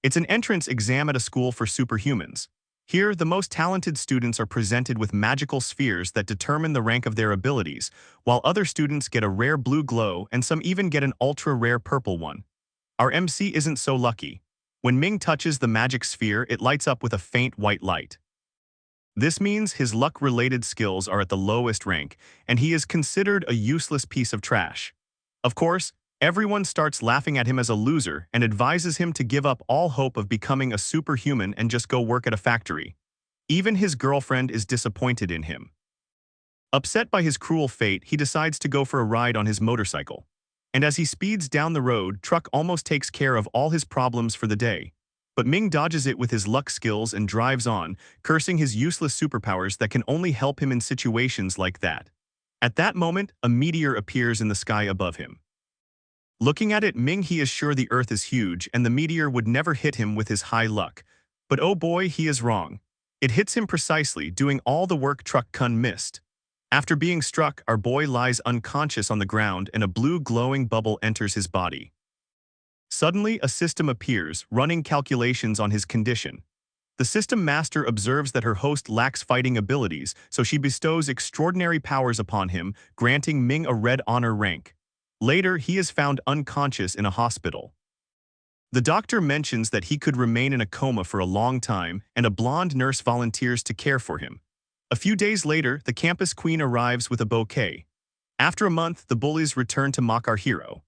It's an entrance exam at a school for superhumans. Here, the most talented students are presented with magical spheres that determine the rank of their abilities, while other students get a rare blue glow and some even get an ultra-rare purple one. Our MC isn't so lucky. When Ming touches the magic sphere, it lights up with a faint white light. This means his luck-related skills are at the lowest rank, and he is considered a useless piece of trash. Of course, everyone starts laughing at him as a loser and advises him to give up all hope of becoming a superhuman and just go work at a factory. Even his girlfriend is disappointed in him. Upset by his cruel fate, he decides to go for a ride on his motorcycle. And as he speeds down the road, Truck almost takes care of all his problems for the day. But Ming dodges it with his luck skills and drives on, cursing his useless superpowers that can only help him in situations like that. At that moment, a meteor appears in the sky above him. Looking at it, he is sure the Earth is huge and the meteor would never hit him with his high luck. But oh boy, he is wrong. It hits him precisely, doing all the work Truck Kun missed. After being struck, our boy lies unconscious on the ground and a blue glowing bubble enters his body. Suddenly, a system appears, running calculations on his condition. The system master observes that her host lacks fighting abilities, so she bestows extraordinary powers upon him, granting Ming a red honor rank. Later, he is found unconscious in a hospital. The doctor mentions that he could remain in a coma for a long time, and a blonde nurse volunteers to care for him. A few days later, the campus queen arrives with a bouquet. After a month, the bullies return to mock our hero.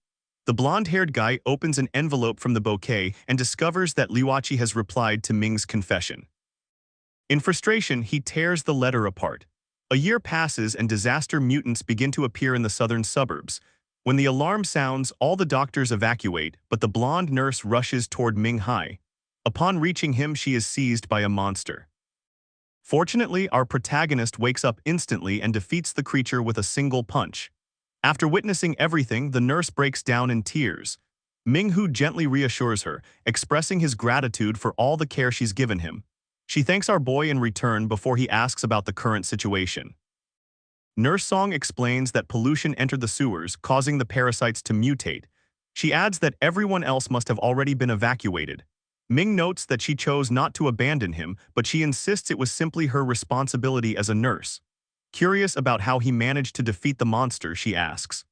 The blonde-haired guy opens an envelope from the bouquet and discovers that Liuachi has replied to Ming's confession. In frustration, he tears the letter apart. A year passes and disaster mutants begin to appear in the southern suburbs. When the alarm sounds, all the doctors evacuate, but the blonde nurse rushes toward Ming Hai. Upon reaching him, she is seized by a monster. Fortunately, our protagonist wakes up instantly and defeats the creature with a single punch. After witnessing everything, the nurse breaks down in tears. Ming Hu gently reassures her, expressing his gratitude for all the care she's given him. She thanks our boy in return before he asks about the current situation. Nurse Song explains that pollution entered the sewers, causing the parasites to mutate. She adds that everyone else must have already been evacuated. Ming notes that she chose not to abandon him, but she insists it was simply her responsibility as a nurse. Curious about how he managed to defeat the monster, she asks.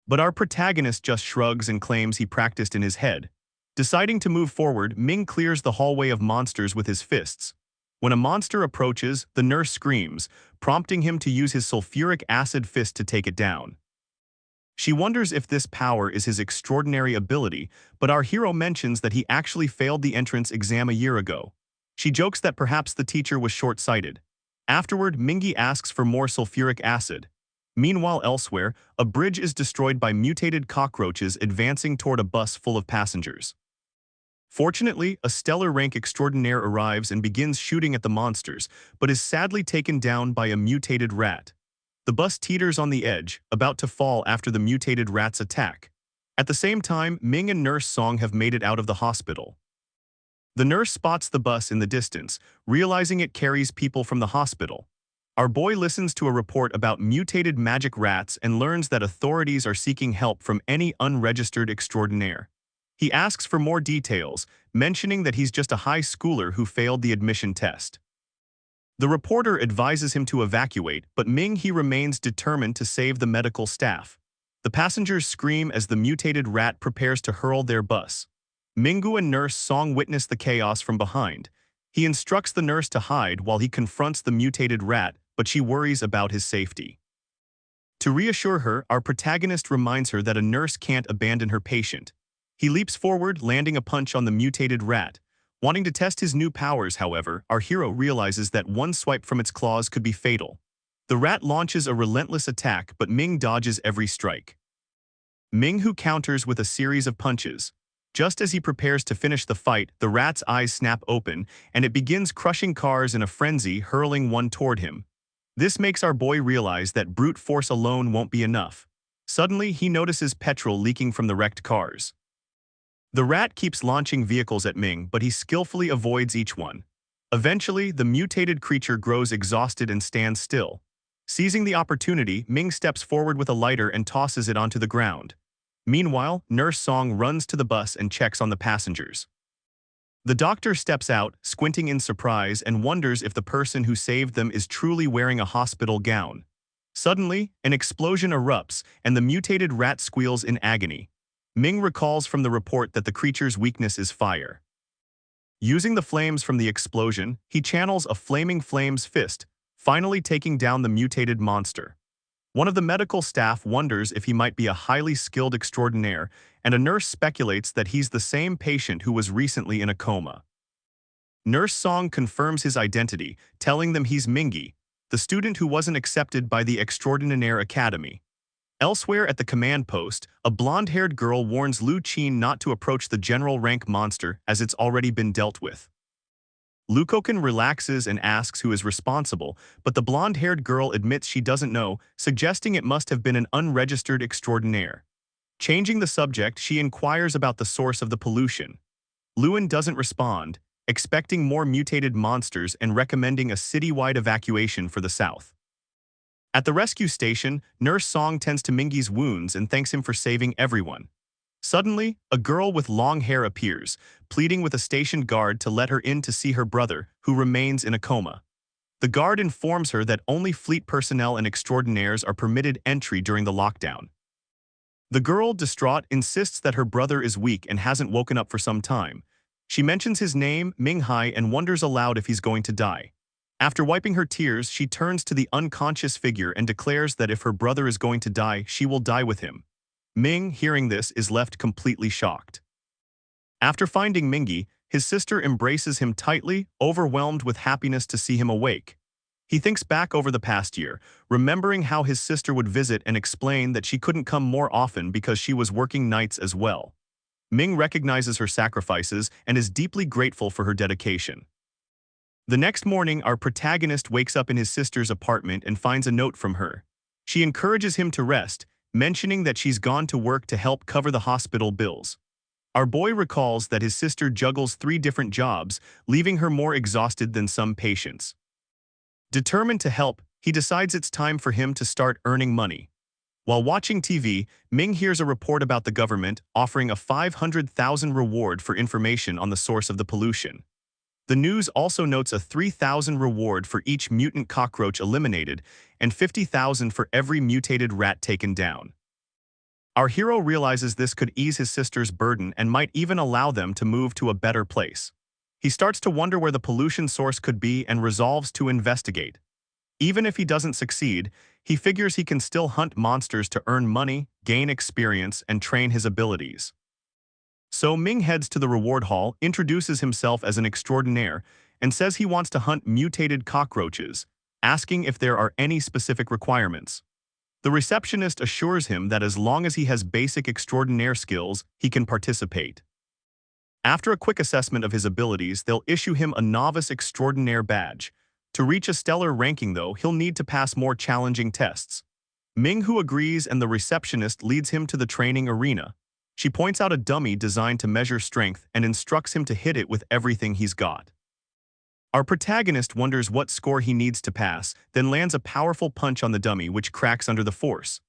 But our protagonist just shrugs and claims he practiced in his head. Deciding to move forward, Ming clears the hallway of monsters with his fists. When a monster approaches, the nurse screams, prompting him to use his sulfuric acid fist to take it down. She wonders if this power is his extraordinary ability, but our hero mentions that he actually failed the entrance exam a year ago. She jokes that perhaps the teacher was short-sighted. Afterward, Mingi asks for more sulfuric acid. Meanwhile, elsewhere, a bridge is destroyed by mutated cockroaches advancing toward a bus full of passengers. Fortunately, a stellar rank extraordinaire arrives and begins shooting at the monsters, but is sadly taken down by a mutated rat. The bus teeters on the edge, about to fall after the mutated rat's attack. At the same time, Ming and Nurse Song have made it out of the hospital. The nurse spots the bus in the distance, realizing it carries people from the hospital. Our boy listens to a report about mutated magic rats and learns that authorities are seeking help from any unregistered extraordinaire. He asks for more details, mentioning that he's just a high schooler who failed the admission test. The reporter advises him to evacuate, but He remains determined to save the medical staff. The passengers scream as the mutated rat prepares to hurl their bus. Minggu and Nurse Song witness the chaos from behind. He instructs the nurse to hide while he confronts the mutated rat, but she worries about his safety. To reassure her, our protagonist reminds her that a nurse can't abandon her patient. He leaps forward, landing a punch on the mutated rat. Wanting to test his new powers, however, our hero realizes that one swipe from its claws could be fatal. The rat launches a relentless attack, but Ming dodges every strike. Ming Hu counters with a series of punches. Just as he prepares to finish the fight, the rat's eyes snap open, and it begins crushing cars in a frenzy, hurling one toward him. This makes our boy realize that brute force alone won't be enough. Suddenly, he notices petrol leaking from the wrecked cars. The rat keeps launching vehicles at Ming, but he skillfully avoids each one. Eventually, the mutated creature grows exhausted and stands still. Seizing the opportunity, Ming steps forward with a lighter and tosses it onto the ground. Meanwhile, Nurse Song runs to the bus and checks on the passengers. The doctor steps out, squinting in surprise, and wonders if the person who saved them is truly wearing a hospital gown. Suddenly, an explosion erupts, and the mutated rat squeals in agony. Ming recalls from the report that the creature's weakness is fire. Using the flames from the explosion, he channels a flaming flames fist, finally taking down the mutated monster. One of the medical staff wonders if he might be a highly skilled extraordinaire, and a nurse speculates that he's the same patient who was recently in a coma. Nurse Song confirms his identity, telling them he's Mingi, the student who wasn't accepted by the Extraordinaire Academy. Elsewhere at the command post, a blonde-haired girl warns Lu Qin not to approach the general rank monster as it's already been dealt with. Lu Koken relaxes and asks who is responsible, but the blonde-haired girl admits she doesn't know, suggesting it must have been an unregistered extraordinaire. Changing the subject, she inquires about the source of the pollution. Luan doesn't respond, expecting more mutated monsters and recommending a citywide evacuation for the south. At the rescue station, Nurse Song tends to Mingi's wounds and thanks him for saving everyone. Suddenly, a girl with long hair appears, pleading with a station guard to let her in to see her brother, who remains in a coma. The guard informs her that only fleet personnel and extraordinaires are permitted entry during the lockdown. The girl, distraught, insists that her brother is weak and hasn't woken up for some time. She mentions his name, Ming Hai, and wonders aloud if he's going to die. After wiping her tears, she turns to the unconscious figure and declares that if her brother is going to die, she will die with him. Ming, hearing this, is left completely shocked. After finding Mingi, his sister embraces him tightly, overwhelmed with happiness to see him awake. He thinks back over the past year, remembering how his sister would visit and explain that she couldn't come more often because she was working nights as well. Ming recognizes her sacrifices and is deeply grateful for her dedication. The next morning, our protagonist wakes up in his sister's apartment and finds a note from her. She encourages him to rest, mentioning that she's gone to work to help cover the hospital bills. Our boy recalls that his sister juggles 3 different jobs, leaving her more exhausted than some patients. Determined to help, he decides it's time for him to start earning money. While watching TV, Ming hears a report about the government offering a 500,000 reward for information on the source of the pollution. The news also notes a 3,000 reward for each mutant cockroach eliminated and 50,000 for every mutated rat taken down. Our hero realizes this could ease his sister's burden and might even allow them to move to a better place. He starts to wonder where the pollution source could be and resolves to investigate. Even if he doesn't succeed, he figures he can still hunt monsters to earn money, gain experience, and train his abilities. So Ming heads to the reward hall, introduces himself as an extraordinaire, and says he wants to hunt mutated cockroaches, asking if there are any specific requirements. The receptionist assures him that as long as he has basic extraordinaire skills, he can participate. After a quick assessment of his abilities, they'll issue him a novice extraordinaire badge. To reach a stellar ranking, though, he'll need to pass more challenging tests. Ming Hu agrees, and the receptionist leads him to the training arena. She points out a dummy designed to measure strength and instructs him to hit it with everything he's got. Our protagonist wonders what score he needs to pass, then lands a powerful punch on the dummy which cracks under the force.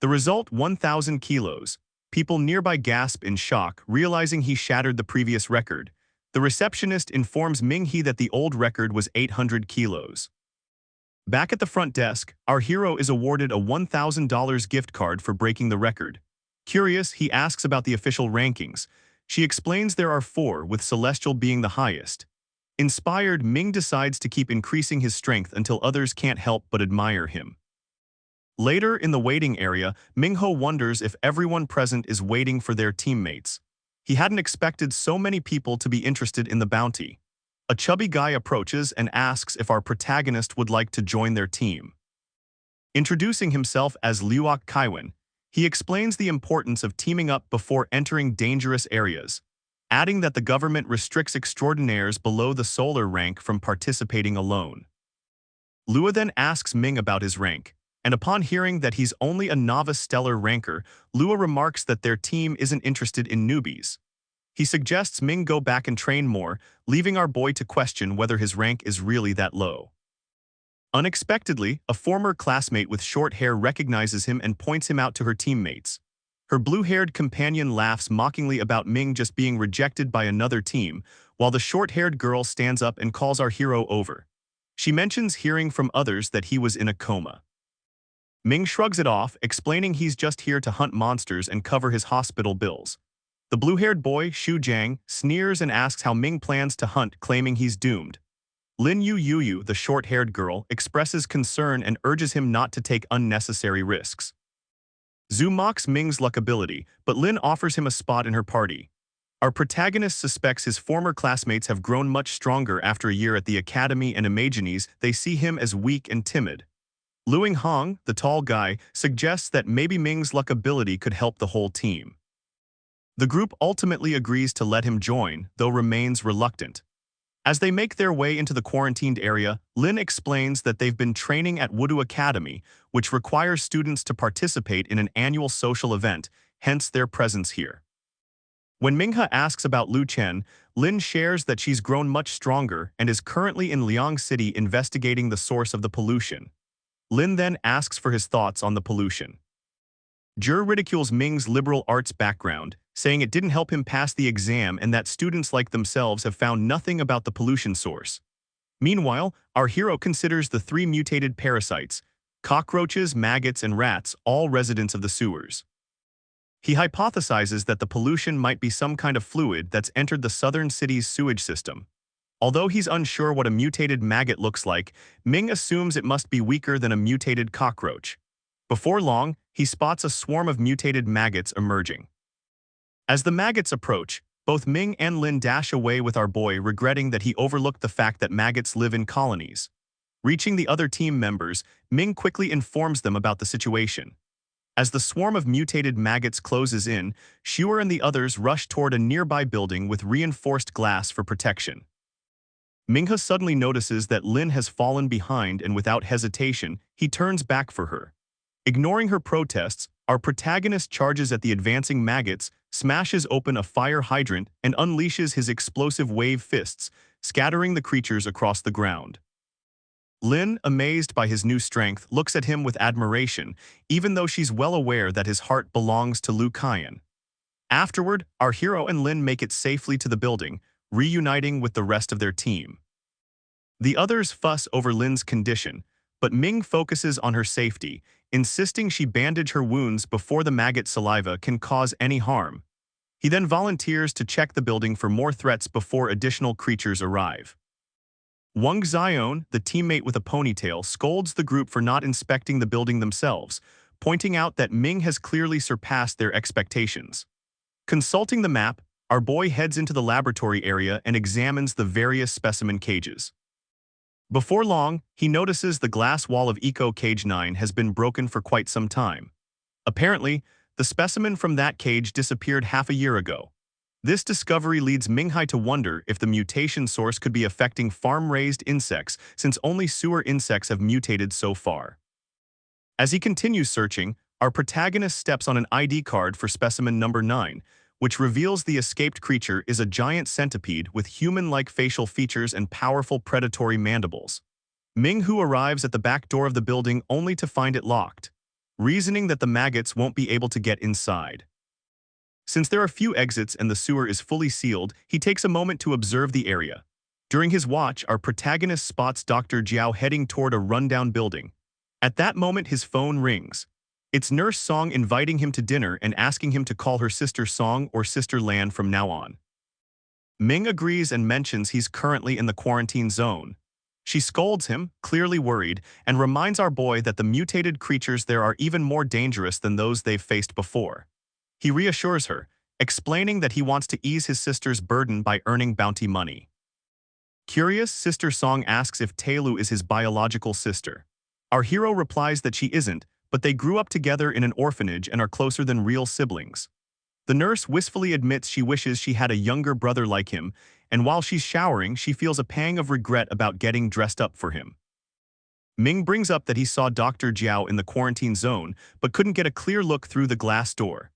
The result, 1,000 kilos. People nearby gasp in shock, realizing he shattered the previous record. The receptionist informs Ming He that the old record was 800 kilos. Back at the front desk, our hero is awarded a $1,000 gift card for breaking the record. Curious, he asks about the official rankings. She explains there are 4, with Celestial being the highest. Inspired, Ming decides to keep increasing his strength until others can't help but admire him. Later, in the waiting area, Mingho wonders if everyone present is waiting for their teammates. He hadn't expected so many people to be interested in the bounty. A chubby guy approaches and asks if our protagonist would like to join their team. Introducing himself as Liuok Kaiwan, he explains the importance of teaming up before entering dangerous areas, adding that the government restricts extraordinaires below the solar rank from participating alone. Lua then asks Ming about his rank, and upon hearing that he's only a novice stellar ranker, Lua remarks that their team isn't interested in newbies. He suggests Ming go back and train more, leaving our boy to question whether his rank is really that low. Unexpectedly, a former classmate with short hair recognizes him and points him out to her teammates. Her blue-haired companion laughs mockingly about Ming just being rejected by another team, while the short-haired girl stands up and calls our hero over. She mentions hearing from others that he was in a coma. Ming shrugs it off, explaining he's just here to hunt monsters and cover his hospital bills. The blue-haired boy, Shu Jiang, sneers and asks how Ming plans to hunt, claiming he's doomed. Lin Yu, the short-haired girl, expresses concern and urges him not to take unnecessary risks. Zhu mocks Ming's luck ability, but Lin offers him a spot in her party. Our protagonist suspects his former classmates have grown much stronger after a year at the academy and imagines they see him as weak and timid. Luing Hong, the tall guy, suggests that maybe Ming's luck ability could help the whole team. The group ultimately agrees to let him join, though remains reluctant. As they make their way into the quarantined area, Lin explains that they've been training at Wudu Academy, which requires students to participate in an annual social event, hence their presence here. When Minghe asks about Lu Chen, Lin shares that she's grown much stronger and is currently in Liang City investigating the source of the pollution. Lin then asks for his thoughts on the pollution. Jur ridicules Ming's liberal arts background, saying it didn't help him pass the exam and that students like themselves have found nothing about the pollution source. Meanwhile, our hero considers the 3 mutated parasites, cockroaches, maggots, and rats, all residents of the sewers. He hypothesizes that the pollution might be some kind of fluid that's entered the southern city's sewage system. Although he's unsure what a mutated maggot looks like, Ming assumes it must be weaker than a mutated cockroach. Before long, he spots a swarm of mutated maggots emerging. As the maggots approach, both Ming and Lin dash away with our boy, regretting that he overlooked the fact that maggots live in colonies. Reaching the other team members, Ming quickly informs them about the situation. As the swarm of mutated maggots closes in, Shuer and the others rush toward a nearby building with reinforced glass for protection. Minghe suddenly notices that Lin has fallen behind and without hesitation, he turns back for her. Ignoring her protests, our protagonist charges at the advancing maggots, smashes open a fire hydrant, and unleashes his explosive wave fists, scattering the creatures across the ground. Lin, amazed by his new strength, looks at him with admiration, even though she's well aware that his heart belongs to Lu Kaiyan. Afterward, our hero and Lin make it safely to the building, reuniting with the rest of their team. The others fuss over Lin's condition, but Ming focuses on her safety, insisting she bandage her wounds before the maggot saliva can cause any harm. He then volunteers to check the building for more threats before additional creatures arrive. Wang Xion, the teammate with a ponytail, scolds the group for not inspecting the building themselves, pointing out that Ming has clearly surpassed their expectations. Consulting the map, our boy heads into the laboratory area and examines the various specimen cages. Before long, he notices the glass wall of Eco Cage 9 has been broken for quite some time. Apparently, the specimen from that cage disappeared half a year ago. This discovery leads Minghai to wonder if the mutation source could be affecting farm-raised insects, since only sewer insects have mutated so far. As he continues searching, our protagonist steps on an ID card for specimen number 9, which reveals the escaped creature is a giant centipede with human-like facial features and powerful predatory mandibles. Ming Hu arrives at the back door of the building only to find it locked, reasoning that the maggots won't be able to get inside. Since there are few exits and the sewer is fully sealed, he takes a moment to observe the area. During his watch, our protagonist spots Dr. Jiao heading toward a rundown building. At that moment, his phone rings. It's Nurse Song inviting him to dinner and asking him to call her sister Song or Sister Lan from now on. Ming agrees and mentions he's currently in the quarantine zone. She scolds him, clearly worried, and reminds our boy that the mutated creatures there are even more dangerous than those they've faced before. He reassures her, explaining that he wants to ease his sister's burden by earning bounty money. Curious, Sister Song asks if Taelu is his biological sister. Our hero replies that she isn't, but they grew up together in an orphanage and are closer than real siblings. The nurse wistfully admits she wishes she had a younger brother like him, and while she's showering, she feels a pang of regret about getting dressed up for him. Ming brings up that he saw Dr. Jiao in the quarantine zone, but couldn't get a clear look through the glass door.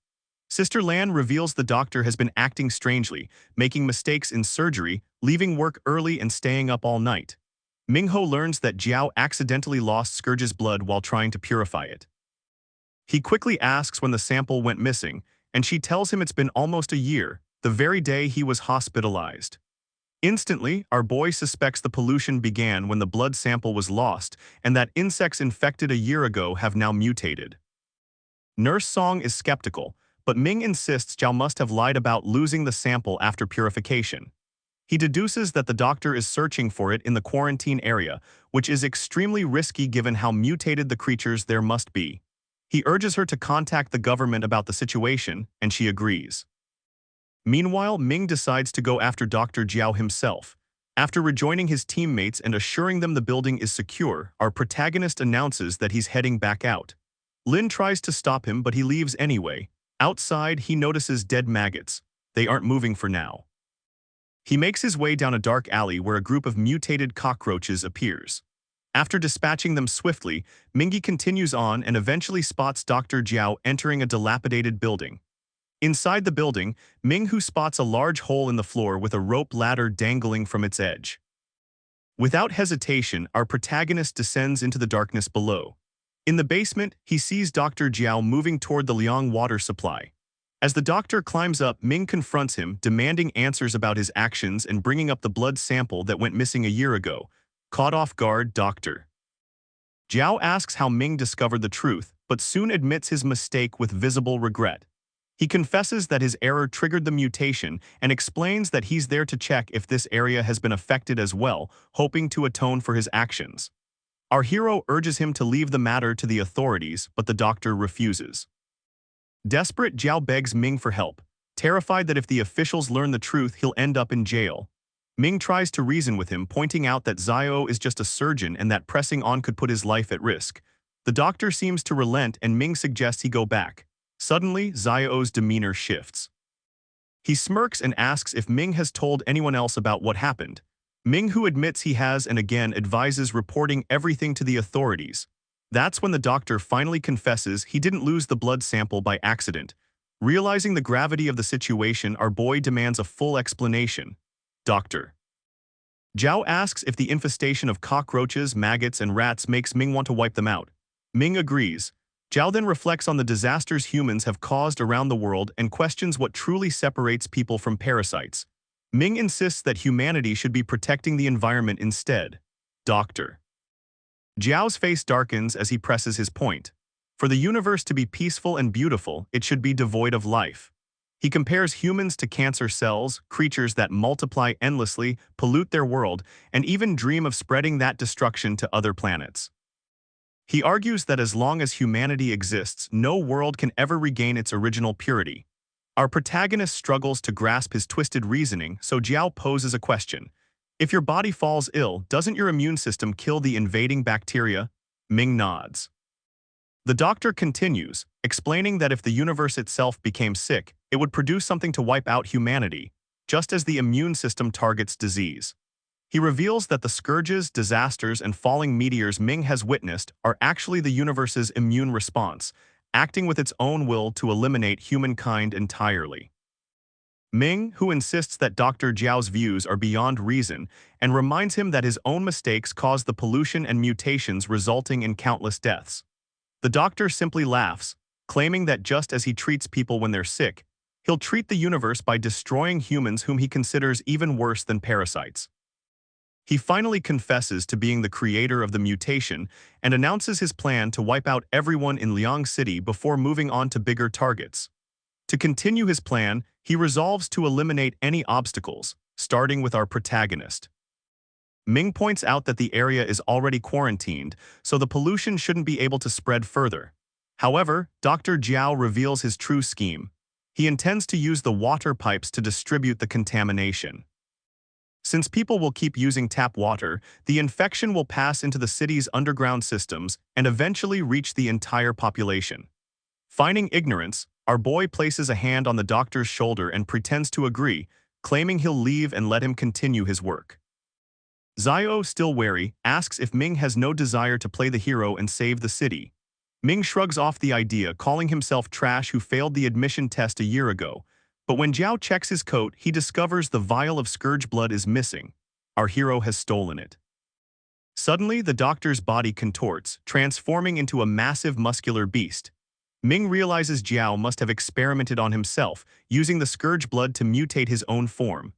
Sister Lan reveals the doctor has been acting strangely, making mistakes in surgery, leaving work early and staying up all night. Mingho learns that Jiao accidentally lost Scourge's blood while trying to purify it. He quickly asks when the sample went missing, and she tells him it's been almost a year, the very day he was hospitalized. Instantly, our boy suspects the pollution began when the blood sample was lost and that insects infected a year ago have now mutated. Nurse Song is skeptical, but Ming insists Zhao must have lied about losing the sample after purification. He deduces that the doctor is searching for it in the quarantine area, which is extremely risky given how mutated the creatures there must be. He urges her to contact the government about the situation, and she agrees. Meanwhile, Ming decides to go after Dr. Jiao himself. After rejoining his teammates and assuring them the building is secure, our protagonist announces that he's heading back out. Lin tries to stop him, but he leaves anyway. Outside, he notices dead maggots. They aren't moving for now. He makes his way down a dark alley where a group of mutated cockroaches appears. After dispatching them swiftly, Mingy continues on and eventually spots Dr. Jiao entering a dilapidated building. Inside the building, Minghu spots a large hole in the floor with a rope ladder dangling from its edge. Without hesitation, our protagonist descends into the darkness below. In the basement, he sees Dr. Jiao moving toward the Liang water supply. As the doctor climbs up, Ming confronts him, demanding answers about his actions and bringing up the blood sample that went missing a year ago. Caught off guard, Dr. Jiao asks how Ming discovered the truth, but soon admits his mistake with visible regret. He confesses that his error triggered the mutation and explains that he's there to check if this area has been affected as well, hoping to atone for his actions. Our hero urges him to leave the matter to the authorities, but the doctor refuses. Desperate, Jiao begs Ming for help, terrified that if the officials learn the truth, he'll end up in jail. Ming tries to reason with him, pointing out that Xiao is just a surgeon and that pressing on could put his life at risk. The doctor seems to relent and Ming suggests he go back. Suddenly, Xiao's demeanor shifts. He smirks and asks if Ming has told anyone else about what happened. Ming, who admits he has and again advises reporting everything to the authorities. That's when the doctor finally confesses he didn't lose the blood sample by accident. Realizing the gravity of the situation, our boy demands a full explanation. Dr. Jiao asks if the infestation of cockroaches, maggots, and rats makes Ming want to wipe them out. Ming agrees. Jiao then reflects on the disasters humans have caused around the world and questions what truly separates people from parasites. Ming insists that humanity should be protecting the environment instead. Dr. Jiao's face darkens as he presses his point. For the universe to be peaceful and beautiful, it should be devoid of life. He compares humans to cancer cells, creatures that multiply endlessly, pollute their world, and even dream of spreading that destruction to other planets. He argues that as long as humanity exists, no world can ever regain its original purity. Our protagonist struggles to grasp his twisted reasoning, so Jiao poses a question. If your body falls ill, doesn't your immune system kill the invading bacteria? Ming nods. The doctor continues, explaining that if the universe itself became sick, it would produce something to wipe out humanity, just as the immune system targets disease. He reveals that the scourges, disasters, and falling meteors Ming has witnessed are actually the universe's immune response, acting with its own will to eliminate humankind entirely. Ming, who insists that Dr. Jiao's views are beyond reason, and reminds him that his own mistakes caused the pollution and mutations resulting in countless deaths. The doctor simply laughs, claiming that just as he treats people when they're sick, he'll treat the universe by destroying humans whom he considers even worse than parasites. He finally confesses to being the creator of the mutation and announces his plan to wipe out everyone in Liang City before moving on to bigger targets. To continue his plan, he resolves to eliminate any obstacles, starting with our protagonist. Ming points out that the area is already quarantined, so the pollution shouldn't be able to spread further. However, Dr. Jiao reveals his true scheme. He intends to use the water pipes to distribute the contamination. Since people will keep using tap water, the infection will pass into the city's underground systems and eventually reach the entire population. Feigning ignorance, our boy places a hand on the doctor's shoulder and pretends to agree, claiming he'll leave and let him continue his work. Xiao, still wary, asks if Ming has no desire to play the hero and save the city. Ming shrugs off the idea, calling himself trash who failed the admission test a year ago. But when Jiao checks his coat, he discovers the vial of scourge blood is missing. Our hero has stolen it. Suddenly, the doctor's body contorts, transforming into a massive muscular beast. Ming realizes Jiao must have experimented on himself, using the scourge blood to mutate his own form.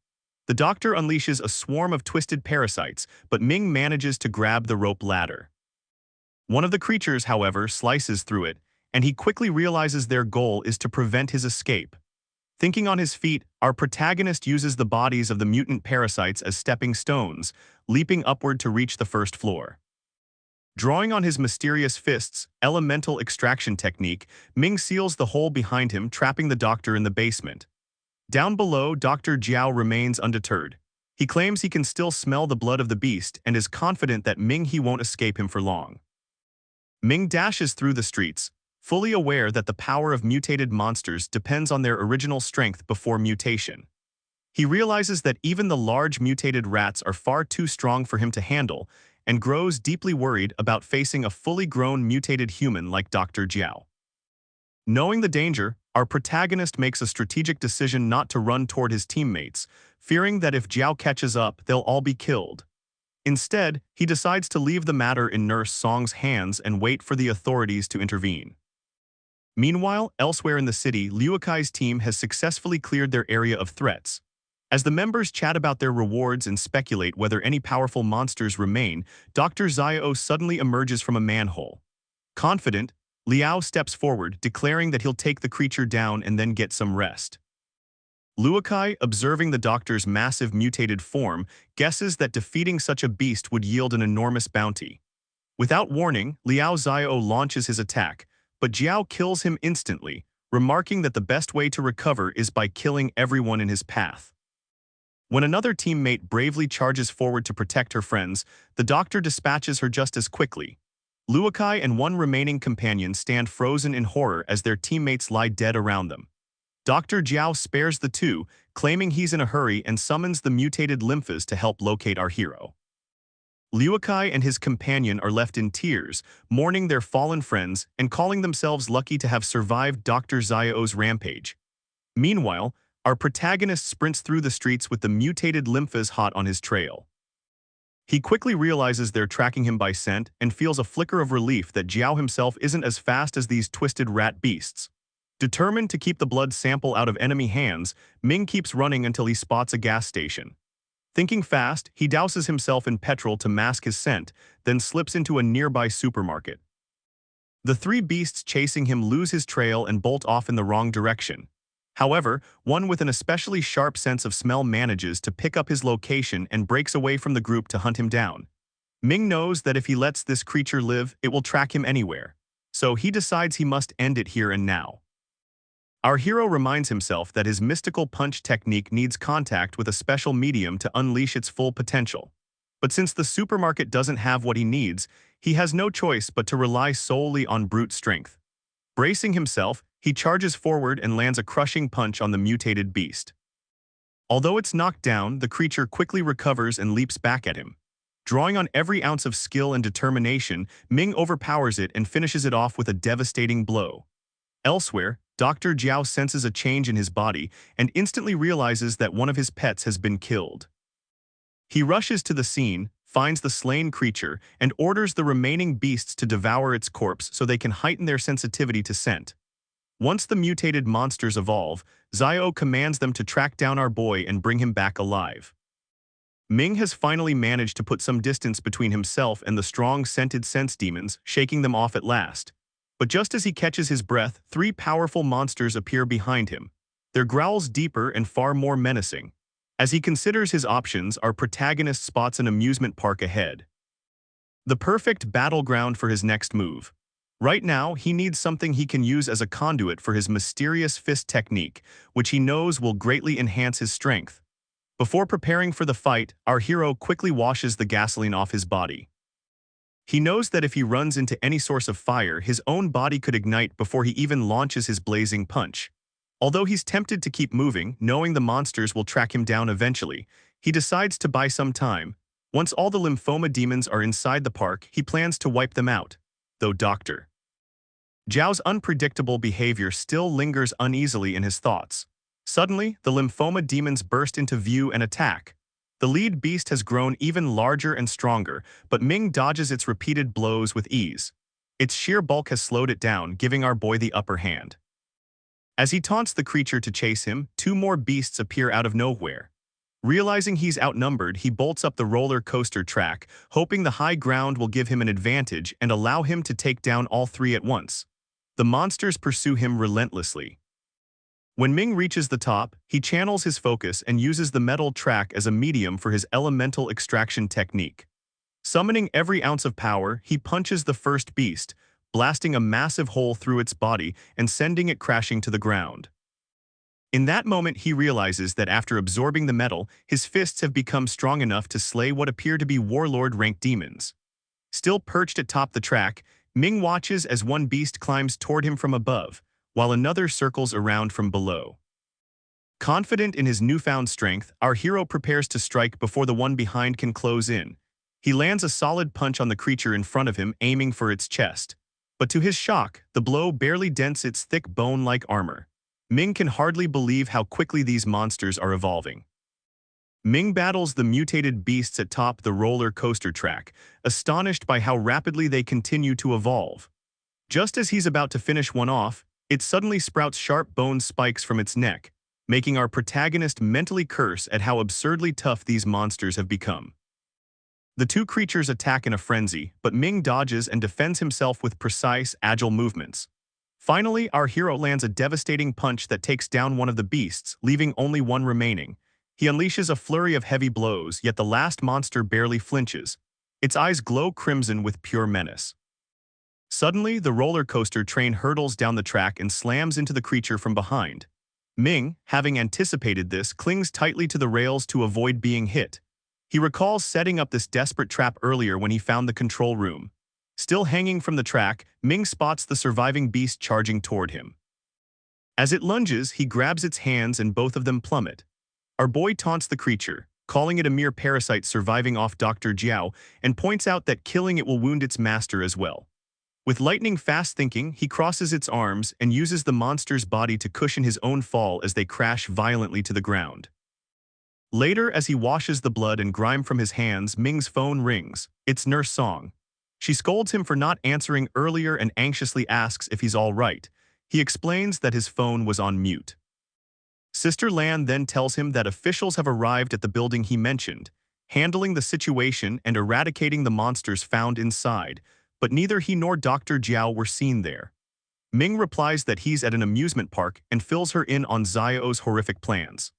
The doctor unleashes a swarm of twisted parasites, but Ming manages to grab the rope ladder. One of the creatures, however, slices through it, and he quickly realizes their goal is to prevent his escape. Thinking on his feet, our protagonist uses the bodies of the mutant parasites as stepping stones, leaping upward to reach the first floor. Drawing on his mysterious fists' elemental extraction technique, Ming seals the hole behind him, trapping the doctor in the basement. Down below, Dr. Jiao remains undeterred. He claims he can still smell the blood of the beast and is confident that he won't escape him for long. Ming dashes through the streets, fully aware that the power of mutated monsters depends on their original strength before mutation. He realizes that even the large mutated rats are far too strong for him to handle, and grows deeply worried about facing a fully grown mutated human like Dr. Jiao. Knowing the danger, our protagonist makes a strategic decision not to run toward his teammates, fearing that if Jiao catches up, they'll all be killed. Instead, he decides to leave the matter in Nurse Song's hands and wait for the authorities to intervene. Meanwhile, elsewhere in the city, Liu Kai's team has successfully cleared their area of threats. As the members chat about their rewards and speculate whether any powerful monsters remain, Dr. Xiao suddenly emerges from a manhole. Confident, Liao steps forward, declaring that he'll take the creature down and then get some rest. Liu Kai, observing the doctor's massive mutated form, guesses that defeating such a beast would yield an enormous bounty. Without warning, Liao Xiao launches his attack, but Jiao kills him instantly, remarking that the best way to recover is by killing everyone in his path. When another teammate bravely charges forward to protect her friends, the doctor dispatches her just as quickly. Liu Kai and one remaining companion stand frozen in horror as their teammates lie dead around them. Dr. Jiao spares the two, claiming he's in a hurry and summons the mutated lymphas to help locate our hero. Liu Kai and his companion are left in tears, mourning their fallen friends and calling themselves lucky to have survived Dr. Xiao's rampage. Meanwhile, our protagonist sprints through the streets with the mutated lymphas hot on his trail. He quickly realizes they're tracking him by scent and feels a flicker of relief that Jiao himself isn't as fast as these twisted rat beasts. Determined to keep the blood sample out of enemy hands, Ming keeps running until he spots a gas station. Thinking fast, he douses himself in petrol to mask his scent, then slips into a nearby supermarket. The three beasts chasing him lose his trail and bolt off in the wrong direction. However, one with an especially sharp sense of smell manages to pick up his location and breaks away from the group to hunt him down. Ming knows that if he lets this creature live, it will track him anywhere, so he decides he must end it here and now. Our hero reminds himself that his mystical punch technique needs contact with a special medium to unleash its full potential. But since the supermarket doesn't have what he needs, he has no choice but to rely solely on brute strength. Bracing himself, he charges forward and lands a crushing punch on the mutated beast. Although it's knocked down, the creature quickly recovers and leaps back at him. Drawing on every ounce of skill and determination, Ming overpowers it and finishes it off with a devastating blow. Elsewhere, Dr. Jiao senses a change in his body and instantly realizes that one of his pets has been killed. He rushes to the scene, finds the slain creature, and orders the remaining beasts to devour its corpse so they can heighten their sensitivity to scent. Once the mutated monsters evolve, Xiao commands them to track down our boy and bring him back alive. Ming has finally managed to put some distance between himself and the strong scented sense demons, shaking them off at last. But just as he catches his breath, three powerful monsters appear behind him, their growls deeper and far more menacing. As he considers his options, our protagonist spots an amusement park ahead. The perfect battleground for his next move. Right now, he needs something he can use as a conduit for his mysterious fist technique, which he knows will greatly enhance his strength. Before preparing for the fight, our hero quickly washes the gasoline off his body. He knows that if he runs into any source of fire, his own body could ignite before he even launches his blazing punch. Although he's tempted to keep moving, knowing the monsters will track him down eventually, he decides to buy some time. Once all the lymphoma demons are inside the park, he plans to wipe them out. Though Dr. Zhao's unpredictable behavior still lingers uneasily in his thoughts. Suddenly, the lymphoma demons burst into view and attack. The lead beast has grown even larger and stronger, but Ming dodges its repeated blows with ease. Its sheer bulk has slowed it down, giving our boy the upper hand. As he taunts the creature to chase him, two more beasts appear out of nowhere. Realizing he's outnumbered, he bolts up the roller coaster track, hoping the high ground will give him an advantage and allow him to take down all three at once. The monsters pursue him relentlessly. When Ming reaches the top, he channels his focus and uses the metal track as a medium for his elemental extraction technique. Summoning every ounce of power, he punches the first beast, blasting a massive hole through its body and sending it crashing to the ground. In that moment, he realizes that after absorbing the metal, his fists have become strong enough to slay what appear to be warlord-ranked demons. Still perched atop the track, Ming watches as one beast climbs toward him from above, while another circles around from below. Confident in his newfound strength, our hero prepares to strike before the one behind can close in. He lands a solid punch on the creature in front of him, aiming for its chest. But to his shock, the blow barely dents its thick bone-like armor. Ming can hardly believe how quickly these monsters are evolving. Ming battles the mutated beasts atop the roller coaster track, astonished by how rapidly they continue to evolve. Just as he's about to finish one off, it suddenly sprouts sharp bone spikes from its neck, making our protagonist mentally curse at how absurdly tough these monsters have become. The two creatures attack in a frenzy, but Ming dodges and defends himself with precise, agile movements. Finally, our hero lands a devastating punch that takes down one of the beasts, leaving only one remaining. He unleashes a flurry of heavy blows, yet the last monster barely flinches. Its eyes glow crimson with pure menace. Suddenly, the roller coaster train hurtles down the track and slams into the creature from behind. Ming, having anticipated this, clings tightly to the rails to avoid being hit. He recalls setting up this desperate trap earlier when he found the control room. Still hanging from the track, Ming spots the surviving beast charging toward him. As it lunges, he grabs its hands and both of them plummet. Our boy taunts the creature, calling it a mere parasite surviving off Dr. Jiao, and points out that killing it will wound its master as well. With lightning-fast thinking, he crosses its arms and uses the monster's body to cushion his own fall as they crash violently to the ground. Later, as he washes the blood and grime from his hands, Ming's phone rings. It's Nurse Song. She scolds him for not answering earlier and anxiously asks if he's all right. He explains that his phone was on mute. Sister Lan then tells him that officials have arrived at the building he mentioned, handling the situation and eradicating the monsters found inside, but neither he nor Dr. Jiao were seen there. Ming replies that he's at an amusement park and fills her in on Xiao's horrific plans.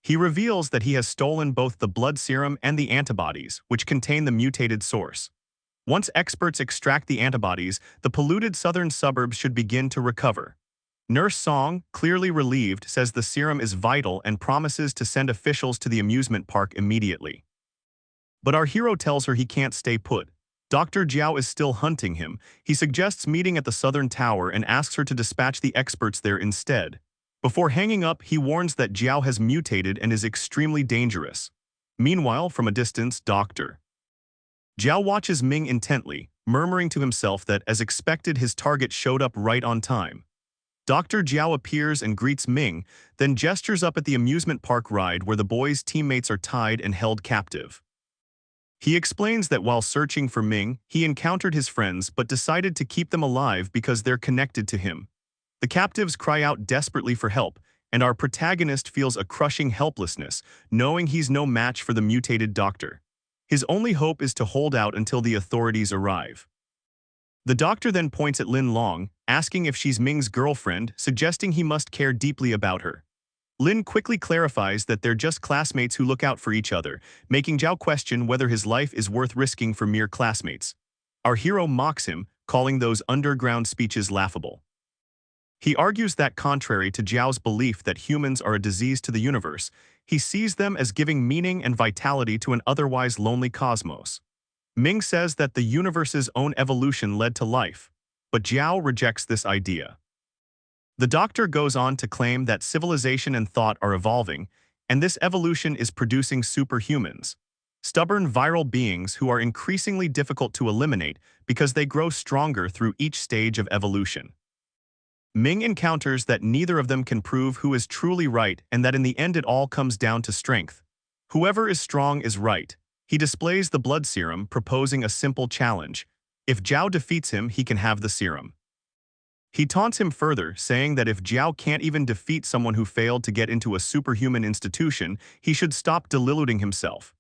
He reveals that he has stolen both the blood serum and the antibodies, which contain the mutated source. Once experts extract the antibodies, the polluted southern suburbs should begin to recover. Nurse Song, clearly relieved, says the serum is vital and promises to send officials to the amusement park immediately. But our hero tells her he can't stay put. Dr. Jiao is still hunting him. He suggests meeting at the southern tower and asks her to dispatch the experts there instead. Before hanging up, he warns that Jiao has mutated and is extremely dangerous. Meanwhile, from a distance, Dr. Jiao watches Ming intently, murmuring to himself that, as expected, his target showed up right on time. Dr. Jiao appears and greets Ming, then gestures up at the amusement park ride where the boy's teammates are tied and held captive. He explains that while searching for Ming, he encountered his friends but decided to keep them alive because they're connected to him. The captives cry out desperately for help, and our protagonist feels a crushing helplessness, knowing he's no match for the mutated doctor. His only hope is to hold out until the authorities arrive. The doctor then points at Lin Long, asking if she's Ming's girlfriend, suggesting he must care deeply about her. Lin quickly clarifies that they're just classmates who look out for each other, making Zhao question whether his life is worth risking for mere classmates. Our hero mocks him, calling those underground speeches laughable. He argues that contrary to Zhao's belief that humans are a disease to the universe, he sees them as giving meaning and vitality to an otherwise lonely cosmos. Ming says that the universe's own evolution led to life, but Zhao rejects this idea. The doctor goes on to claim that civilization and thought are evolving, and this evolution is producing superhumans, stubborn viral beings who are increasingly difficult to eliminate because they grow stronger through each stage of evolution. Ming encounters that neither of them can prove who is truly right and that in the end it all comes down to strength. Whoever is strong is right. He displays the blood serum, proposing a simple challenge. If Jiao defeats him, he can have the serum. He taunts him further, saying that if Jiao can't even defeat someone who failed to get into a superhuman institution, he should stop deluding himself.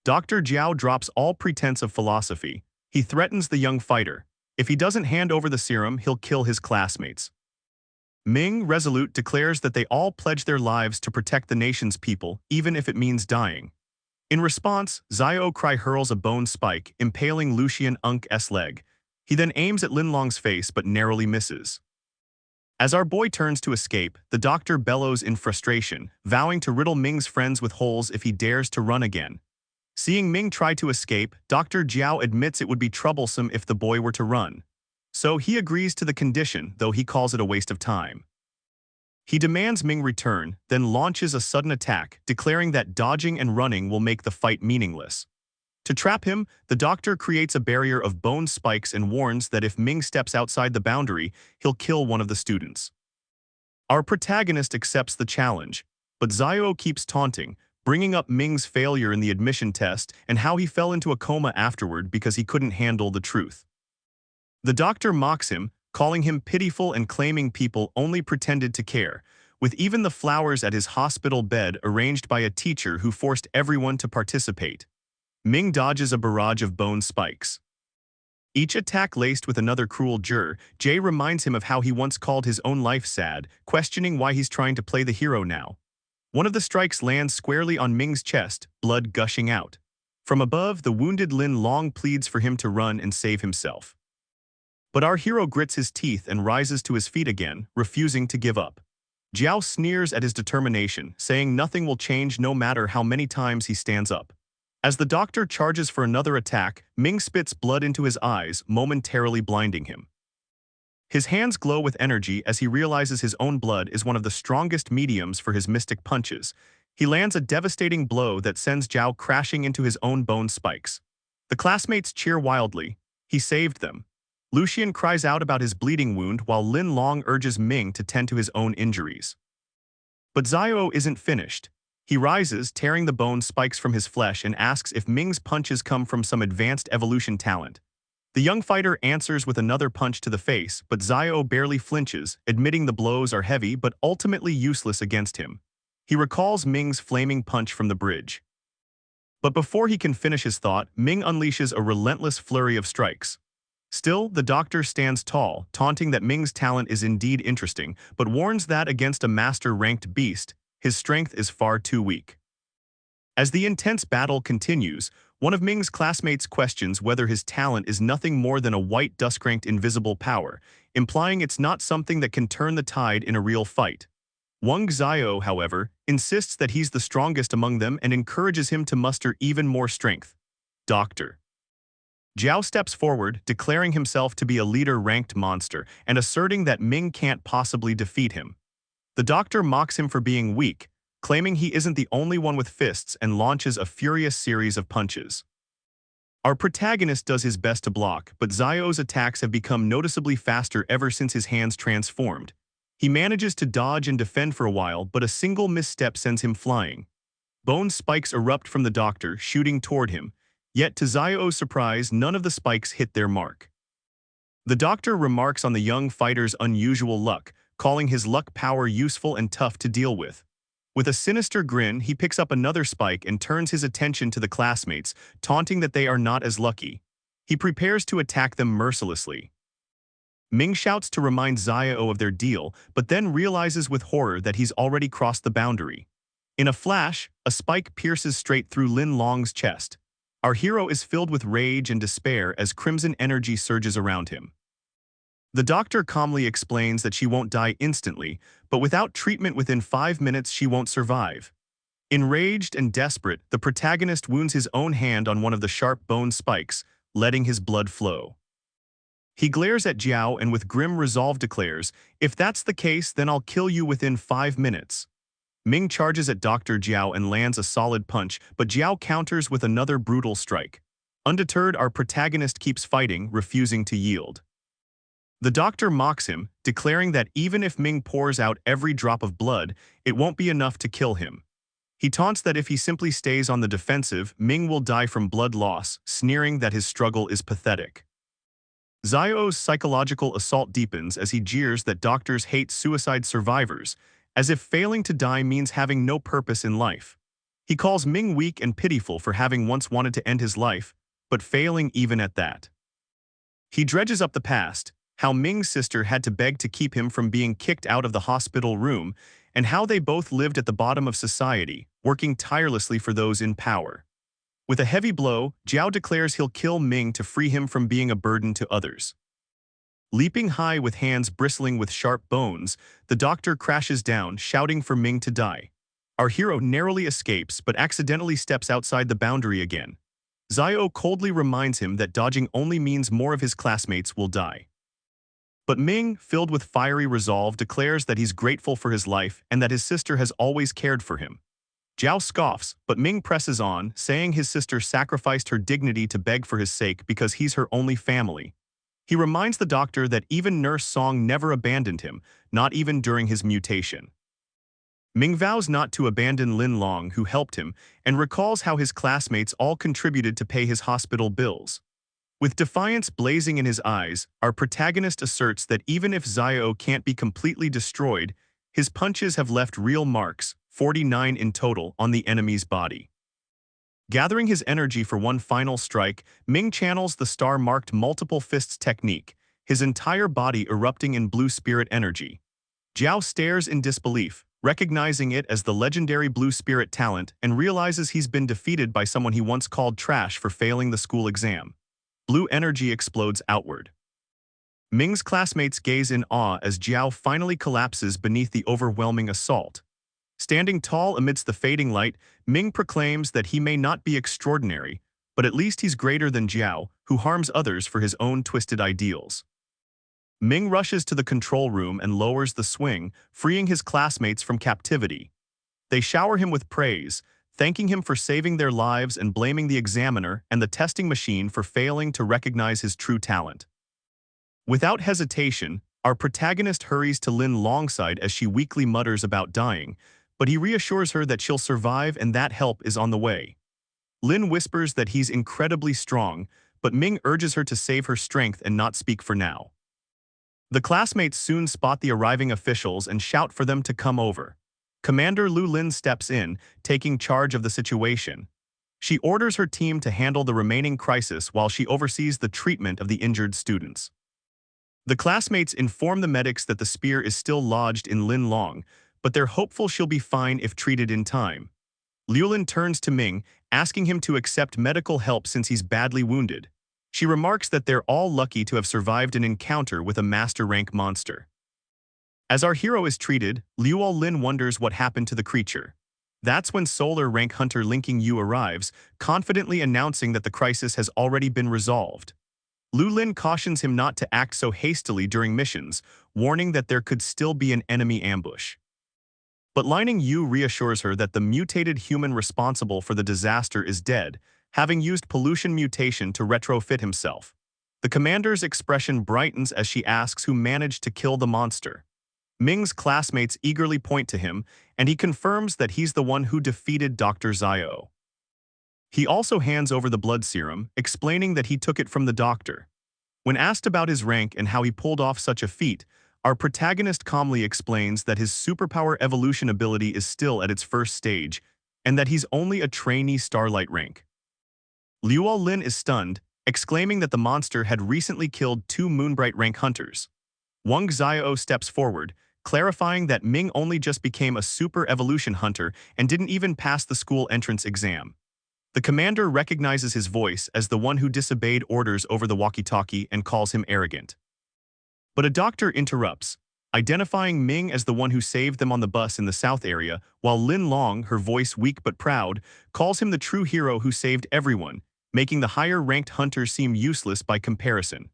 Dr. Jiao drops all pretense of philosophy. He threatens the young fighter. If he doesn't hand over the serum, he'll kill his classmates. Ming, resolute, declares that they all pledge their lives to protect the nation's people, even if it means dying. In response, Xiao Cry hurls a bone spike, impaling Lucian Unk's leg. He then aims at Linlong's face but narrowly misses. As our boy turns to escape, the doctor bellows in frustration, vowing to riddle Ming's friends with holes if he dares to run again. Seeing Ming try to escape, Dr. Jiao admits it would be troublesome if the boy were to run. So he agrees to the condition, though he calls it a waste of time. He demands Ming return, then launches a sudden attack, declaring that dodging and running will make the fight meaningless. To trap him, the doctor creates a barrier of bone spikes and warns that if Ming steps outside the boundary, he'll kill one of the students. Our protagonist accepts the challenge, but Xiao keeps taunting, bringing up Ming's failure in the admission test and how he fell into a coma afterward because he couldn't handle the truth. The doctor mocks him, calling him pitiful and claiming people only pretended to care, with even the flowers at his hospital bed arranged by a teacher who forced everyone to participate. Ming dodges a barrage of bone spikes. Each attack laced with another cruel jur, Jay reminds him of how he once called his own life sad, questioning why he's trying to play the hero now. One of the strikes lands squarely on Ming's chest, blood gushing out. From above, the wounded Lin Long pleads for him to run and save himself. But our hero grits his teeth and rises to his feet again, refusing to give up. Jiao sneers at his determination, saying nothing will change no matter how many times he stands up. As the doctor charges for another attack, Ming spits blood into his eyes, momentarily blinding him. His hands glow with energy as he realizes his own blood is one of the strongest mediums for his mystic punches. He lands a devastating blow that sends Jiao crashing into his own bone spikes. The classmates cheer wildly. He saved them. Lucian cries out about his bleeding wound while Lin Long urges Ming to tend to his own injuries. But Xiao isn't finished. He rises, tearing the bone spikes from his flesh and asks if Ming's punches come from some advanced evolution talent. The young fighter answers with another punch to the face, but Xiao barely flinches, admitting the blows are heavy but ultimately useless against him. He recalls Ming's flaming punch from the bridge. But before he can finish his thought, Ming unleashes a relentless flurry of strikes. Still, the doctor stands tall, taunting that Ming's talent is indeed interesting, but warns that against a master-ranked beast, his strength is far too weak. As the intense battle continues, one of Ming's classmates questions whether his talent is nothing more than a white dusk-ranked invisible power, implying it's not something that can turn the tide in a real fight. Wang Xiao, however, insists that he's the strongest among them and encourages him to muster even more strength. Doctor. Jiao steps forward, declaring himself to be a leader-ranked monster and asserting that Ming can't possibly defeat him. The doctor mocks him for being weak, claiming he isn't the only one with fists and launches a furious series of punches. Our protagonist does his best to block, but Xiao's attacks have become noticeably faster ever since his hands transformed. He manages to dodge and defend for a while, but a single misstep sends him flying. Bone spikes erupt from the doctor, shooting toward him, yet to Xiao's surprise, none of the spikes hit their mark. The doctor remarks on the young fighter's unusual luck, calling his luck power useful and tough to deal with. With a sinister grin, he picks up another spike and turns his attention to the classmates, taunting that they are not as lucky. He prepares to attack them mercilessly. Ming shouts to remind Xiao of their deal, but then realizes with horror that he's already crossed the boundary. In a flash, a spike pierces straight through Lin Long's chest. Our hero is filled with rage and despair as crimson energy surges around him. The doctor calmly explains that she won't die instantly, but without treatment within 5 minutes she won't survive. Enraged and desperate, the protagonist wounds his own hand on one of the sharp bone spikes, letting his blood flow. He glares at Jiao and with grim resolve declares, "If that's the case, then I'll kill you within 5 minutes." Ming charges at Dr. Jiao and lands a solid punch, but Jiao counters with another brutal strike. Undeterred, our protagonist keeps fighting, refusing to yield. The doctor mocks him, declaring that even if Ming pours out every drop of blood, it won't be enough to kill him. He taunts that if he simply stays on the defensive, Ming will die from blood loss, sneering that his struggle is pathetic. Zio's psychological assault deepens as he jeers that doctors hate suicide survivors, as if failing to die means having no purpose in life. He calls Ming weak and pitiful for having once wanted to end his life, but failing even at that. He dredges up the past, how Ming's sister had to beg to keep him from being kicked out of the hospital room, and how they both lived at the bottom of society, working tirelessly for those in power. With a heavy blow, Jiao declares he'll kill Ming to free him from being a burden to others. Leaping high with hands bristling with sharp bones, the doctor crashes down, shouting for Ming to die. Our hero narrowly escapes but accidentally steps outside the boundary again. Zio coldly reminds him that dodging only means more of his classmates will die. But Ming, filled with fiery resolve, declares that he's grateful for his life and that his sister has always cared for him. Jiao scoffs, but Ming presses on, saying his sister sacrificed her dignity to beg for his sake because he's her only family. He reminds the doctor that even Nurse Song never abandoned him, not even during his mutation. Ming vows not to abandon Lin Long, who helped him, and recalls how his classmates all contributed to pay his hospital bills. With defiance blazing in his eyes, our protagonist asserts that even if Zio can't be completely destroyed, his punches have left real marks, 49 in total, on the enemy's body. Gathering his energy for one final strike, Ming channels the star-marked multiple fists technique, his entire body erupting in blue spirit energy. Jiao stares in disbelief, recognizing it as the legendary blue spirit talent, and realizes he's been defeated by someone he once called trash for failing the school exam. Blue energy explodes outward. Ming's classmates gaze in awe as Jiao finally collapses beneath the overwhelming assault. Standing tall amidst the fading light, Ming proclaims that he may not be extraordinary, but at least he's greater than Jiao, who harms others for his own twisted ideals. Ming rushes to the control room and lowers the swing, freeing his classmates from captivity. They shower him with praise, thanking him for saving their lives and blaming the examiner and the testing machine for failing to recognize his true talent. Without hesitation, our protagonist hurries to Lin Longside as she weakly mutters about dying, but he reassures her that she'll survive and that help is on the way. Lin whispers that he's incredibly strong, but Ming urges her to save her strength and not speak for now. The classmates soon spot the arriving officials and shout for them to come over. Commander Lu Lin steps in, taking charge of the situation. She orders her team to handle the remaining crisis while she oversees the treatment of the injured students. The classmates inform the medics that the spear is still lodged in Lin Long, but they're hopeful she'll be fine if treated in time. Liulin turns to Ming, asking him to accept medical help since he's badly wounded. She remarks that they're all lucky to have survived an encounter with a master-rank monster. As our hero is treated, Liuo Lin wonders what happened to the creature. That's when Solar Rank Hunter Linking Yu arrives, confidently announcing that the crisis has already been resolved. Lu Lin cautions him not to act so hastily during missions, warning that there could still be an enemy ambush. But Lining Yu reassures her that the mutated human responsible for the disaster is dead, having used pollution mutation to retrofit himself. The commander's expression brightens as she asks who managed to kill the monster. Ming's classmates eagerly point to him, and he confirms that he's the one who defeated Dr. Zio. He also hands over the blood serum, explaining that he took it from the doctor. When asked about his rank and how he pulled off such a feat, our protagonist calmly explains that his superpower evolution ability is still at its first stage, and that he's only a trainee starlight rank. Liuo Lin is stunned, exclaiming that the monster had recently killed 2 Moonbright rank hunters. Wang Xiao steps forward, clarifying that Ming only just became a super evolution hunter and didn't even pass the school entrance exam. The commander recognizes his voice as the one who disobeyed orders over the walkie-talkie and calls him arrogant. But a doctor interrupts, identifying Ming as the one who saved them on the bus in the south area, while Lin Long, her voice weak but proud, calls him the true hero who saved everyone, making the higher-ranked hunter seem useless by comparison.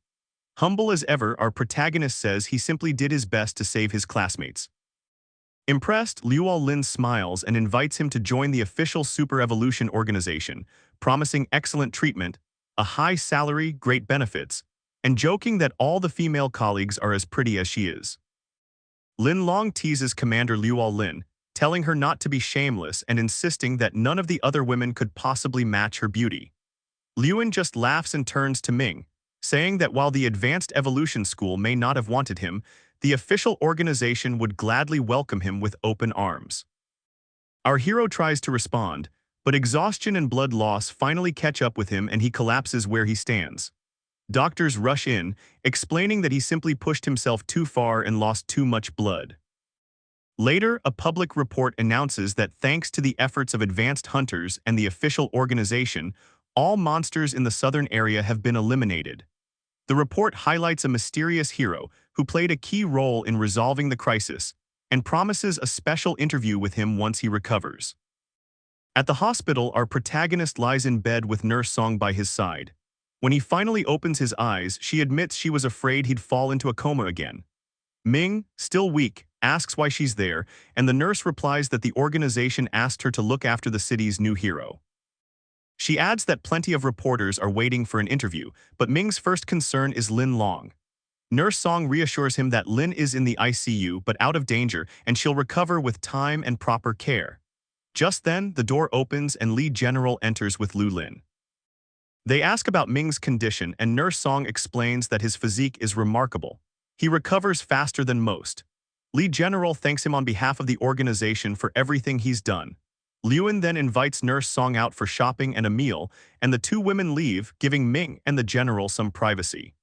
Humble as ever, our protagonist says he simply did his best to save his classmates. Impressed, Liuo Lin smiles and invites him to join the official Super Evolution organization, promising excellent treatment, a high salary, great benefits, and joking that all the female colleagues are as pretty as she is. Lin Long teases Commander Liuo Lin, telling her not to be shameless and insisting that none of the other women could possibly match her beauty. Liuan just laughs and turns to Ming, saying that while the Advanced Evolution School may not have wanted him, the official organization would gladly welcome him with open arms. Our hero tries to respond, but exhaustion and blood loss finally catch up with him and he collapses where he stands. Doctors rush in, explaining that he simply pushed himself too far and lost too much blood. Later, a public report announces that thanks to the efforts of advanced hunters and the official organization, all monsters in the southern area have been eliminated. The report highlights a mysterious hero who played a key role in resolving the crisis and promises a special interview with him once he recovers. At the hospital, our protagonist lies in bed with Nurse Song by his side. When he finally opens his eyes, she admits she was afraid he'd fall into a coma again. Ming, still weak, asks why she's there, and the nurse replies that the organization asked her to look after the city's new hero. She adds that plenty of reporters are waiting for an interview, but Ming's first concern is Lin Long. Nurse Song reassures him that Lin is in the ICU but out of danger and she'll recover with time and proper care. Just then, the door opens and Li General enters with Lu Lin. They ask about Ming's condition and Nurse Song explains that his physique is remarkable. He recovers faster than most. Li General thanks him on behalf of the organization for everything he's done. Liuan then invites Nurse Song out for shopping and a meal, and the two women leave, giving Ming and the general some privacy.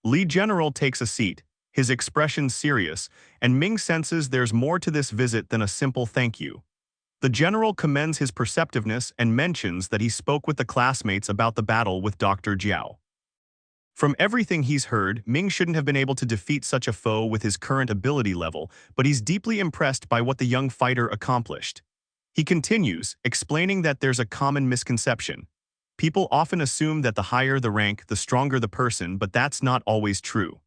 Li General takes a seat, his expression serious, and Ming senses there's more to this visit than a simple thank you. The general commends his perceptiveness and mentions that he spoke with the classmates about the battle with Dr. Jiao. From everything he's heard, Ming shouldn't have been able to defeat such a foe with his current ability level, but he's deeply impressed by what the young fighter accomplished. He continues, explaining that there's a common misconception. People often assume that the higher the rank, the stronger the person, but that's not always true.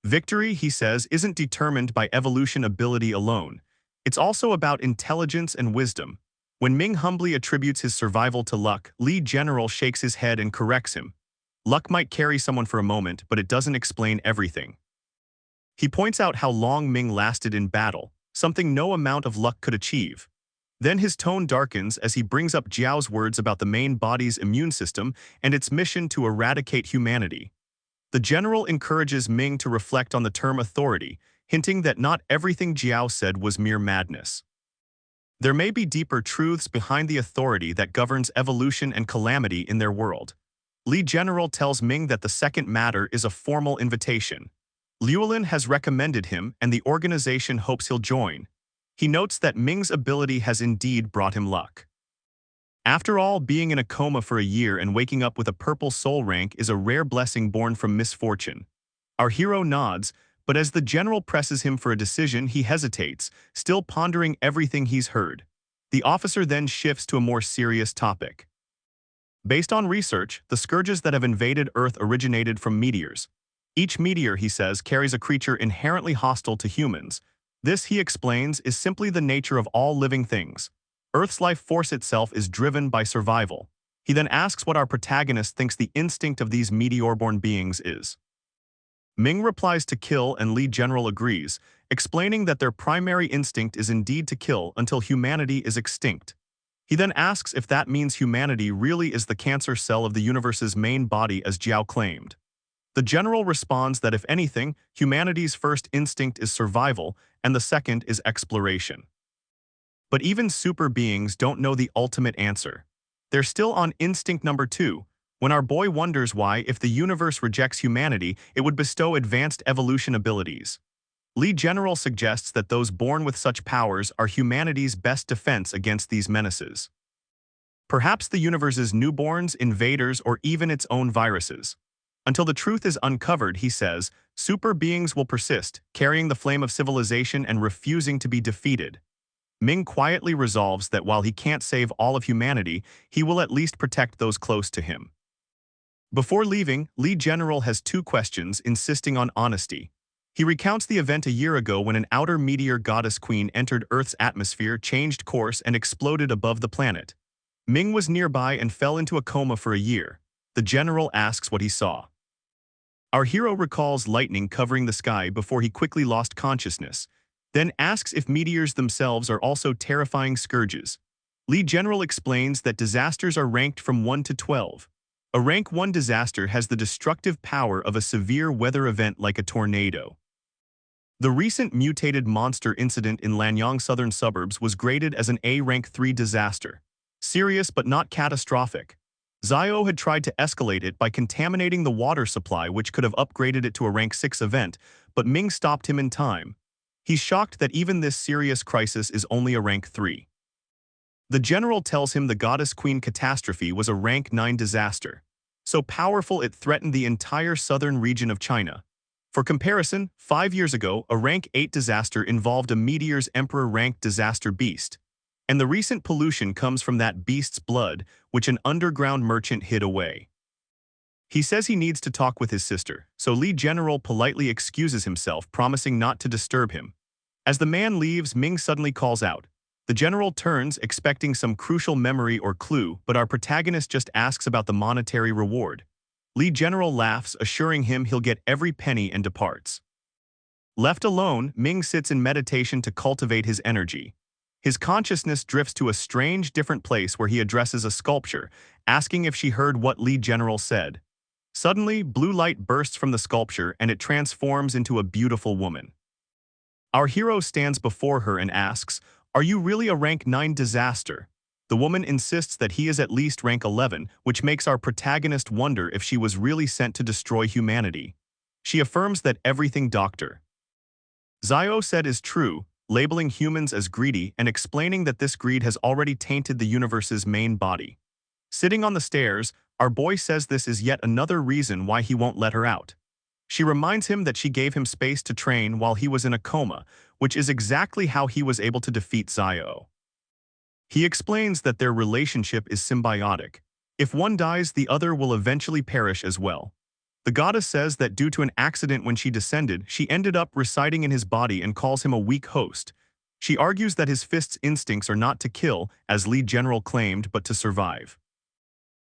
Victory, he says, isn't determined by evolution ability alone. It's also about intelligence and wisdom. When Ming humbly attributes his survival to luck, Li General shakes his head and corrects him. Luck might carry someone for a moment, but it doesn't explain everything. He points out how long Ming lasted in battle, something no amount of luck could achieve. Then his tone darkens as he brings up Jiao's words about the main body's immune system and its mission to eradicate humanity. The general encourages Ming to reflect on the term authority, hinting that not everything Jiao said was mere madness. There may be deeper truths behind the authority that governs evolution and calamity in their world. Li General tells Ming that the second matter is a formal invitation. Liuan has recommended him and the organization hopes he'll join. He notes that Ming's ability has indeed brought him luck. After all, being in a coma for a year and waking up with a purple soul rank is a rare blessing born from misfortune. Our hero nods, but as the general presses him for a decision, he hesitates, still pondering everything he's heard. The officer then shifts to a more serious topic. Based on research, the scourges that have invaded Earth originated from meteors. Each meteor, he says, carries a creature inherently hostile to humans. This, he explains, is simply the nature of all living things. Earth's life force itself is driven by survival. He then asks what our protagonist thinks the instinct of these meteor-born beings is. Ming replies to kill and Li General agrees, explaining that their primary instinct is indeed to kill until humanity is extinct. He then asks if that means humanity really is the cancer cell of the universe's main body as Jiao claimed. The general responds that if anything, humanity's first instinct is survival and the second is exploration. But even super beings don't know the ultimate answer. They're still on instinct number 2, when our boy wonders why, if the universe rejects humanity, it would bestow advanced evolution abilities. Li General suggests that those born with such powers are humanity's best defense against these menaces. Perhaps the universe's newborns, invaders, or even its own viruses. Until the truth is uncovered, he says, super beings will persist, carrying the flame of civilization and refusing to be defeated. Ming quietly resolves that while he can't save all of humanity, he will at least protect those close to him. Before leaving, Li General has 2 questions, insisting on honesty. He recounts the event a year ago when an outer meteor goddess queen entered Earth's atmosphere, changed course, and exploded above the planet. Ming was nearby and fell into a coma for a year. The general asks what he saw. Our hero recalls lightning covering the sky before he quickly lost consciousness, then asks if meteors themselves are also terrifying scourges. Li General explains that disasters are ranked from 1 to 12. A rank 1 disaster has the destructive power of a severe weather event like a tornado. The recent mutated monster incident in Lanyang southern suburbs was graded as an A rank 3 disaster. Serious but not catastrophic. Zio had tried to escalate it by contaminating the water supply, which could have upgraded it to a rank 6 event, but Ming stopped him in time. He's shocked that even this serious crisis is only a rank 3. The general tells him the goddess queen catastrophe was a rank 9 disaster, so powerful it threatened the entire southern region of China. For comparison, 5 years ago, a rank 8 disaster involved a meteor's emperor-ranked disaster beast. And the recent pollution comes from that beast's blood, which an underground merchant hid away. He says he needs to talk with his sister, so Li General politely excuses himself, promising not to disturb him. As the man leaves, Ming suddenly calls out. The general turns, expecting some crucial memory or clue, but our protagonist just asks about the monetary reward. Li General laughs, assuring him he'll get every penny, and departs. Left alone, Ming sits in meditation to cultivate his energy. His consciousness drifts to a strange, different place where he addresses a sculpture, asking if she heard what Li General said. Suddenly, blue light bursts from the sculpture and it transforms into a beautiful woman. Our hero stands before her and asks, "Are you really a rank 9 disaster?" The woman insists that he is at least rank 11, which makes our protagonist wonder if she was really sent to destroy humanity. She affirms that everything Dr. Zio said is true, labeling humans as greedy and explaining that this greed has already tainted the universe's main body. Sitting on the stairs, our boy says this is yet another reason why he won't let her out. She reminds him that she gave him space to train while he was in a coma, which is exactly how he was able to defeat Zio. He explains that their relationship is symbiotic. If one dies, the other will eventually perish as well. The goddess says that due to an accident when she descended, she ended up residing in his body and calls him a weak host. She argues that his fist's instincts are not to kill, as Li General claimed, but to survive.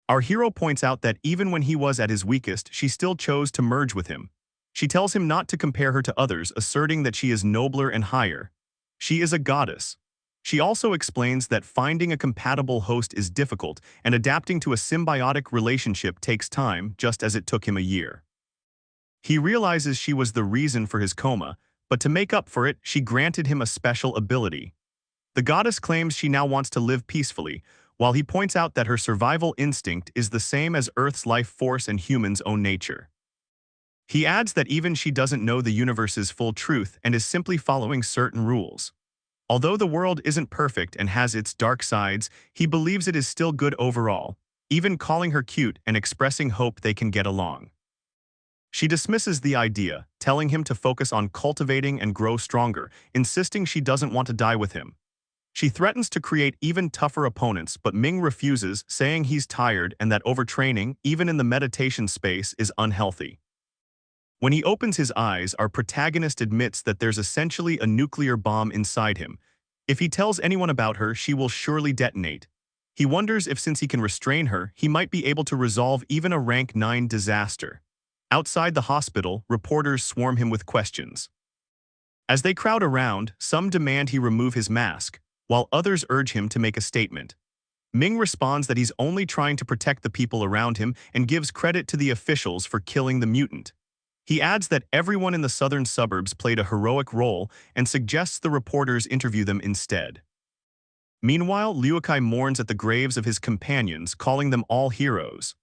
Our hero points out that even when he was at his weakest, she still chose to merge with him. She tells him not to compare her to others, asserting that she is nobler and higher. She is a goddess. She also explains that finding a compatible host is difficult and adapting to a symbiotic relationship takes time, just as it took him a year. He realizes she was the reason for his coma, but to make up for it, she granted him a special ability. The goddess claims she now wants to live peacefully, while he points out that her survival instinct is the same as Earth's life force and humans' own nature. He adds that even she doesn't know the universe's full truth and is simply following certain rules. Although the world isn't perfect and has its dark sides, he believes it is still good overall, even calling her cute and expressing hope they can get along. She dismisses the idea, telling him to focus on cultivating and grow stronger, insisting she doesn't want to die with him. She threatens to create even tougher opponents, but Ming refuses, saying he's tired and that overtraining, even in the meditation space, is unhealthy. When he opens his eyes, our protagonist admits that there's essentially a nuclear bomb inside him. If he tells anyone about her, she will surely detonate. He wonders if since he can restrain her, he might be able to resolve even a rank 9 disaster. Outside the hospital, reporters swarm him with questions. As they crowd around, some demand he remove his mask, while others urge him to make a statement. Ming responds that he's only trying to protect the people around him and gives credit to the officials for killing the mutant. He adds that everyone in the southern suburbs played a heroic role and suggests the reporters interview them instead. Meanwhile, Liu Kai mourns at the graves of his companions, calling them all heroes.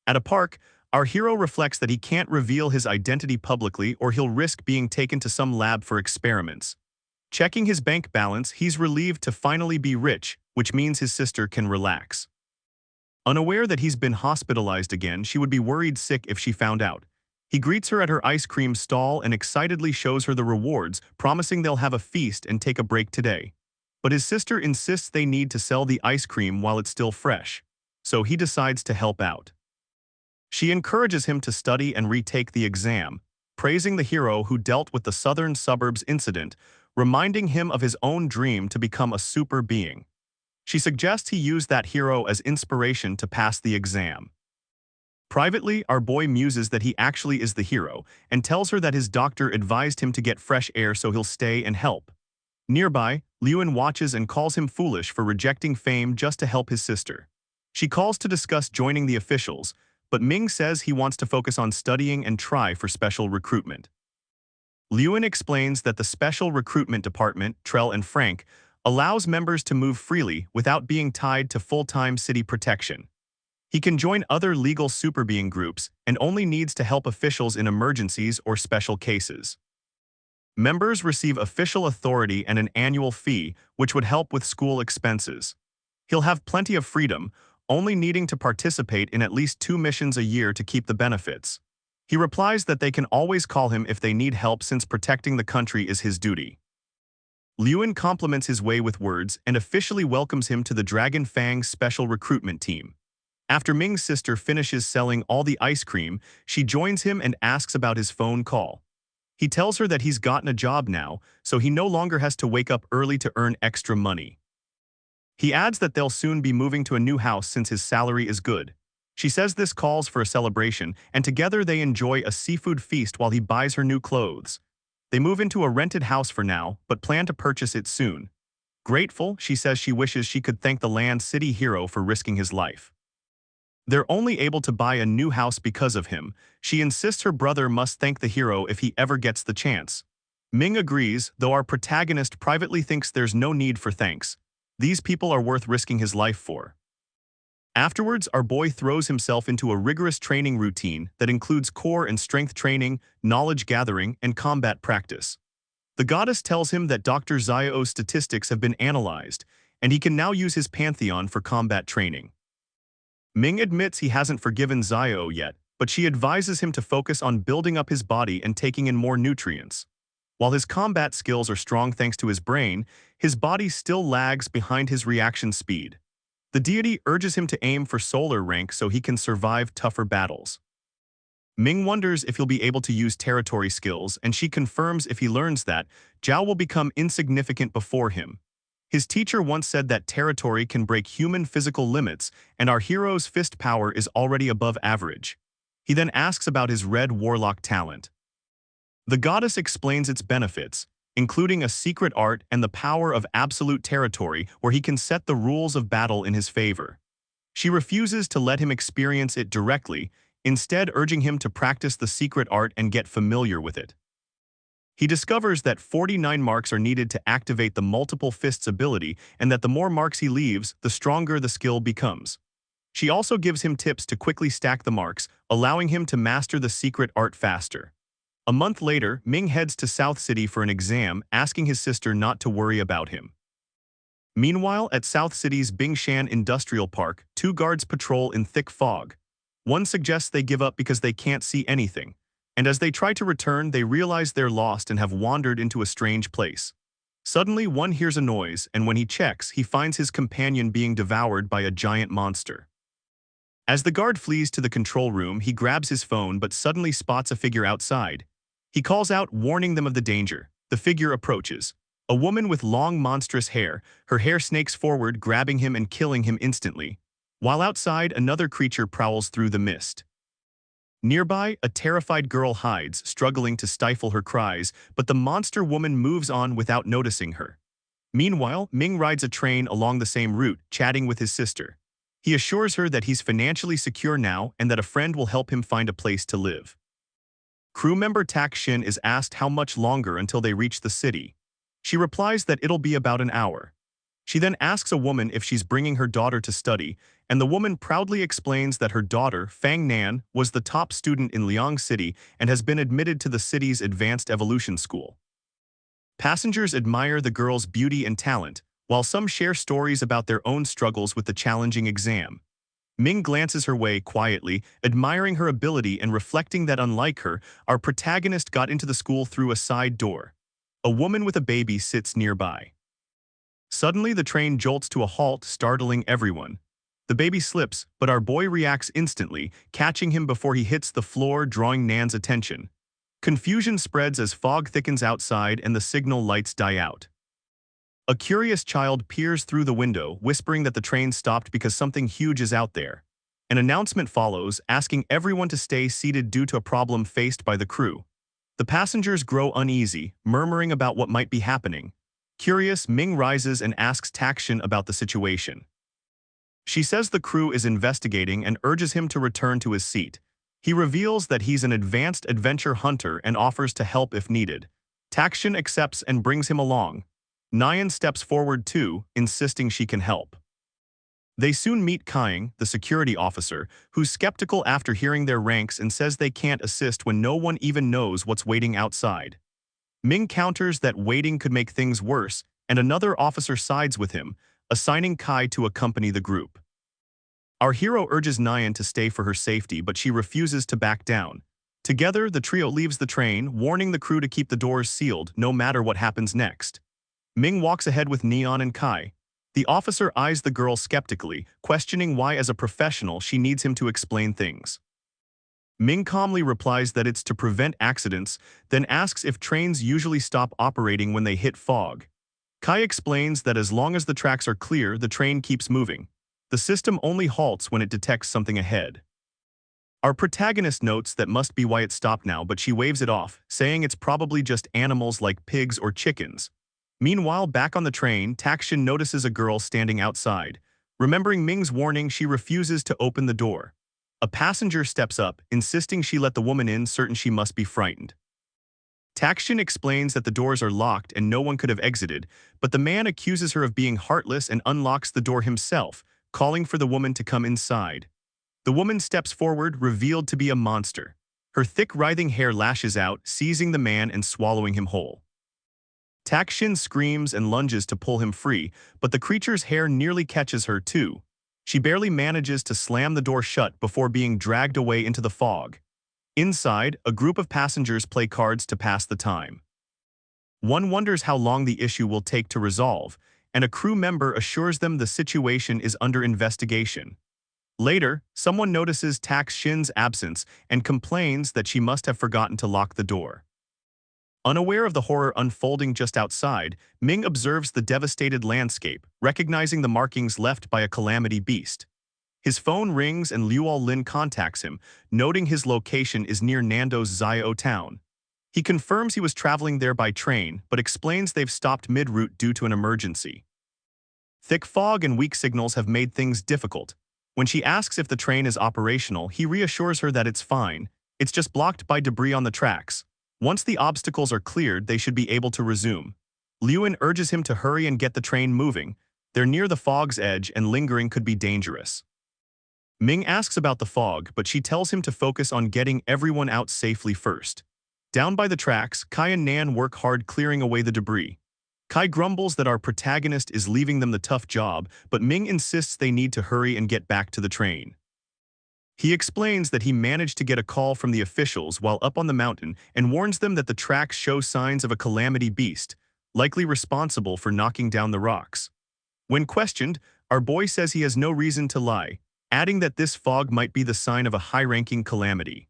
At a park, our hero reflects that he can't reveal his identity publicly or he'll risk being taken to some lab for experiments. Checking his bank balance, he's relieved to finally be rich, which means his sister can relax. Unaware that he's been hospitalized again, she would be worried sick if she found out. He greets her at her ice cream stall and excitedly shows her the rewards, promising they'll have a feast and take a break today. But his sister insists they need to sell the ice cream while it's still fresh, so he decides to help out. She encourages him to study and retake the exam, praising the hero who dealt with the southern suburbs incident, reminding him of his own dream to become a super being. She suggests he use that hero as inspiration to pass the exam. Privately, our boy muses that he actually is the hero and tells her that his doctor advised him to get fresh air so he'll stay and help. Nearby, Liuan watches and calls him foolish for rejecting fame just to help his sister. She calls to discuss joining the officials, but Ming says he wants to focus on studying and try for special recruitment. Lewin explains that the Special Recruitment Department, Trell and Frank, allows members to move freely without being tied to full-time city protection. He can join other legal superbeing groups and only needs to help officials in emergencies or special cases. Members receive official authority and an annual fee, which would help with school expenses. He'll have plenty of freedom, only needing to participate in at least 2 missions a year to keep the benefits. He replies that they can always call him if they need help since protecting the country is his duty. Lewin compliments his way with words and officially welcomes him to the Dragon Fang Special Recruitment Team. After Ming's sister finishes selling all the ice cream, she joins him and asks about his phone call. He tells her that he's gotten a job now, so he no longer has to wake up early to earn extra money. He adds that they'll soon be moving to a new house since his salary is good. She says this calls for a celebration, and together they enjoy a seafood feast while he buys her new clothes. They move into a rented house for now, but plan to purchase it soon. Grateful, she says she wishes she could thank the Land City hero for risking his life. They're only able to buy a new house because of him. She insists her brother must thank the hero if he ever gets the chance. Ming agrees, though our protagonist privately thinks there's no need for thanks. These people are worth risking his life for. Afterwards, our boy throws himself into a rigorous training routine that includes core and strength training, knowledge gathering, and combat practice. The goddess tells him that Dr. Xiao's statistics have been analyzed, and he can now use his pantheon for combat training. Ming admits he hasn't forgiven Xiao yet, but she advises him to focus on building up his body and taking in more nutrients. While his combat skills are strong thanks to his brain, his body still lags behind his reaction speed. The deity urges him to aim for solar rank so he can survive tougher battles. Ming wonders if he'll be able to use territory skills, and she confirms if he learns that, Zhao will become insignificant before him. His teacher once said that territory can break human physical limits, and our hero's fist power is already above average. He then asks about his red warlock talent. The goddess explains its benefits, including a secret art and the power of absolute territory where he can set the rules of battle in his favor. She refuses to let him experience it directly, instead urging him to practice the secret art and get familiar with it. He discovers that 49 marks are needed to activate the multiple fists ability and that the more marks he leaves, the stronger the skill becomes. She also gives him tips to quickly stack the marks, allowing him to master the secret art faster. A month later, Ming heads to South City for an exam, asking his sister not to worry about him. Meanwhile, at South City's Bingshan Industrial Park, 2 guards patrol in thick fog. One suggests they give up because they can't see anything, and as they try to return, they realize they're lost and have wandered into a strange place. Suddenly, one hears a noise, and when he checks, he finds his companion being devoured by a giant monster. As the guard flees to the control room, he grabs his phone but suddenly spots a figure outside. He calls out, warning them of the danger. The figure approaches. A woman with long, monstrous hair. Her hair snakes forward, grabbing him and killing him instantly. While outside, another creature prowls through the mist. Nearby, a terrified girl hides, struggling to stifle her cries, but the monster woman moves on without noticing her. Meanwhile, Ming rides a train along the same route, chatting with his sister. He assures her that he's financially secure now and that a friend will help him find a place to live. Crew member Tak Shin is asked how much longer until they reach the city. She replies that it'll be about an hour. She then asks a woman if she's bringing her daughter to study, and the woman proudly explains that her daughter, Fang Nan, was the top student in Liang City and has been admitted to the city's advanced evolution school. Passengers admire the girl's beauty and talent, while some share stories about their own struggles with the challenging exam. Ming glances her way quietly, admiring her ability and reflecting that unlike her, our protagonist got into the school through a side door. A woman with a baby sits nearby. Suddenly, the train jolts to a halt, startling everyone. The baby slips, but our boy reacts instantly, catching him before he hits the floor, drawing Nan's attention. Confusion spreads as fog thickens outside and the signal lights die out. A curious child peers through the window, whispering that the train stopped because something huge is out there. An announcement follows, asking everyone to stay seated due to a problem faced by the crew. The passengers grow uneasy, murmuring about what might be happening. Curious, Ming rises and asks Tak Shin about the situation. She says the crew is investigating and urges him to return to his seat. He reveals that he's an advanced adventure hunter and offers to help if needed. Takshin accepts and brings him along. Nyan steps forward too, insisting she can help. They soon meet Kyung, the security officer, who's skeptical after hearing their ranks and says they can't assist when no one even knows what's waiting outside. Ming counters that waiting could make things worse, and another officer sides with him, assigning Kai to accompany the group. Our hero urges Nyan to stay for her safety, but she refuses to back down. Together, the trio leaves the train, warning the crew to keep the doors sealed no matter what happens next. Ming walks ahead with Neon and Kai. The officer eyes the girl skeptically, questioning why as a professional she needs him to explain things. Ming calmly replies that it's to prevent accidents, then asks if trains usually stop operating when they hit fog. Kai explains that as long as the tracks are clear, the train keeps moving. The system only halts when it detects something ahead. Our protagonist notes that must be why it stopped now, but she waves it off, saying it's probably just animals like pigs or chickens. Meanwhile, back on the train, Takshin notices a girl standing outside. Remembering Ming's warning, she refuses to open the door. A passenger steps up, insisting she let the woman in, certain she must be frightened. Takshin explains that the doors are locked and no one could have exited, but the man accuses her of being heartless and unlocks the door himself, calling for the woman to come inside. The woman steps forward, revealed to be a monster. Her thick, writhing hair lashes out, seizing the man and swallowing him whole. Takshin screams and lunges to pull him free, but the creature's hair nearly catches her too. She barely manages to slam the door shut before being dragged away into the fog. Inside, a group of passengers play cards to pass the time. One wonders how long the issue will take to resolve, and a crew member assures them the situation is under investigation. Later, someone notices Takshin's absence and complains that she must have forgotten to lock the door. Unaware of the horror unfolding just outside, Ming observes the devastated landscape, recognizing the markings left by a calamity beast. His phone rings and Luo Lin contacts him, noting his location is near Nando's Zio town. He confirms he was traveling there by train, but explains they've stopped mid-route due to an emergency. Thick fog and weak signals have made things difficult. When she asks if the train is operational, he reassures her that it's fine. It's just blocked by debris on the tracks. Once the obstacles are cleared, they should be able to resume. Liuan urges him to hurry and get the train moving. They're near the fog's edge and lingering could be dangerous. Ming asks about the fog, but she tells him to focus on getting everyone out safely first. Down by the tracks, Kai and Nan work hard clearing away the debris. Kai grumbles that our protagonist is leaving them the tough job, but Ming insists they need to hurry and get back to the train. He explains that he managed to get a call from the officials while up on the mountain and warns them that the tracks show signs of a calamity beast, likely responsible for knocking down the rocks. When questioned, our boy says he has no reason to lie, adding that this fog might be the sign of a high-ranking calamity.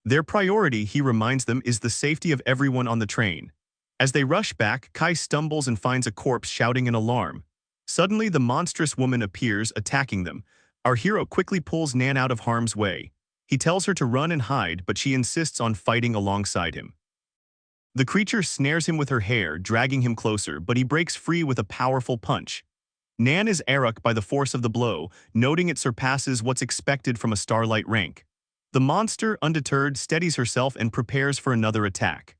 Their priority, he reminds them, is the safety of everyone on the train. As they rush back, Kai stumbles and finds a corpse shouting an alarm. Suddenly, the monstrous woman appears, attacking them. Our hero quickly pulls Nan out of harm's way. He tells her to run and hide, but she insists on fighting alongside him. The creature snares him with her hair, dragging him closer, but he breaks free with a powerful punch. Nan is struck by the force of the blow, noting it surpasses what's expected from a starlight rank. The monster, undeterred, steadies herself and prepares for another attack.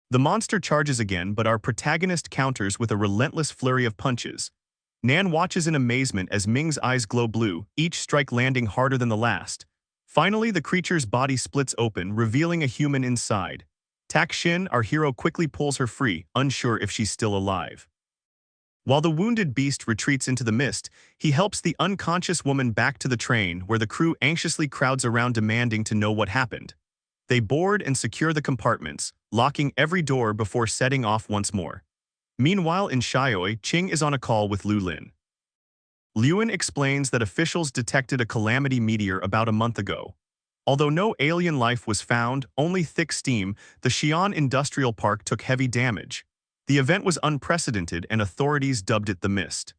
The monster charges again, but our protagonist counters with a relentless flurry of punches. Nan watches in amazement as Ming's eyes glow blue, each strike landing harder than the last. Finally, the creature's body splits open, revealing a human inside. Takshin, our hero, quickly pulls her free, unsure if she's still alive. While the wounded beast retreats into the mist, he helps the unconscious woman back to the train, where the crew anxiously crowds around demanding to know what happened. They board and secure the compartments, locking every door before setting off once more. Meanwhile, in Shioi, Ching is on a call with Lu Lin. Liuan explains that officials detected a calamity meteor about a month ago. Although no alien life was found, only thick steam, the Xi'an Industrial Park took heavy damage. The event was unprecedented and authorities dubbed it the Mist.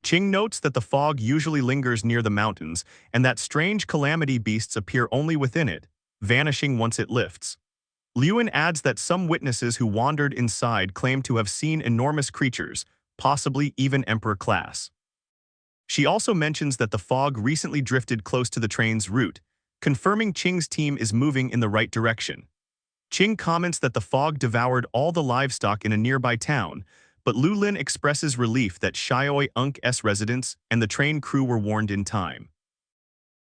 Ching notes that the fog usually lingers near the mountains and that strange calamity beasts appear only within it, vanishing once it lifts. Liuan adds that some witnesses who wandered inside claim to have seen enormous creatures, possibly even Emperor class. She also mentions that the fog recently drifted close to the train's route, confirming Qing's team is moving in the right direction. Qing comments that the fog devoured all the livestock in a nearby town, but Lu Lin expresses relief that Shioi Unk's residents and the train crew were warned in time.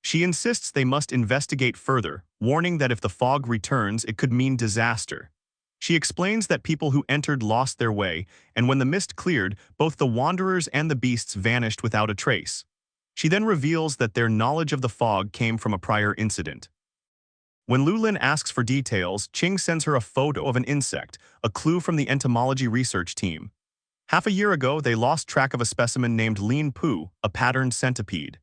She insists they must investigate further, warning that if the fog returns, it could mean disaster. She explains that people who entered lost their way, and when the mist cleared, both the wanderers and the beasts vanished without a trace. She then reveals that their knowledge of the fog came from a prior incident. When Lu Lin asks for details, Qing sends her a photo of an insect, a clue from the entomology research team. Half a year ago, they lost track of a specimen named Lin Pu, a patterned centipede.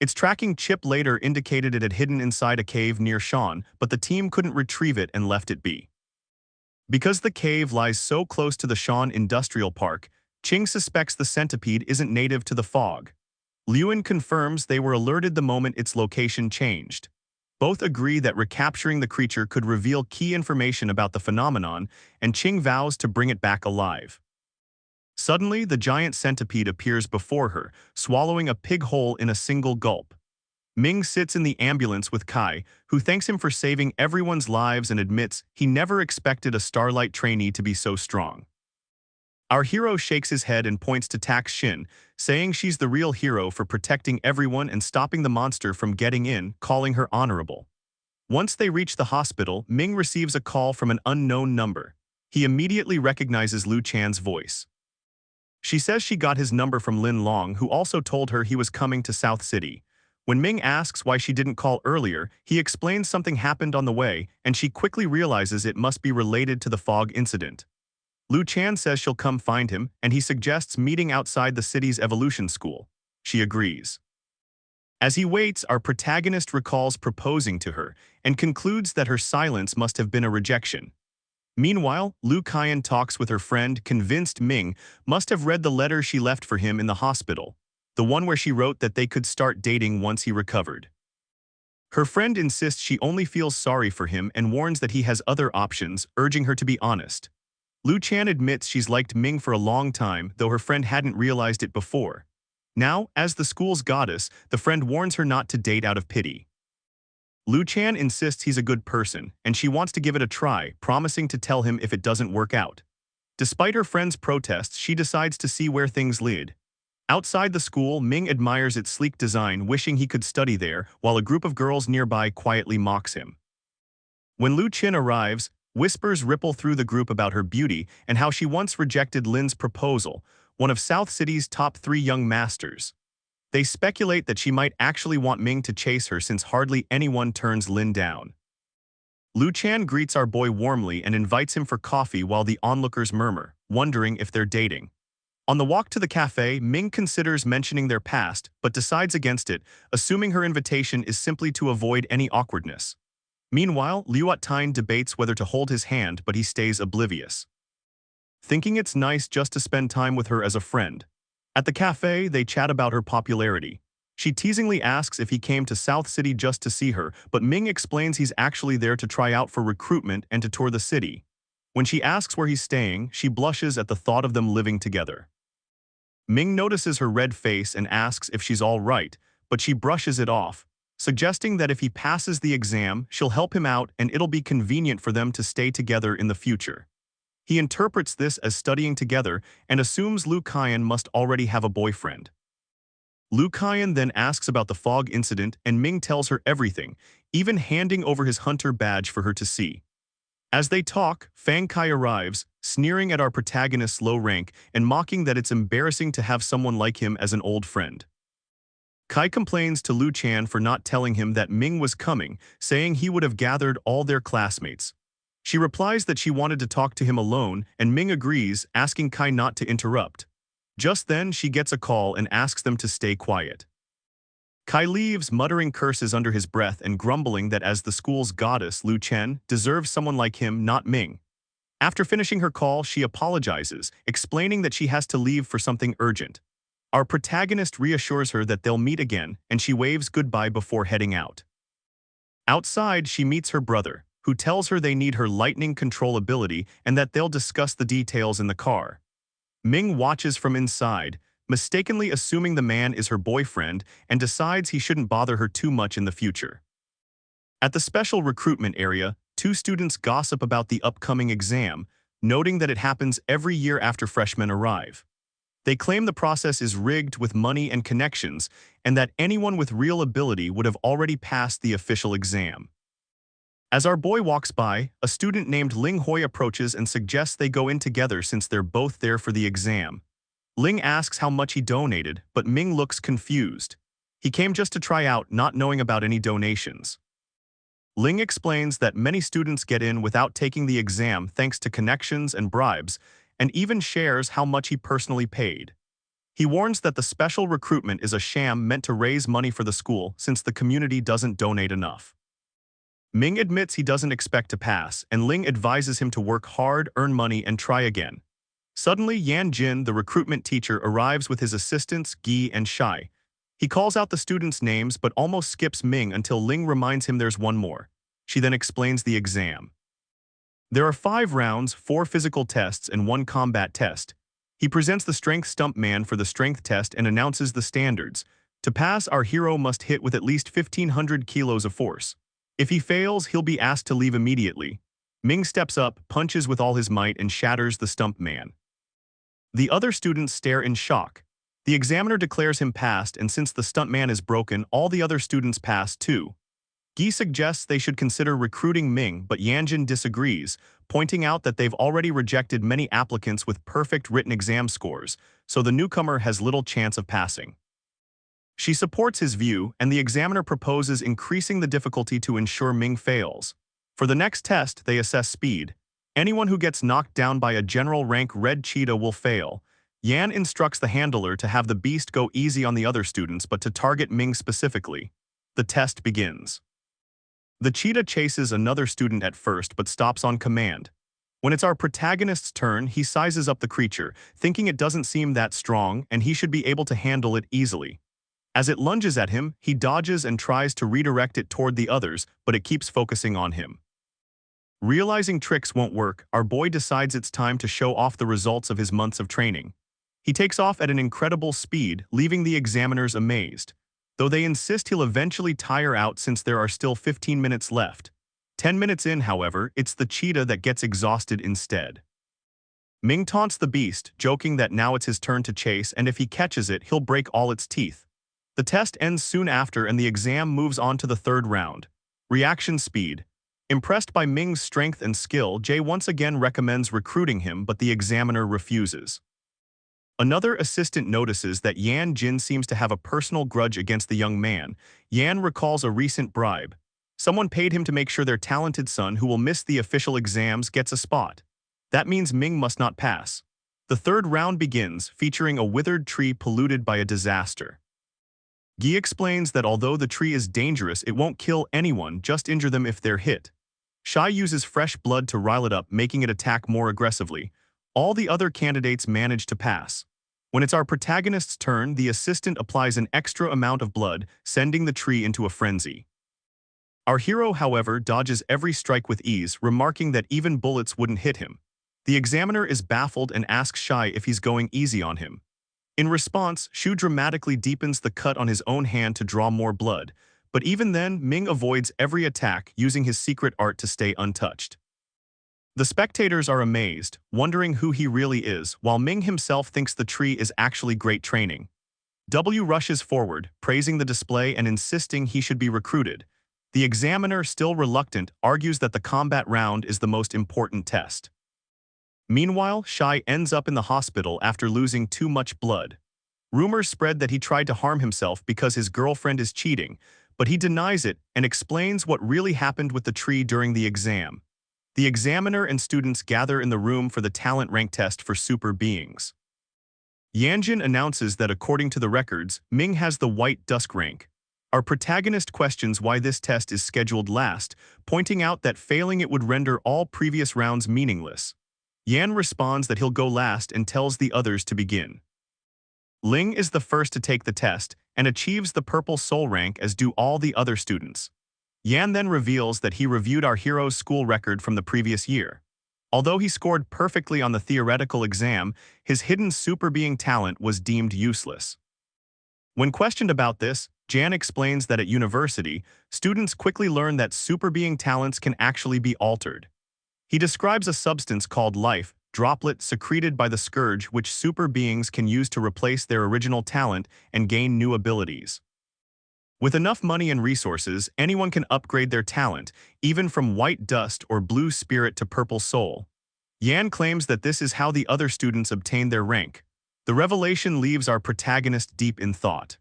Its tracking chip later indicated it had hidden inside a cave near Shan, but the team couldn't retrieve it and left it be. Because the cave lies so close to the Shan Industrial Park, Qing suspects the centipede isn't native to the fog. Liuan confirms they were alerted the moment its location changed. Both agree that recapturing the creature could reveal key information about the phenomenon, and Qing vows to bring it back alive. Suddenly, the giant centipede appears before her, swallowing a pig whole in a single gulp. Ming sits in the ambulance with Kai, who thanks him for saving everyone's lives and admits he never expected a Starlight trainee to be so strong. Our hero shakes his head and points to Tax Shin, saying she's the real hero for protecting everyone and stopping the monster from getting in, calling her honorable. Once they reach the hospital, Ming receives a call from an unknown number. He immediately recognizes Lu Chan's voice. She says she got his number from Lin Long, who also told her he was coming to South City. When Ming asks why she didn't call earlier, he explains something happened on the way, and she quickly realizes it must be related to the fog incident. Lu Chan says she'll come find him, and he suggests meeting outside the city's evolution school. She agrees. As he waits, our protagonist recalls proposing to her, and concludes that her silence must have been a rejection. Meanwhile, Lu Kaiyan talks with her friend, convinced Ming must have read the letter she left for him in the hospital, the one where she wrote that they could start dating once he recovered. Her friend insists she only feels sorry for him and warns that he has other options, urging her to be honest. Lu Chan admits she's liked Ming for a long time, though her friend hadn't realized it before. Now, as the school's goddess, the friend warns her not to date out of pity. Lu Chan insists he's a good person, and she wants to give it a try, promising to tell him if it doesn't work out. Despite her friend's protests, she decides to see where things lead. Outside the school, Ming admires its sleek design, wishing he could study there, while a group of girls nearby quietly mocks him. When Lu Chin arrives, whispers ripple through the group about her beauty and how she once rejected Lin's proposal, one of South City's top 3 young masters. They speculate that she might actually want Ming to chase her since hardly anyone turns Lin down. Lu Chan greets our boy warmly and invites him for coffee while the onlookers murmur, wondering if they're dating. On the walk to the cafe, Ming considers mentioning their past, but decides against it, assuming her invitation is simply to avoid any awkwardness. Meanwhile, Liu Tine debates whether to hold his hand, but he stays oblivious. Thinking it's nice just to spend time with her as a friend. At the cafe, they chat about her popularity. She teasingly asks if he came to South City just to see her, but Ming explains he's actually there to try out for recruitment and to tour the city. When she asks where he's staying, she blushes at the thought of them living together. Ming notices her red face and asks if she's all right, but she brushes it off, suggesting that if he passes the exam, she'll help him out and it'll be convenient for them to stay together in the future. He interprets this as studying together and assumes Lu Kaiyan must already have a boyfriend. Lu Kaiyan then asks about the fog incident and Ming tells her everything, even handing over his hunter badge for her to see. As they talk, Fang Kai arrives, sneering at our protagonist's low rank and mocking that it's embarrassing to have someone like him as an old friend. Kai complains to Lu Chan for not telling him that Ming was coming, saying he would have gathered all their classmates. She replies that she wanted to talk to him alone, and Ming agrees, asking Kai not to interrupt. Just then, she gets a call and asks them to stay quiet. Kai leaves, muttering curses under his breath and grumbling that as the school's goddess, Lu Chen, deserves someone like him, not Ming. After finishing her call, she apologizes, explaining that she has to leave for something urgent. Our protagonist reassures her that they'll meet again, and she waves goodbye before heading out. Outside, she meets her brother, who tells her they need her lightning control ability and that they'll discuss the details in the car. Ming watches from inside, mistakenly assuming the man is her boyfriend and decides he shouldn't bother her too much in the future. At the special recruitment area, two students gossip about the upcoming exam, noting that it happens every year after freshmen arrive. They claim the process is rigged with money and connections, and that anyone with real ability would have already passed the official exam. As our boy walks by, a student named Ling Hoi approaches and suggests they go in together since they're both there for the exam. Ling asks how much he donated, but Ming looks confused. He came just to try out, not knowing about any donations. Ling explains that many students get in without taking the exam thanks to connections and bribes, and even shares how much he personally paid. He warns that the special recruitment is a sham meant to raise money for the school since the community doesn't donate enough. Ming admits he doesn't expect to pass, and Ling advises him to work hard, earn money, and try again. Suddenly, Yan Jin, the recruitment teacher, arrives with his assistants, Gi and Shai. He calls out the students' names but almost skips Ming until Ling reminds him there's one more. She then explains the exam. There are 5 rounds, 4 physical tests, and 1 combat test. He presents the strength stump man for the strength test and announces the standards. To pass, our hero must hit with at least 1,500 kilos of force. If he fails, he'll be asked to leave immediately. Ming steps up, punches with all his might, and shatters the stump man. The other students stare in shock. The examiner declares him passed, and since the stuntman is broken, all the other students pass too. Gi suggests they should consider recruiting Ming, but Yanjin disagrees, pointing out that they've already rejected many applicants with perfect written exam scores, so the newcomer has little chance of passing. She supports his view, and the examiner proposes increasing the difficulty to ensure Ming fails. For the next test, they assess speed. Anyone who gets knocked down by a general rank red cheetah will fail. Yan instructs the handler to have the beast go easy on the other students but to target Ming specifically. The test begins. The cheetah chases another student at first but stops on command. When it's our protagonist's turn, he sizes up the creature, thinking it doesn't seem that strong and he should be able to handle it easily. As it lunges at him, he dodges and tries to redirect it toward the others, but it keeps focusing on him. Realizing tricks won't work, our boy decides it's time to show off the results of his months of training. He takes off at an incredible speed, leaving the examiners amazed. Though they insist he'll eventually tire out since there are still 15 minutes left. 10 minutes in, however, it's the cheetah that gets exhausted instead. Ming taunts the beast, joking that now it's his turn to chase and if he catches it, he'll break all its teeth. The test ends soon after and the exam moves on to the 3rd round. Reaction speed. Impressed by Ming's strength and skill, Jay once again recommends recruiting him, but the examiner refuses. Another assistant notices that Yan Jin seems to have a personal grudge against the young man. Yan recalls a recent bribe. Someone paid him to make sure their talented son, who will miss the official exams, gets a spot. That means Ming must not pass. The 3rd round begins, featuring a withered tree polluted by a disaster. Gi explains that although the tree is dangerous, it won't kill anyone, just injure them if they're hit. Shai uses fresh blood to rile it up, making it attack more aggressively. All the other candidates manage to pass. When it's our protagonist's turn, the assistant applies an extra amount of blood, sending the tree into a frenzy. Our hero, however, dodges every strike with ease, remarking that even bullets wouldn't hit him. The examiner is baffled and asks Shai if he's going easy on him. In response, Shu dramatically deepens the cut on his own hand to draw more blood, but even then, Ming avoids every attack, using his secret art to stay untouched. The spectators are amazed, wondering who he really is, while Ming himself thinks the tree is actually great training. W rushes forward, praising the display and insisting he should be recruited. The examiner, still reluctant, argues that the combat round is the most important test. Meanwhile, Shai ends up in the hospital after losing too much blood. Rumors spread that he tried to harm himself because his girlfriend is cheating, but he denies it and explains what really happened with the tree during the exam. The examiner and students gather in the room for the talent rank test for super beings. Yanjin announces that according to the records, Ming has the white dusk rank. Our protagonist questions why this test is scheduled last, pointing out that failing it would render all previous rounds meaningless. Yan responds that he'll go last and tells the others to begin. Ling is the first to take the test and achieves the purple soul rank, as do all the other students. Yan then reveals that he reviewed our hero's school record from the previous year. Although he scored perfectly on the theoretical exam, his hidden super being talent was deemed useless. When questioned about this, Jan explains that at university, students quickly learn that super being talents can actually be altered. He describes a substance called life, droplet secreted by the scourge which super beings can use to replace their original talent and gain new abilities. With enough money and resources, anyone can upgrade their talent, even from white dust or blue spirit to purple soul. Yan claims that this is how the other students obtain their rank. The revelation leaves our protagonist deep in thought.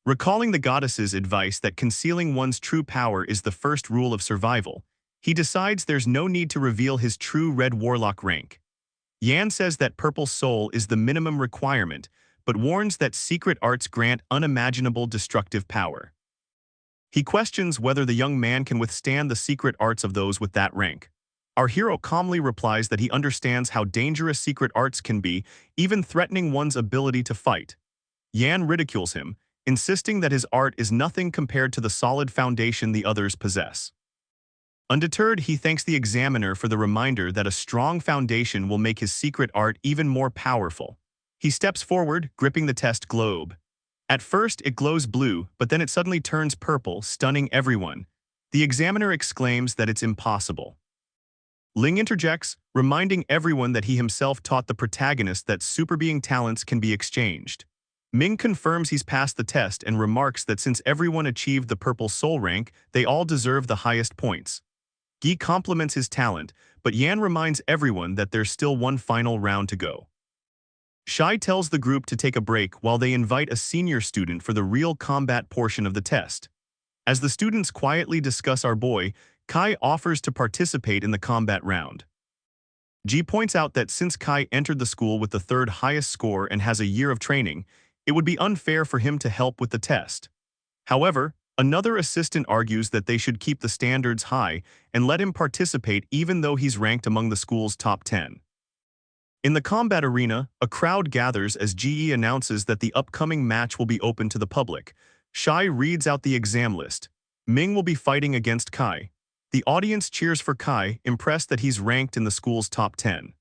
Recalling the goddess's advice that concealing one's true power is the first rule of survival, he decides there's no need to reveal his true Red Warlock rank. Yan says that Purple Soul is the minimum requirement, but warns that secret arts grant unimaginable destructive power. He questions whether the young man can withstand the secret arts of those with that rank. Our hero calmly replies that he understands how dangerous secret arts can be, even threatening one's ability to fight. Yan ridicules him, insisting that his art is nothing compared to the solid foundation the others possess. Undeterred, he thanks the examiner for the reminder that a strong foundation will make his secret art even more powerful. He steps forward, gripping the test globe. At first, it glows blue, but then it suddenly turns purple, stunning everyone. The examiner exclaims that it's impossible. Ling interjects, reminding everyone that he himself taught the protagonist that super being talents can be exchanged. Ming confirms he's passed the test and remarks that since everyone achieved the purple soul rank, they all deserve the highest points. Guy compliments his talent, but Yan reminds everyone that there's still one final round to go. Shai tells the group to take a break while they invite a senior student for the real combat portion of the test. As the students quietly discuss our boy, Kai offers to participate in the combat round. Ji points out that since Kai entered the school with the third highest score and has a year of training, it would be unfair for him to help with the test. However, another assistant argues that they should keep the standards high and let him participate even though he's ranked among the school's top 10. In the combat arena, a crowd gathers as GE announces that the upcoming match will be open to the public. Shai reads out the exam list. Ming will be fighting against Kai. The audience cheers for Kai, impressed that he's ranked in the school's top 10.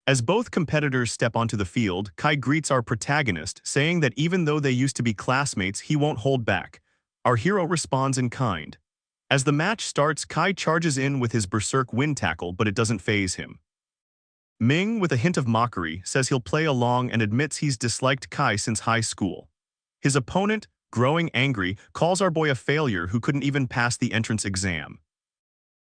As both competitors step onto the field, Kai greets our protagonist, saying that even though they used to be classmates, he won't hold back. Our hero responds in kind. As the match starts, Kai charges in with his berserk wind tackle, but it doesn't faze him. Ming, with a hint of mockery, says he'll play along and admits he's disliked Kai since high school. His opponent, growing angry, calls our boy a failure who couldn't even pass the entrance exam.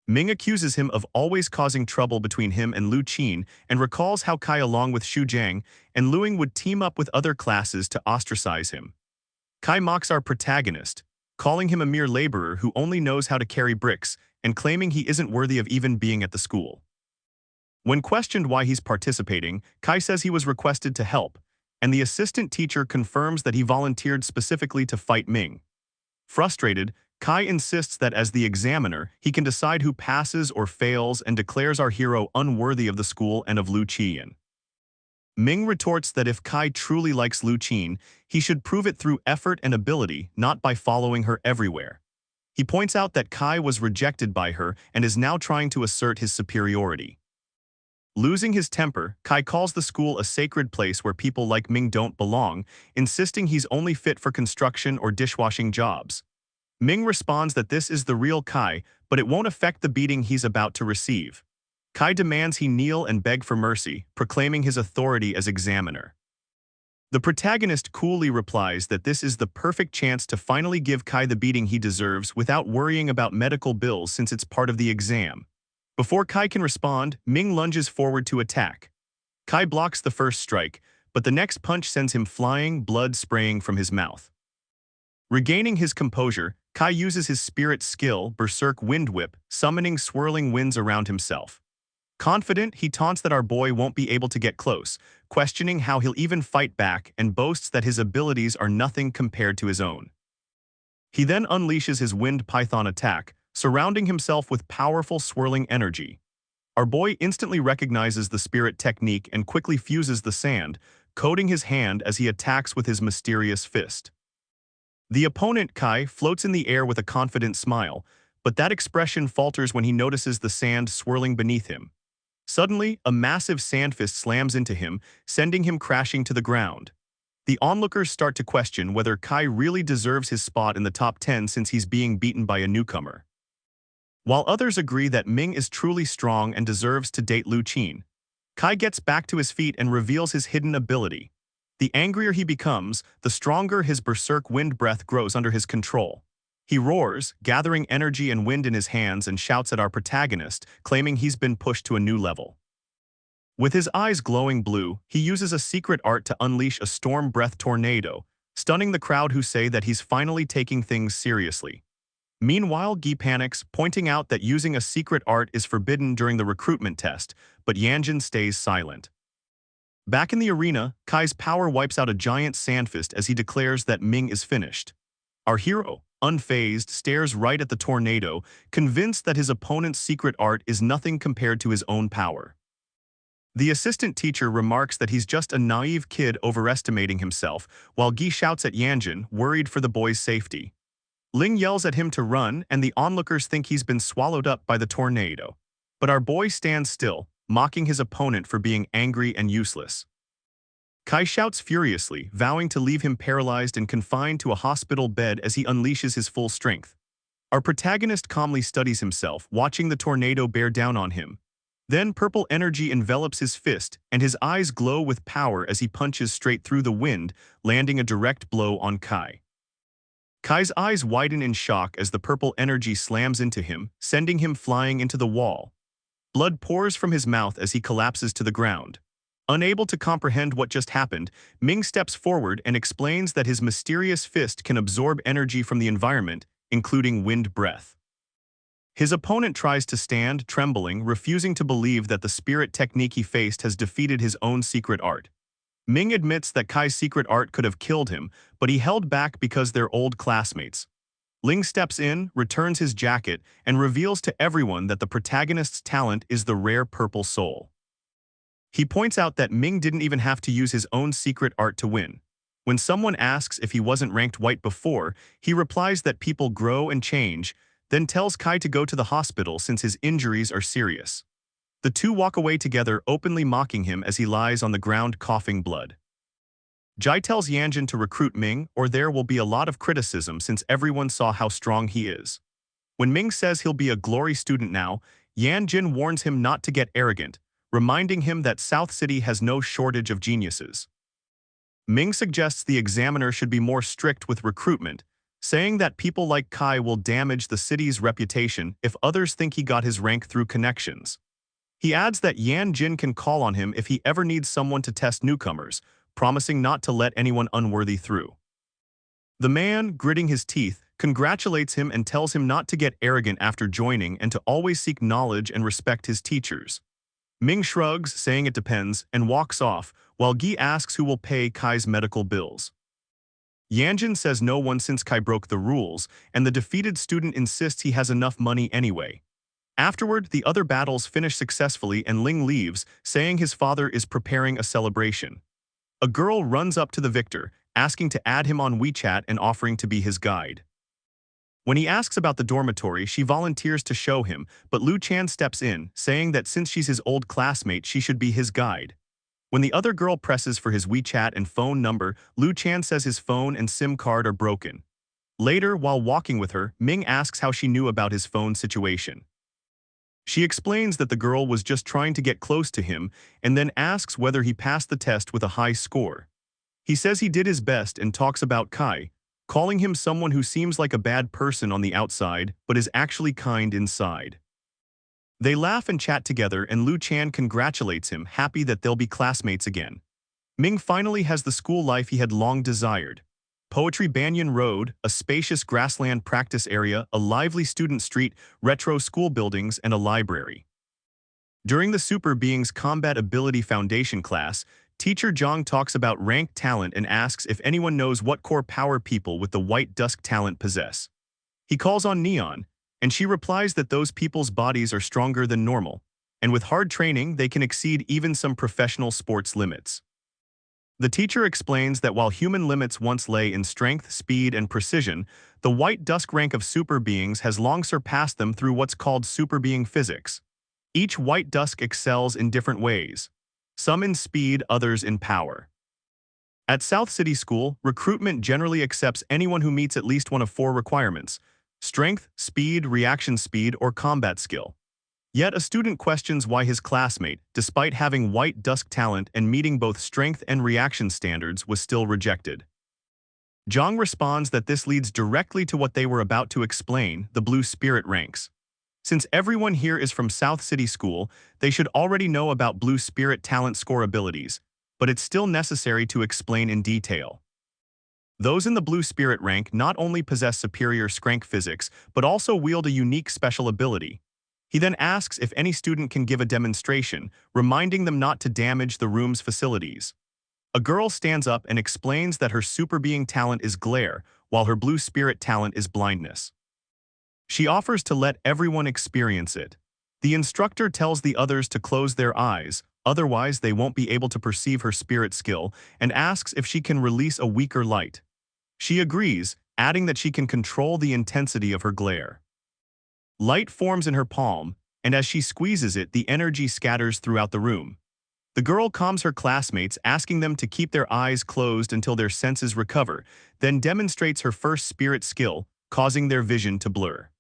Ming accuses him of always causing trouble between him and Lu Qin and recalls how Kai, along with Xu Jiang and Luing, would team up with other classes to ostracize him. Kai mocks our protagonist, calling him a mere laborer who only knows how to carry bricks and claiming he isn't worthy of even being at the school. When questioned why he's participating, Kai says he was requested to help, and the assistant teacher confirms that he volunteered specifically to fight Ming. Frustrated, Kai insists that as the examiner, he can decide who passes or fails and declares our hero unworthy of the school and of Lu Qin. Ming retorts that if Kai truly likes Lu Qin, he should prove it through effort and ability, not by following her everywhere. He points out that Kai was rejected by her and is now trying to assert his superiority. Losing his temper, Kai calls the school a sacred place where people like Ming don't belong, insisting he's only fit for construction or dishwashing jobs. Ming responds that this is the real Kai, but it won't affect the beating he's about to receive. Kai demands he kneel and beg for mercy, proclaiming his authority as examiner. The protagonist coolly replies that this is the perfect chance to finally give Kai the beating he deserves without worrying about medical bills since it's part of the exam. Before Kai can respond, Ming lunges forward to attack. Kai blocks the first strike, but the next punch sends him flying, blood spraying from his mouth. Regaining his composure, Kai uses his spirit skill, Berserk Wind Whip, summoning swirling winds around himself. Confident, he taunts that our boy won't be able to get close, questioning how he'll even fight back and boasts that his abilities are nothing compared to his own. He then unleashes his Wind Python attack, surrounding himself with powerful swirling energy. Our boy instantly recognizes the spirit technique and quickly fuses the sand, coating his hand as he attacks with his mysterious fist. The opponent, Kai, floats in the air with a confident smile, but that expression falters when he notices the sand swirling beneath him. Suddenly, a massive sand fist slams into him, sending him crashing to the ground. The onlookers start to question whether Kai really deserves his spot in the top 10 since he's being beaten by a newcomer. While others agree that Ming is truly strong and deserves to date Lu Qin, Kai gets back to his feet and reveals his hidden ability. The angrier he becomes, the stronger his berserk wind breath grows under his control. He roars, gathering energy and wind in his hands, and shouts at our protagonist, claiming he's been pushed to a new level. With his eyes glowing blue, he uses a secret art to unleash a storm breath tornado, stunning the crowd who say that he's finally taking things seriously. Meanwhile, Guy panics, pointing out that using a secret art is forbidden during the recruitment test, but Yanjin stays silent. Back in the arena, Kai's power wipes out a giant sandfist as he declares that Ming is finished. Our hero, unfazed, stares right at the tornado, convinced that his opponent's secret art is nothing compared to his own power. The assistant teacher remarks that he's just a naive kid overestimating himself, while Guy shouts at Yanjin, worried for the boy's safety. Ling yells at him to run, and the onlookers think he's been swallowed up by the tornado. But our boy stands still, mocking his opponent for being angry and useless. Kai shouts furiously, vowing to leave him paralyzed and confined to a hospital bed as he unleashes his full strength. Our protagonist calmly studies himself, watching the tornado bear down on him. Then purple energy envelops his fist, and his eyes glow with power as he punches straight through the wind, landing a direct blow on Kai. Kai's eyes widen in shock as the purple energy slams into him, sending him flying into the wall. Blood pours from his mouth as he collapses to the ground. Unable to comprehend what just happened, Ming steps forward and explains that his mysterious fist can absorb energy from the environment, including wind breath. His opponent tries to stand, trembling, refusing to believe that the spirit technique he faced has defeated his own secret art. Ming admits that Kai's secret art could have killed him, but he held back because they're old classmates. Ling steps in, returns his jacket, and reveals to everyone that the protagonist's talent is the rare purple soul. He points out that Ming didn't even have to use his own secret art to win. When someone asks if he wasn't ranked white before, he replies that people grow and change, then tells Kai to go to the hospital since his injuries are serious. The two walk away together, openly mocking him as he lies on the ground coughing blood. Jai tells Yanjin to recruit Ming, or there will be a lot of criticism since everyone saw how strong he is. When Ming says he'll be a glory student now, Yanjin warns him not to get arrogant, reminding him that South City has no shortage of geniuses. Ming suggests the examiner should be more strict with recruitment, saying that people like Kai will damage the city's reputation if others think he got his rank through connections. He adds that Yan Jin can call on him if he ever needs someone to test newcomers, promising not to let anyone unworthy through. The man, gritting his teeth, congratulates him and tells him not to get arrogant after joining and to always seek knowledge and respect his teachers. Ming shrugs, saying it depends, and walks off, while Guy asks who will pay Kai's medical bills. Yanjin says no one since Kai broke the rules, and the defeated student insists he has enough money anyway. Afterward, the other battles finish successfully and Ling leaves, saying his father is preparing a celebration. A girl runs up to the victor, asking to add him on WeChat and offering to be his guide. When he asks about the dormitory, she volunteers to show him, but Lu Chan steps in, saying that since she's his old classmate, she should be his guide. When the other girl presses for his WeChat and phone number, Lu Chan says his phone and SIM card are broken. Later, while walking with her, Ming asks how she knew about his phone situation. She explains that the girl was just trying to get close to him and then asks whether he passed the test with a high score. He says he did his best and talks about Kai, calling him someone who seems like a bad person on the outside but is actually kind inside. They laugh and chat together and Lu Chan congratulates him, happy that they'll be classmates again. Ming finally has the school life he had long desired. Poetry Banyan Road, a spacious grassland practice area, a lively student street, retro school buildings, and a library. During the Super Beings Combat Ability Foundation class, Teacher Zhang talks about ranked talent and asks if anyone knows what core power people with the White Dusk talent possess. He calls on Neon, and she replies that those people's bodies are stronger than normal, and with hard training they can exceed even some professional sports limits. The teacher explains that while human limits once lay in strength, speed, and precision, the White Dusk rank of super beings has long surpassed them through what's called super being physics. Each white dusk excels in different ways, some in speed, others in power. At South City School, recruitment generally accepts anyone who meets at least one of four requirements: strength, speed, reaction speed, or combat skill. Yet a student questions why his classmate, despite having white dusk talent and meeting both strength and reaction standards, was still rejected. Zhang responds that this leads directly to what they were about to explain, the blue spirit ranks. Since everyone here is from South City School, they should already know about blue spirit talent score abilities, but it's still necessary to explain in detail. Those in the blue spirit rank not only possess superior strength physics, but also wield a unique special ability. He then asks if any student can give a demonstration, reminding them not to damage the room's facilities. A girl stands up and explains that her super being talent is glare, while her blue spirit talent is blindness. She offers to let everyone experience it. The instructor tells the others to close their eyes, otherwise they won't be able to perceive her spirit skill, and asks if she can release a weaker light. She agrees, adding that she can control the intensity of her glare. Light forms in her palm, and as she squeezes it, the energy scatters throughout the room. The girl calms her classmates, asking them to keep their eyes closed until their senses recover, then demonstrates her first spirit skill, causing their vision to blur.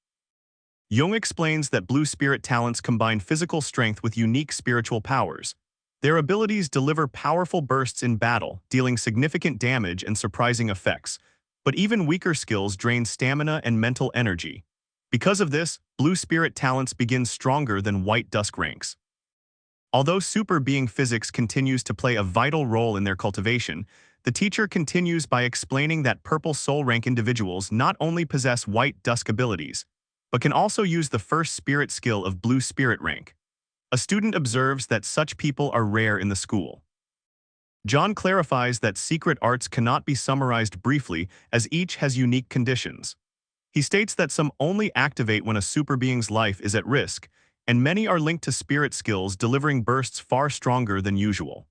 Young explains that blue spirit talents combine physical strength with unique spiritual powers. Their abilities deliver powerful bursts in battle, dealing significant damage and surprising effects, but even weaker skills drain stamina and mental energy. Because of this, blue spirit talents begin stronger than white dusk ranks. Although super being physics continues to play a vital role in their cultivation, the teacher continues by explaining that purple soul rank individuals not only possess white dusk abilities, but can also use the first spirit skill of blue spirit rank. A student observes that such people are rare in the school. John clarifies that secret arts cannot be summarized briefly, as each has unique conditions. He states that some only activate when a super being's life is at risk, and many are linked to spirit skills delivering bursts far stronger than usual.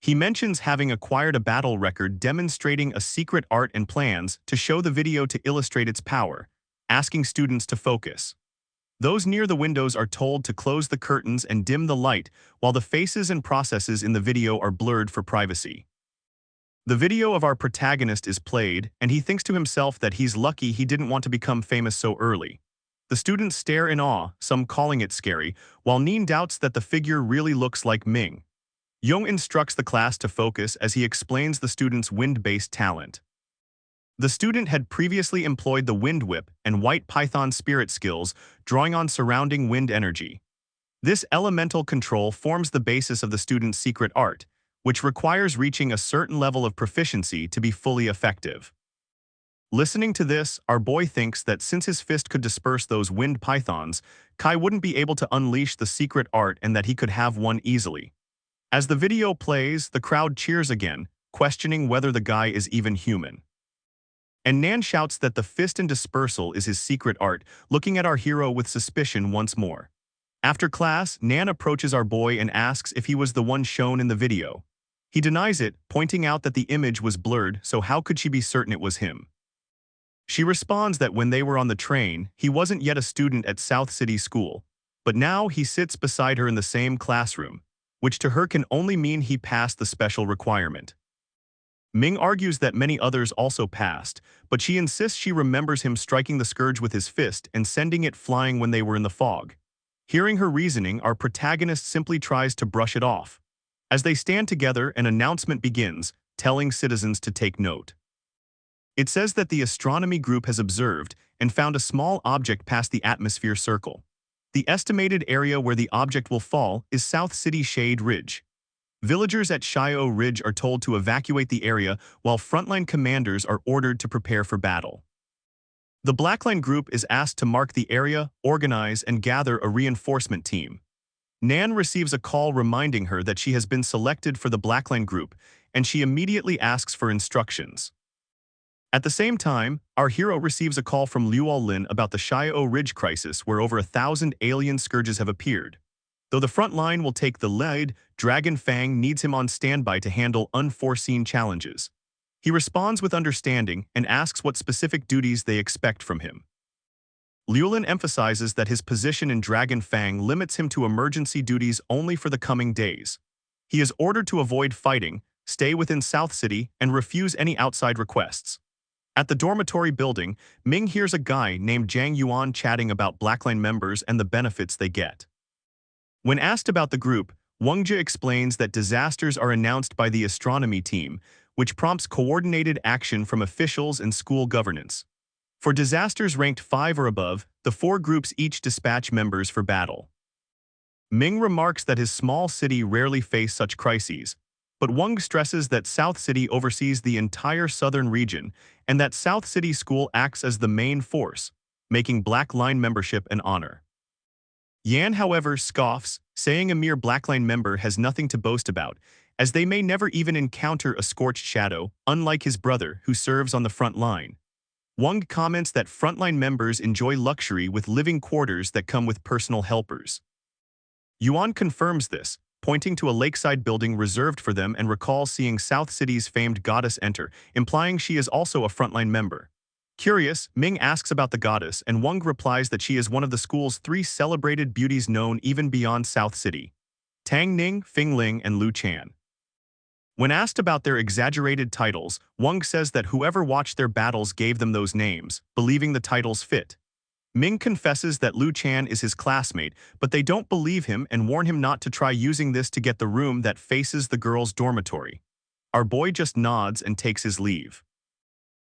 He mentions having acquired a battle record demonstrating a secret art and plans to show the video to illustrate its power, asking students to focus. Those near the windows are told to close the curtains and dim the light, while the faces and processes in the video are blurred for privacy. The video of our protagonist is played, and he thinks to himself that he's lucky he didn't want to become famous so early. The students stare in awe, some calling it scary, while Neen doubts that the figure really looks like Ming. Yong instructs the class to focus as he explains the student's wind-based talent. The student had previously employed the wind whip and white python spirit skills, drawing on surrounding wind energy. This elemental control forms the basis of the student's secret art, which requires reaching a certain level of proficiency to be fully effective. Listening to this, our boy thinks that since his fist could disperse those wind pythons, Kai wouldn't be able to unleash the secret art and that he could have one easily. As the video plays, the crowd cheers again, questioning whether the guy is even human. And Nan shouts that the fist and dispersal is his secret art, looking at our hero with suspicion once more. After class, Nan approaches our boy and asks if he was the one shown in the video. He denies it, pointing out that the image was blurred, so how could she be certain it was him? She responds that when they were on the train, he wasn't yet a student at South City School, but now he sits beside her in the same classroom, which to her can only mean he passed the special requirement. Ming argues that many others also passed, but she insists she remembers him striking the scourge with his fist and sending it flying when they were in the fog. Hearing her reasoning, our protagonist simply tries to brush it off. As they stand together, an announcement begins, telling citizens to take note. It says that the astronomy group has observed and found a small object past the atmosphere circle. The estimated area where the object will fall is South City Shade Ridge. Villagers at Shio Ridge are told to evacuate the area, while frontline commanders are ordered to prepare for battle. The Blackline group is asked to mark the area, organize, and gather a reinforcement team. Nan receives a call reminding her that she has been selected for the Blackline group, and she immediately asks for instructions. At the same time, our hero receives a call from Luo Lin about the Shio Ridge crisis, where over 1,000 alien scourges have appeared. Though the front line will take the lead, Dragon Fang needs him on standby to handle unforeseen challenges. He responds with understanding and asks what specific duties they expect from him. Liulin emphasizes that his position in Dragon Fang limits him to emergency duties only for the coming days. He is ordered to avoid fighting, stay within South City, and refuse any outside requests. At the dormitory building, Ming hears a guy named Zhang Yuan chatting about Blackline members and the benefits they get. When asked about the group, Wang Jie explains that disasters are announced by the astronomy team, which prompts coordinated action from officials and school governance. For disasters ranked 5 or above, the 4 groups each dispatch members for battle. Ming remarks that his small city rarely face such crises, but Wang stresses that South City oversees the entire southern region and that South City School acts as the main force, making Black Line membership an honor. Yan, however, scoffs, saying a mere Black Line member has nothing to boast about, as they may never even encounter a scorched shadow, unlike his brother, who serves on the front line. Wang comments that frontline members enjoy luxury with living quarters that come with personal helpers. Yuan confirms this, pointing to a lakeside building reserved for them and recalls seeing South City's famed goddess enter, implying she is also a frontline member. Curious, Ming asks about the goddess, and Wang replies that she is one of the school's 3 celebrated beauties known even beyond South City: Tang Ning, Fing Ling, and Lu Chan. When asked about their exaggerated titles, Wang says that whoever watched their battles gave them those names, believing the titles fit. Ming confesses that Lu Chan is his classmate, but they don't believe him and warn him not to try using this to get the room that faces the girls' dormitory. Our boy just nods and takes his leave.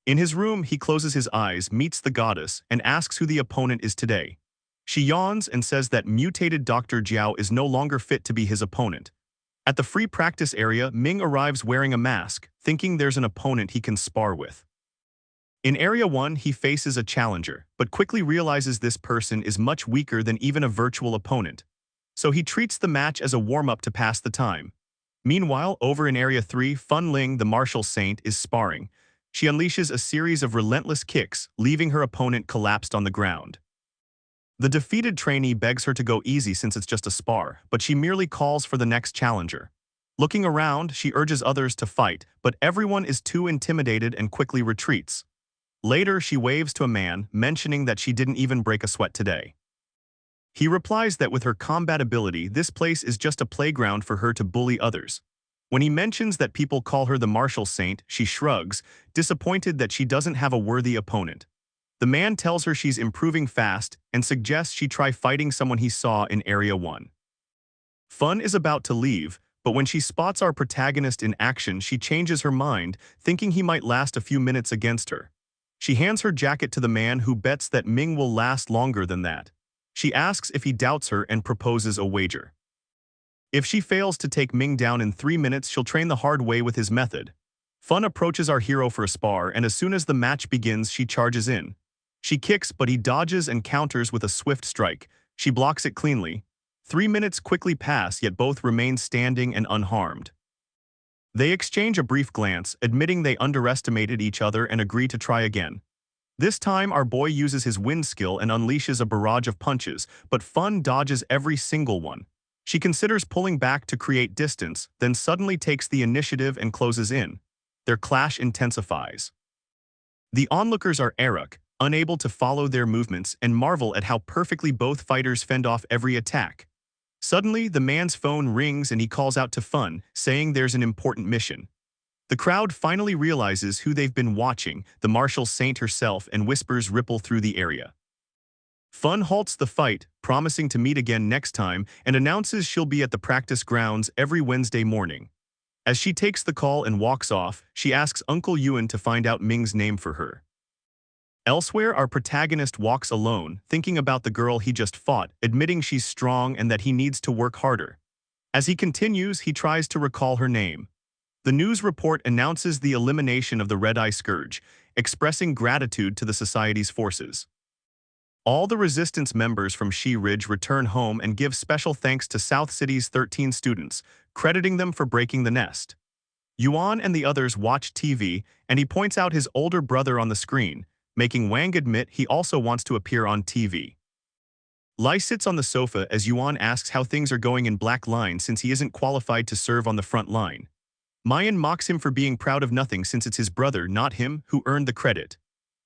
In his room, he closes his eyes, meets the goddess, and asks who the opponent is today. She yawns and says that mutated Dr. Jiao is no longer fit to be his opponent. At the free practice area, Ming arrives wearing a mask, thinking there's an opponent he can spar with. In Area 1, he faces a challenger, but quickly realizes this person is much weaker than even a virtual opponent. So he treats the match as a warm-up to pass the time. Meanwhile, over in Area 3, Fun Ling, the martial saint, is sparring. She unleashes a series of relentless kicks, leaving her opponent collapsed on the ground. The defeated trainee begs her to go easy since it's just a spar, but she merely calls for the next challenger. Looking around, she urges others to fight, but everyone is too intimidated and quickly retreats. Later, she waves to a man, mentioning that she didn't even break a sweat today. He replies that with her combat ability, this place is just a playground for her to bully others. When he mentions that people call her the martial saint, she shrugs, disappointed that she doesn't have a worthy opponent. The man tells her she's improving fast and suggests she try fighting someone he saw in Area 1. Fun is about to leave, but when she spots our protagonist in action, she changes her mind, thinking he might last a few minutes against her. She hands her jacket to the man, who bets that Ming will last longer than that. She asks if he doubts her and proposes a wager. If she fails to take Ming down in 3 minutes, she'll train the hard way with his method. Fun approaches our hero for a spar, and as soon as the match begins, she charges in. She kicks, but he dodges and counters with a swift strike. She blocks it cleanly. 3 minutes quickly pass, yet both remain standing and unharmed. They exchange a brief glance, admitting they underestimated each other and agree to try again. This time, our boy uses his wind skill and unleashes a barrage of punches, but Fun dodges every single one. She considers pulling back to create distance, then suddenly takes the initiative and closes in. Their clash intensifies. The onlookers are Aruk, unable to follow their movements, and marvel at how perfectly both fighters fend off every attack. Suddenly, the man's phone rings and he calls out to Fun, saying there's an important mission. The crowd finally realizes who they've been watching, the martial saint herself, and whispers ripple through the area. Fun halts the fight, promising to meet again next time, and announces she'll be at the practice grounds every Wednesday morning. As she takes the call and walks off, she asks Uncle Yuan to find out Ming's name for her. Elsewhere, our protagonist walks alone, thinking about the girl he just fought, admitting she's strong and that he needs to work harder. As he continues, he tries to recall her name. The news report announces the elimination of the Red-Eye Scourge, expressing gratitude to the Society's forces. All the resistance members from Shi Ridge return home and give special thanks to South City's 13 students, crediting them for breaking the nest. Yuan and the others watch TV, and he points out his older brother on the screen, making Wang admit he also wants to appear on TV. Lai sits on the sofa as Yuan asks how things are going in Black Line since he isn't qualified to serve on the front line. Mayan mocks him for being proud of nothing since it's his brother, not him, who earned the credit.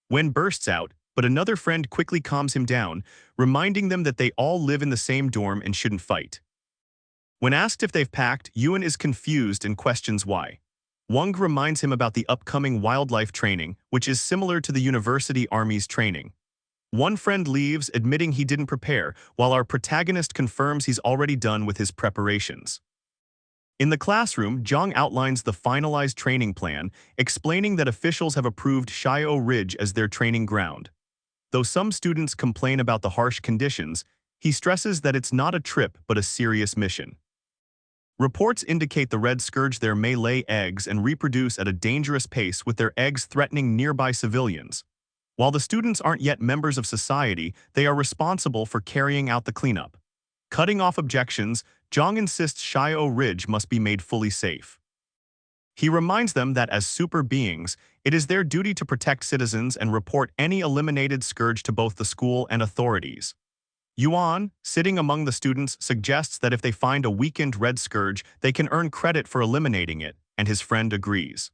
Wen bursts out, but another friend quickly calms him down, reminding them that they all live in the same dorm and shouldn't fight. When asked if they've packed, Yuan is confused and questions why. Wang reminds him about the upcoming wildlife training, which is similar to the university army's training. One friend leaves, admitting he didn't prepare, while our protagonist confirms he's already done with his preparations. In the classroom, Zhang outlines the finalized training plan, explaining that officials have approved Shiao Ridge as their training ground. Though some students complain about the harsh conditions, he stresses that it's not a trip but a serious mission. Reports indicate the Red Scourge there may lay eggs and reproduce at a dangerous pace, with their eggs threatening nearby civilians. While the students aren't yet members of society, they are responsible for carrying out the cleanup. Cutting off objections, Zhang insists Shiao Ridge must be made fully safe. He reminds them that as super beings, it is their duty to protect citizens and report any eliminated scourge to both the school and authorities. Yuan, sitting among the students, suggests that if they find a weakened red scourge, they can earn credit for eliminating it, and his friend agrees.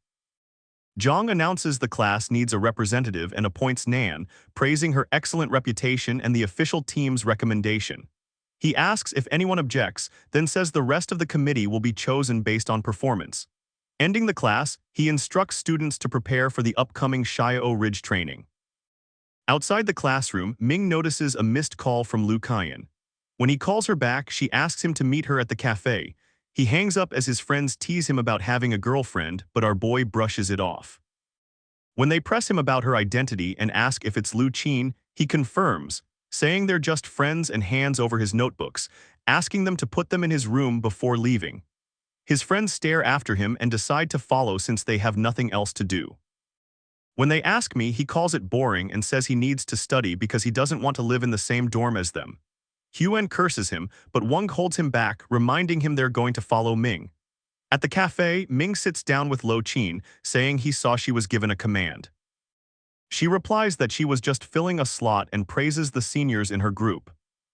Zhang announces the class needs a representative and appoints Nan, praising her excellent reputation and the official team's recommendation. He asks if anyone objects, then says the rest of the committee will be chosen based on performance. Ending the class, he instructs students to prepare for the upcoming Shiao Ridge training. Outside the classroom, Ming notices a missed call from Lu Kaiyan. When he calls her back, she asks him to meet her at the cafe. He hangs up as his friends tease him about having a girlfriend, but our boy brushes it off. When they press him about her identity and ask if it's Lu Qin, he confirms, saying they're just friends, and hands over his notebooks, asking them to put them in his room before leaving. His friends stare after him and decide to follow since they have nothing else to do. When they ask me, he calls it boring and says he needs to study because he doesn't want to live in the same dorm as them. Huan curses him, but Wang holds him back, reminding him they're going to follow Ming. At the cafe, Ming sits down with Lo Qin, saying he saw she was given a command. She replies that she was just filling a slot and praises the seniors in her group.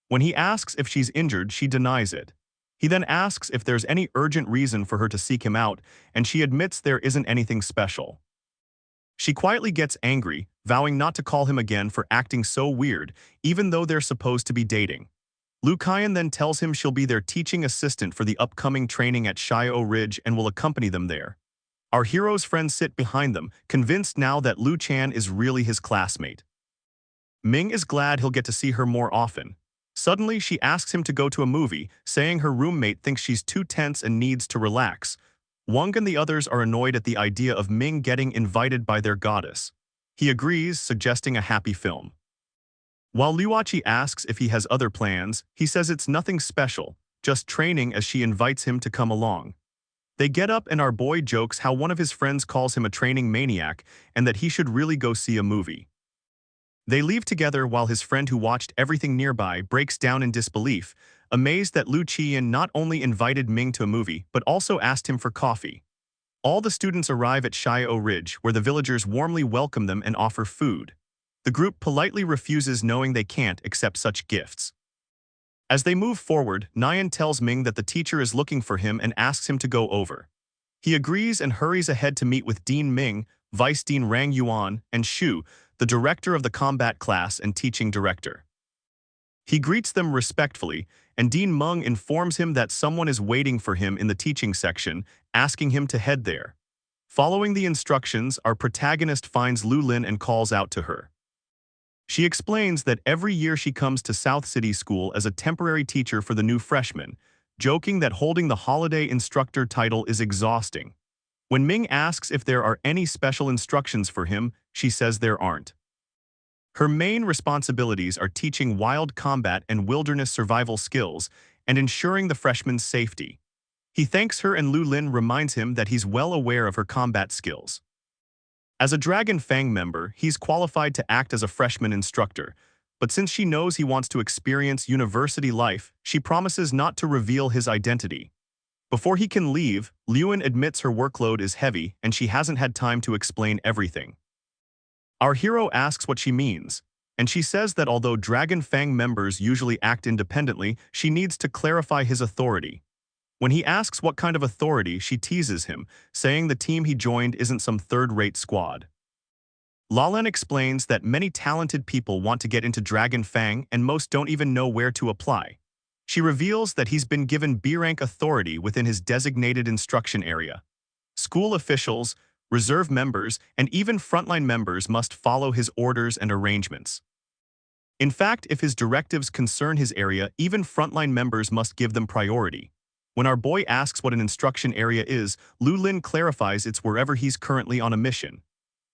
When he asks if she's injured, she denies it. He then asks if there's any urgent reason for her to seek him out, and she admits there isn't anything special. She quietly gets angry, vowing not to call him again for acting so weird, even though they're supposed to be dating. Lu Kaiyan then tells him she'll be their teaching assistant for the upcoming training at Shiao Ridge and will accompany them there. Our hero's friends sit behind them, convinced now that Lu Chan is really his classmate. Ming is glad he'll get to see her more often. Suddenly, she asks him to go to a movie, saying her roommate thinks she's too tense and needs to relax. Wang and the others are annoyed at the idea of Ming getting invited by their goddess. He agrees, suggesting a happy film. While Liuachi asks if he has other plans, he says it's nothing special, just training, as she invites him to come along. They get up and our boy jokes how one of his friends calls him a training maniac and that he should really go see a movie. They leave together while his friend, who watched everything nearby, breaks down in disbelief, amazed that Lu Qian not only invited Ming to a movie but also asked him for coffee. All the students arrive at Shiao Ridge, where the villagers warmly welcome them and offer food. The group politely refuses, knowing they can't accept such gifts. As they move forward, Nian tells Ming that the teacher is looking for him and asks him to go over. He agrees and hurries ahead to meet with Dean Ming, Vice Dean Rang Yuan, and Shu, the director of the combat class and teaching director. He greets them respectfully, and Dean Meng informs him that someone is waiting for him in the teaching section, asking him to head there. Following the instructions, our protagonist finds Lu Lin and calls out to her. She explains that every year she comes to South City School as a temporary teacher for the new freshmen, joking that holding the holiday instructor title is exhausting. When Ming asks if there are any special instructions for him, she says there aren't. Her main responsibilities are teaching wild combat and wilderness survival skills and ensuring the freshmen's safety. He thanks her, and Lu Lin reminds him that he's well aware of her combat skills. As a Dragon Fang member, he's qualified to act as a freshman instructor, but since she knows he wants to experience university life, she promises not to reveal his identity. Before he can leave, Liuan admits her workload is heavy and she hasn't had time to explain everything. Our hero asks what she means, and she says that although Dragon Fang members usually act independently, she needs to clarify his authority. When he asks what kind of authority, she teases him, saying the team he joined isn't some third-rate squad. Lalen explains that many talented people want to get into Dragon Fang and most don't even know where to apply. She reveals that he's been given B-rank authority within his designated instruction area. School officials, reserve members, and even frontline members must follow his orders and arrangements. In fact, if his directives concern his area, even frontline members must give them priority. When our boy asks what an instruction area is, Lu Lin clarifies it's wherever he's currently on a mission.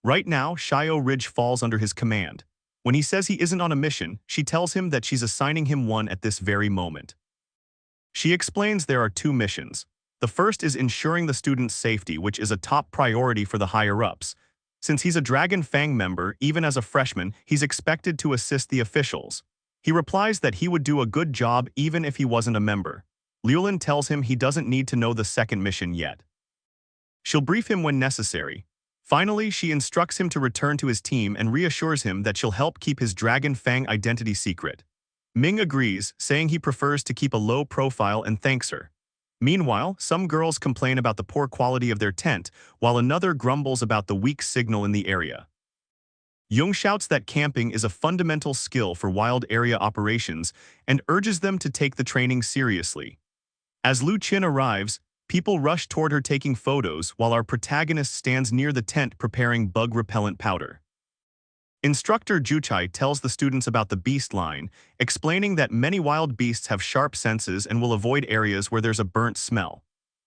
Right now, Shio Ridge falls under his command. When he says he isn't on a mission, she tells him that she's assigning him one at this very moment. She explains there are two missions. The first is ensuring the student's safety, which is a top priority for the higher-ups. Since he's a Dragon Fang member, even as a freshman, he's expected to assist the officials. He replies that he would do a good job even if he wasn't a member. Liulin tells him he doesn't need to know the second mission yet. She'll brief him when necessary. Finally, she instructs him to return to his team and reassures him that she'll help keep his Dragon Fang identity secret. Ming agrees, saying he prefers to keep a low profile and thanks her. Meanwhile, some girls complain about the poor quality of their tent, while another grumbles about the weak signal in the area. Jung shouts that camping is a fundamental skill for wild area operations and urges them to take the training seriously. As Lu Qin arrives, people rush toward her taking photos while our protagonist stands near the tent preparing bug-repellent powder. Instructor Juchai tells the students about the beast line, explaining that many wild beasts have sharp senses and will avoid areas where there's a burnt smell.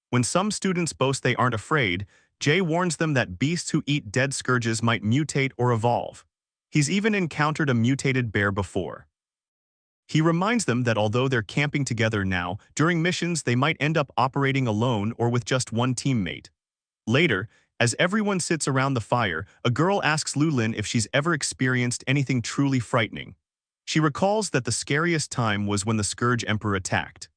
When some students boast they aren't afraid, Jay warns them that beasts who eat dead scourges might mutate or evolve. He's even encountered a mutated bear before. He reminds them that although they're camping together now, during missions they might end up operating alone or with just one teammate. Later, as everyone sits around the fire, a girl asks Lu Lin if she's ever experienced anything truly frightening. She recalls that the scariest time was when the Scourge Emperor attacked.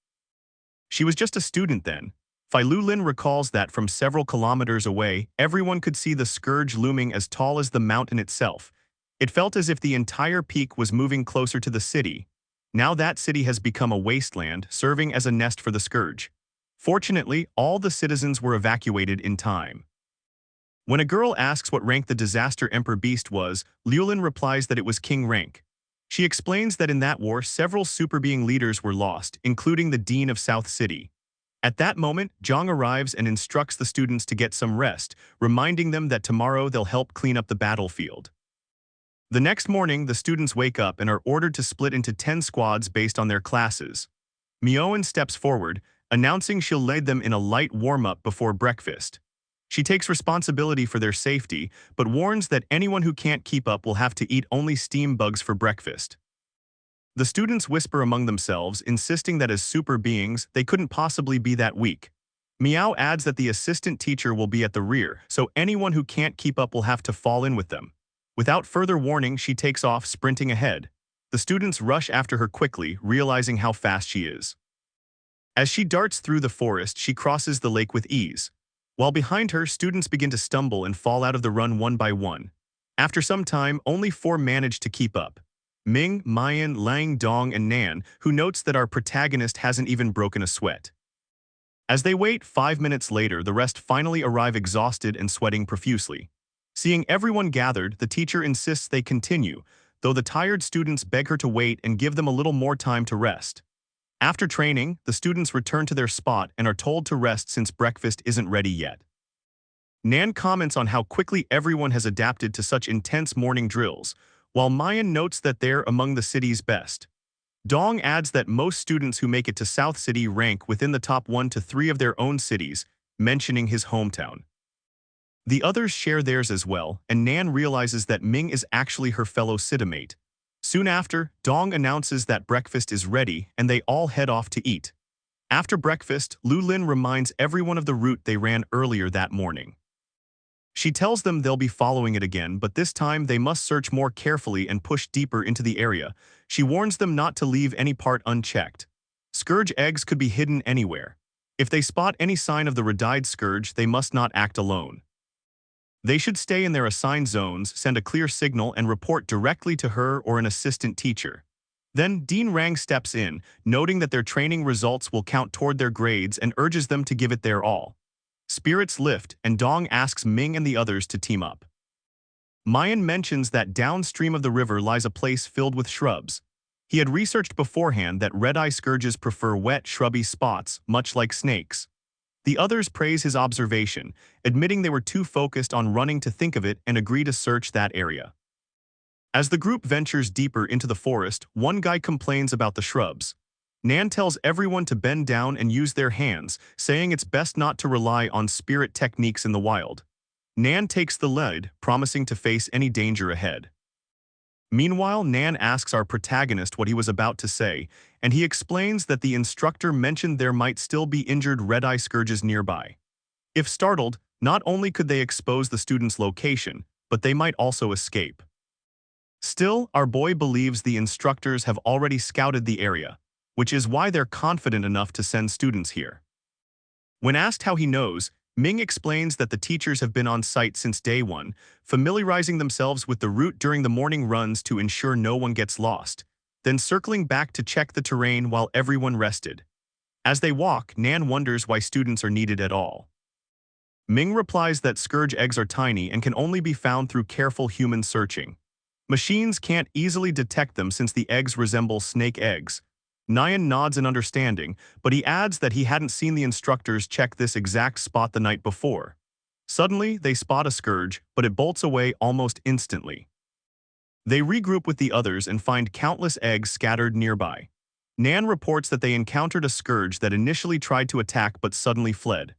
She was just a student then. Lu Lin recalls that from several kilometers away, everyone could see the Scourge looming as tall as the mountain itself. It felt as if the entire peak was moving closer to the city. Now that city has become a wasteland, serving as a nest for the Scourge. Fortunately, all the citizens were evacuated in time. When a girl asks what rank the Disaster Emperor Beast was, Liulin replies that it was King rank. She explains that in that war, several super being leaders were lost, including the Dean of South City. At that moment, Zhang arrives and instructs the students to get some rest, reminding them that tomorrow they'll help clean up the battlefield. The next morning, the students wake up and are ordered to split into 10 squads based on their classes. Mioen steps forward, announcing she'll lead them in a light warm-up before breakfast. She takes responsibility for their safety, but warns that anyone who can't keep up will have to eat only steam bugs for breakfast. The students whisper among themselves, insisting that as super beings, they couldn't possibly be that weak. Miao adds that the assistant teacher will be at the rear, so anyone who can't keep up will have to fall in with them. Without further warning, she takes off, sprinting ahead. The students rush after her quickly, realizing how fast she is. As she darts through the forest, she crosses the lake with ease. While behind her, students begin to stumble and fall out of the run one by one. After some time, only 4 manage to keep up. Ming, Mayan, Lang Dong, and Nan, who notes that our protagonist hasn't even broken a sweat. As they wait, 5 minutes later, the rest finally arrive exhausted and sweating profusely. Seeing everyone gathered, the teacher insists they continue, though the tired students beg her to wait and give them a little more time to rest. After training, the students return to their spot and are told to rest since breakfast isn't ready yet. Nan comments on how quickly everyone has adapted to such intense morning drills, while Mayan notes that they're among the city's best. Dong adds that most students who make it to South City rank within the top 1 to 3 of their own cities, mentioning his hometown. The others share theirs as well, and Nan realizes that Ming is actually her fellow citimate. Soon after, Dong announces that breakfast is ready and they all head off to eat. After breakfast, Lu Lin reminds everyone of the route they ran earlier that morning. She tells them they'll be following it again, but this time they must search more carefully and push deeper into the area. She warns them not to leave any part unchecked. Scourge eggs could be hidden anywhere. If they spot any sign of the red-eyed scourge, they must not act alone. They should stay in their assigned zones, send a clear signal, and report directly to her or an assistant teacher. Then Dean Rang steps in, noting that their training results will count toward their grades and urges them to give it their all. Spirits lift, and Dong asks Ming and the others to team up. Mayan mentions that downstream of the river lies a place filled with shrubs. He had researched beforehand that red-eye scourges prefer wet, shrubby spots, much like snakes. The others praise his observation, admitting they were too focused on running to think of it and agree to search that area. As the group ventures deeper into the forest, one guy complains about the shrubs. Nan tells everyone to bend down and use their hands, saying it's best not to rely on spirit techniques in the wild. Nan takes the lead, promising to face any danger ahead. Meanwhile, Nan asks our protagonist what he was about to say, and he explains that the instructor mentioned there might still be injured red-eye scourges nearby. If startled, not only could they expose the student's location, but they might also escape. Still, our boy believes the instructors have already scouted the area, which is why they're confident enough to send students here. When asked how he knows, Ming explains that the teachers have been on site since day one, familiarizing themselves with the route during the morning runs to ensure no one gets lost, then circling back to check the terrain while everyone rested. As they walk, Nan wonders why students are needed at all. Ming replies that scourge eggs are tiny and can only be found through careful human searching. Machines can't easily detect them since the eggs resemble snake eggs. Nyan nods in understanding, but he adds that he hadn't seen the instructors check this exact spot the night before. Suddenly, they spot a scourge, but it bolts away almost instantly. They regroup with the others and find countless eggs scattered nearby. Nan reports that they encountered a scourge that initially tried to attack but suddenly fled.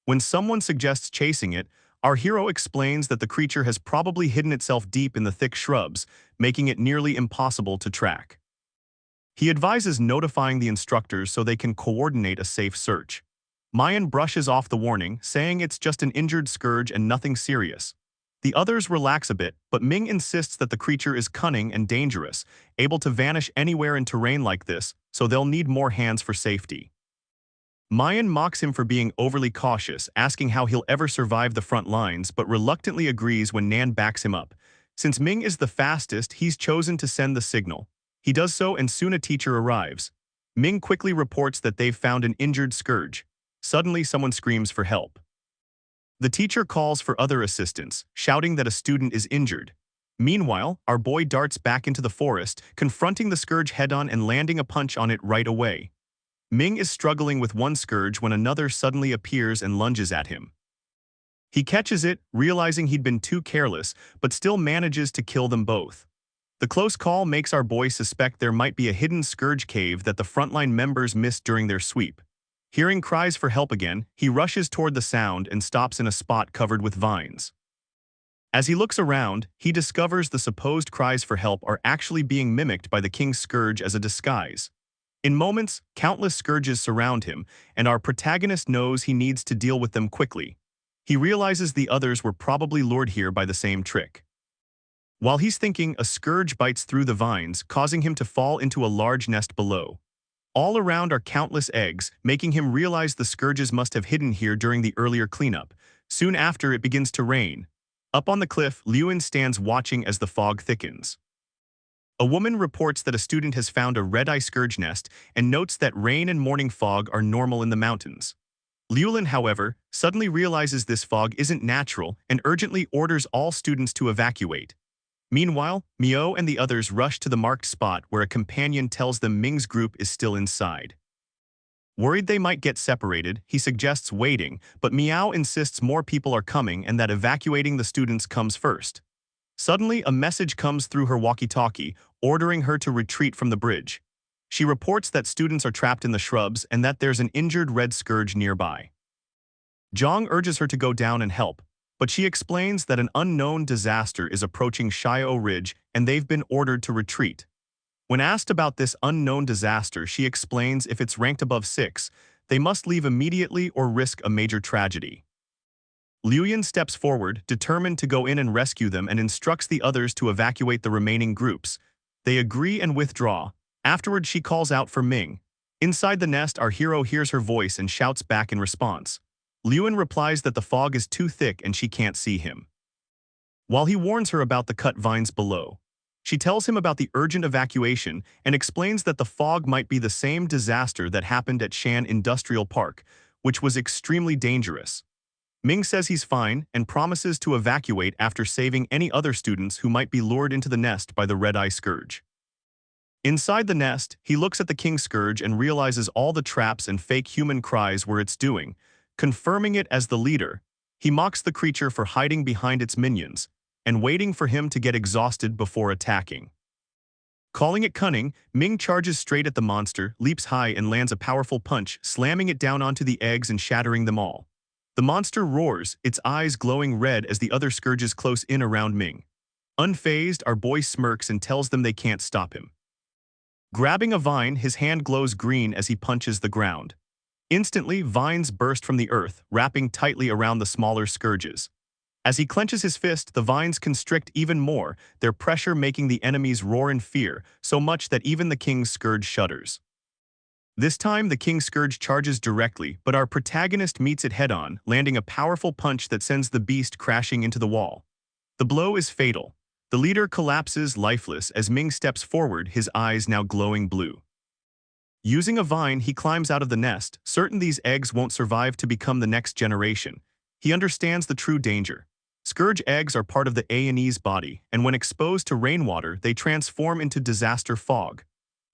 When someone suggests chasing it, our hero explains that the creature has probably hidden itself deep in the thick shrubs, making it nearly impossible to track. He advises notifying the instructors so they can coordinate a safe search. Mayan brushes off the warning, saying it's just an injured scourge and nothing serious. The others relax a bit, but Ming insists that the creature is cunning and dangerous, able to vanish anywhere in terrain like this, so they'll need more hands for safety. Mayan mocks him for being overly cautious, asking how he'll ever survive the front lines, but reluctantly agrees when Nan backs him up. Since Ming is the fastest, he's chosen to send the signal. He does so and soon a teacher arrives. Ming quickly reports that they've found an injured scourge. Suddenly, someone screams for help. The teacher calls for other assistance, shouting that a student is injured. Meanwhile, our boy darts back into the forest, confronting the scourge head-on and landing a punch on it right away. Ming is struggling with one scourge when another suddenly appears and lunges at him. He catches it, realizing he'd been too careless, but still manages to kill them both. The close call makes our boy suspect there might be a hidden scourge cave that the frontline members missed during their sweep. Hearing cries for help again, he rushes toward the sound and stops in a spot covered with vines. As he looks around, he discovers the supposed cries for help are actually being mimicked by the king's scourge as a disguise. In moments, countless scourges surround him, and our protagonist knows he needs to deal with them quickly. He realizes the others were probably lured here by the same trick. While he's thinking, a scourge bites through the vines, causing him to fall into a large nest below. All around are countless eggs, making him realize the scourges must have hidden here during the earlier cleanup. Soon after, it begins to rain. Up on the cliff, Liuan stands watching as the fog thickens. A woman reports that a student has found a red-eye scourge nest and notes that rain and morning fog are normal in the mountains. Liuan, however, suddenly realizes this fog isn't natural and urgently orders all students to evacuate. Meanwhile, Miao and the others rush to the marked spot where a companion tells them Ming's group is still inside. Worried they might get separated, he suggests waiting, but Miao insists more people are coming and that evacuating the students comes first. Suddenly, a message comes through her walkie-talkie, ordering her to retreat from the bridge. She reports that students are trapped in the shrubs and that there's an injured red scourge nearby. Zhang urges her to go down and help, but she explains that an unknown disaster is approaching Shiao Ridge and they've been ordered to retreat. When asked about this unknown disaster, she explains if it's ranked above 6, they must leave immediately or risk a major tragedy. Liuyan steps forward, determined to go in and rescue them, and instructs the others to evacuate the remaining groups. They agree and withdraw. Afterward, she calls out for Ming. Inside the nest, our hero hears her voice and shouts back in response. Liuan replies that the fog is too thick and she can't see him. While he warns her about the cut vines below, she tells him about the urgent evacuation and explains that the fog might be the same disaster that happened at Shan Industrial Park, which was extremely dangerous. Ming says he's fine and promises to evacuate after saving any other students who might be lured into the nest by the red-eye scourge. Inside the nest, he looks at the king scourge and realizes all the traps and fake human cries were its doing. Confirming it as the leader, he mocks the creature for hiding behind its minions and waiting for him to get exhausted before attacking. Calling it cunning, Ming charges straight at the monster, leaps high and lands a powerful punch, slamming it down onto the eggs and shattering them all. The monster roars, its eyes glowing red as the other scourges close in around Ming. Unfazed, our boy smirks and tells them they can't stop him. Grabbing a vine, his hand glows green as he punches the ground. Instantly, vines burst from the earth, wrapping tightly around the smaller scourges. As he clenches his fist, the vines constrict even more, their pressure making the enemies roar in fear, so much that even the king's scourge shudders. This time, the king's scourge charges directly, but our protagonist meets it head-on, landing a powerful punch that sends the beast crashing into the wall. The blow is fatal. The leader collapses lifeless as Ming steps forward, his eyes now glowing blue. Using a vine, he climbs out of the nest, certain these eggs won't survive to become the next generation. He understands the true danger. Scourge eggs are part of the A&E's body, and when exposed to rainwater, they transform into disaster fog.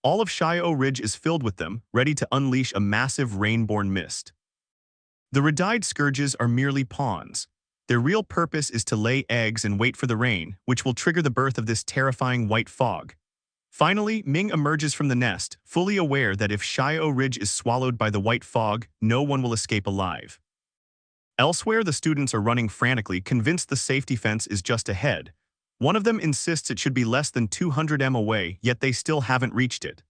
All of Shio Ridge is filled with them, ready to unleash a massive rain-born mist. The red-eyed scourges are merely pawns. Their real purpose is to lay eggs and wait for the rain, which will trigger the birth of this terrifying white fog. Finally, Ming emerges from the nest, fully aware that if Shio Ridge is swallowed by the white fog, no one will escape alive. Elsewhere, the students are running frantically, convinced the safety fence is just ahead. One of them insists it should be less than 200 m away, yet they still haven't reached it.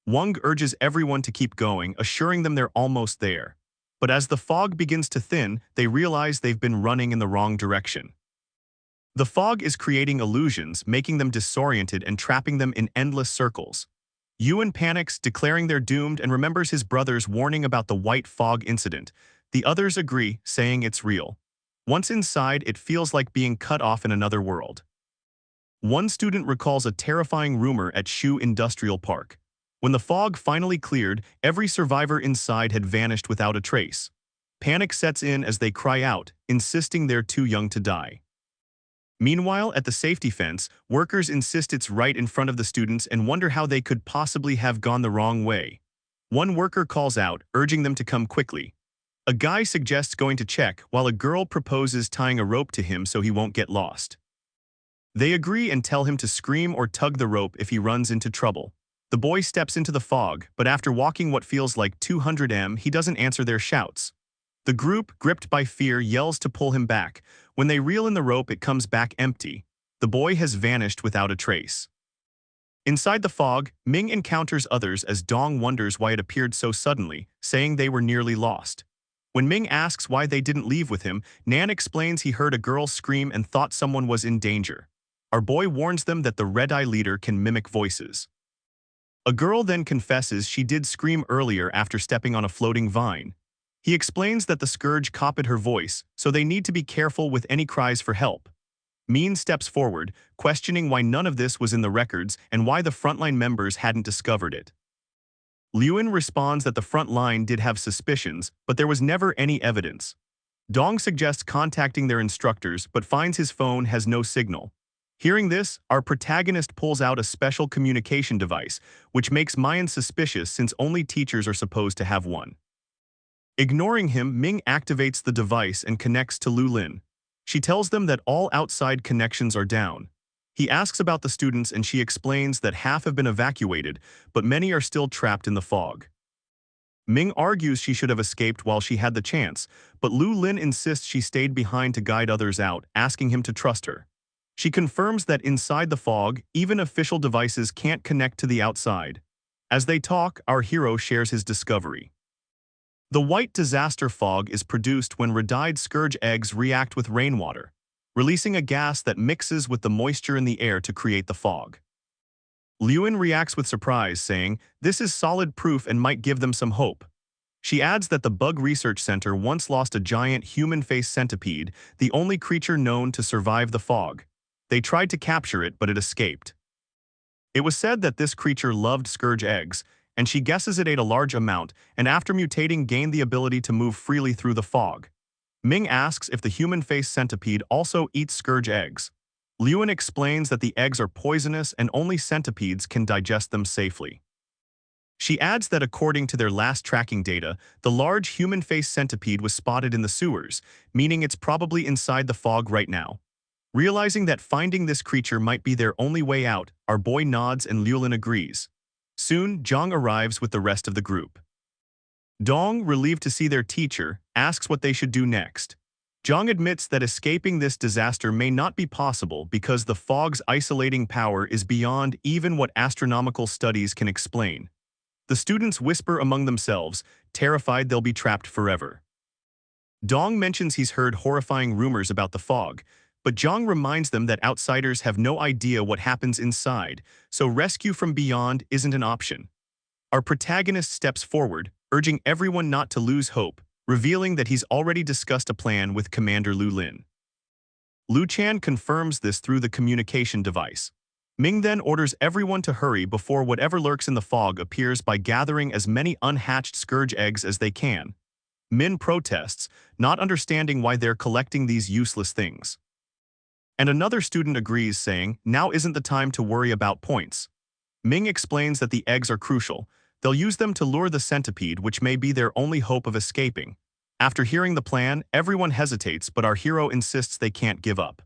Wang urges everyone to keep going, assuring them they're almost there. But as the fog begins to thin, they realize they've been running in the wrong direction. The fog is creating illusions, making them disoriented and trapping them in endless circles. Yuan panics, declaring they're doomed, and remembers his brother's warning about the white fog incident. The others agree, saying it's real. Once inside, it feels like being cut off in another world. One student recalls a terrifying rumor at Shu Industrial Park. When the fog finally cleared, every survivor inside had vanished without a trace. Panic sets in as they cry out, insisting they're too young to die. Meanwhile, at the safety fence, workers insist it's right in front of the students and wonder how they could possibly have gone the wrong way. One worker calls out, urging them to come quickly. A guy suggests going to check, while a girl proposes tying a rope to him so he won't get lost. They agree and tell him to scream or tug the rope if he runs into trouble. The boy steps into the fog, but after walking what feels like 200 m, he doesn't answer their shouts. The group, gripped by fear, yells to pull him back. When they reel in the rope, it comes back empty. The boy has vanished without a trace. Inside the fog, Ming encounters others as Dong wonders why it appeared so suddenly, saying they were nearly lost. When Ming asks why they didn't leave with him, Nan explains he heard a girl scream and thought someone was in danger. Our boy warns them that the red-eye leader can mimic voices. A girl then confesses she did scream earlier after stepping on a floating vine. He explains that the scourge copied her voice, so they need to be careful with any cries for help. Min steps forward, questioning why none of this was in the records and why the frontline members hadn't discovered it. Liuan responds that the front line did have suspicions, but there was never any evidence. Dong suggests contacting their instructors, but finds his phone has no signal. Hearing this, our protagonist pulls out a special communication device, which makes Mayan suspicious since only teachers are supposed to have one. Ignoring him, Ming activates the device and connects to Lu Lin. She tells them that all outside connections are down. He asks about the students and she explains that half have been evacuated, but many are still trapped in the fog. Ming argues she should have escaped while she had the chance, but Lu Lin insists she stayed behind to guide others out, asking him to trust her. She confirms that inside the fog, even official devices can't connect to the outside. As they talk, our hero shares his discovery. The white disaster fog is produced when red-eyed scourge eggs react with rainwater, releasing a gas that mixes with the moisture in the air to create the fog. Liuan reacts with surprise, saying, "This is solid proof and might give them some hope." She adds that the Bug Research Center once lost a giant human-faced centipede, the only creature known to survive the fog. They tried to capture it, but it escaped. It was said that this creature loved scourge eggs, and she guesses it ate a large amount, and after mutating gained the ability to move freely through the fog. Ming asks if the human-faced centipede also eats scourge eggs. Lewin explains that the eggs are poisonous and only centipedes can digest them safely. She adds that according to their last tracking data, the large human-faced centipede was spotted in the sewers, meaning it's probably inside the fog right now. Realizing that finding this creature might be their only way out, our boy nods and Lewin agrees. Soon, Zhang arrives with the rest of the group. Dong, relieved to see their teacher, asks what they should do next. Zhang admits that escaping this disaster may not be possible because the fog's isolating power is beyond even what astronomical studies can explain. The students whisper among themselves, terrified they'll be trapped forever. Dong mentions he's heard horrifying rumors about the fog, but Zhang reminds them that outsiders have no idea what happens inside, so rescue from beyond isn't an option. Our protagonist steps forward, urging everyone not to lose hope, revealing that he's already discussed a plan with Commander Lu Lin. Lu Chan confirms this through the communication device. Ming then orders everyone to hurry before whatever lurks in the fog appears by gathering as many unhatched scourge eggs as they can. Min protests, not understanding why they're collecting these useless things. And another student agrees, saying, now isn't the time to worry about points. Ming explains that the eggs are crucial. They'll use them to lure the centipede, which may be their only hope of escaping. After hearing the plan, everyone hesitates, but our hero insists they can't give up.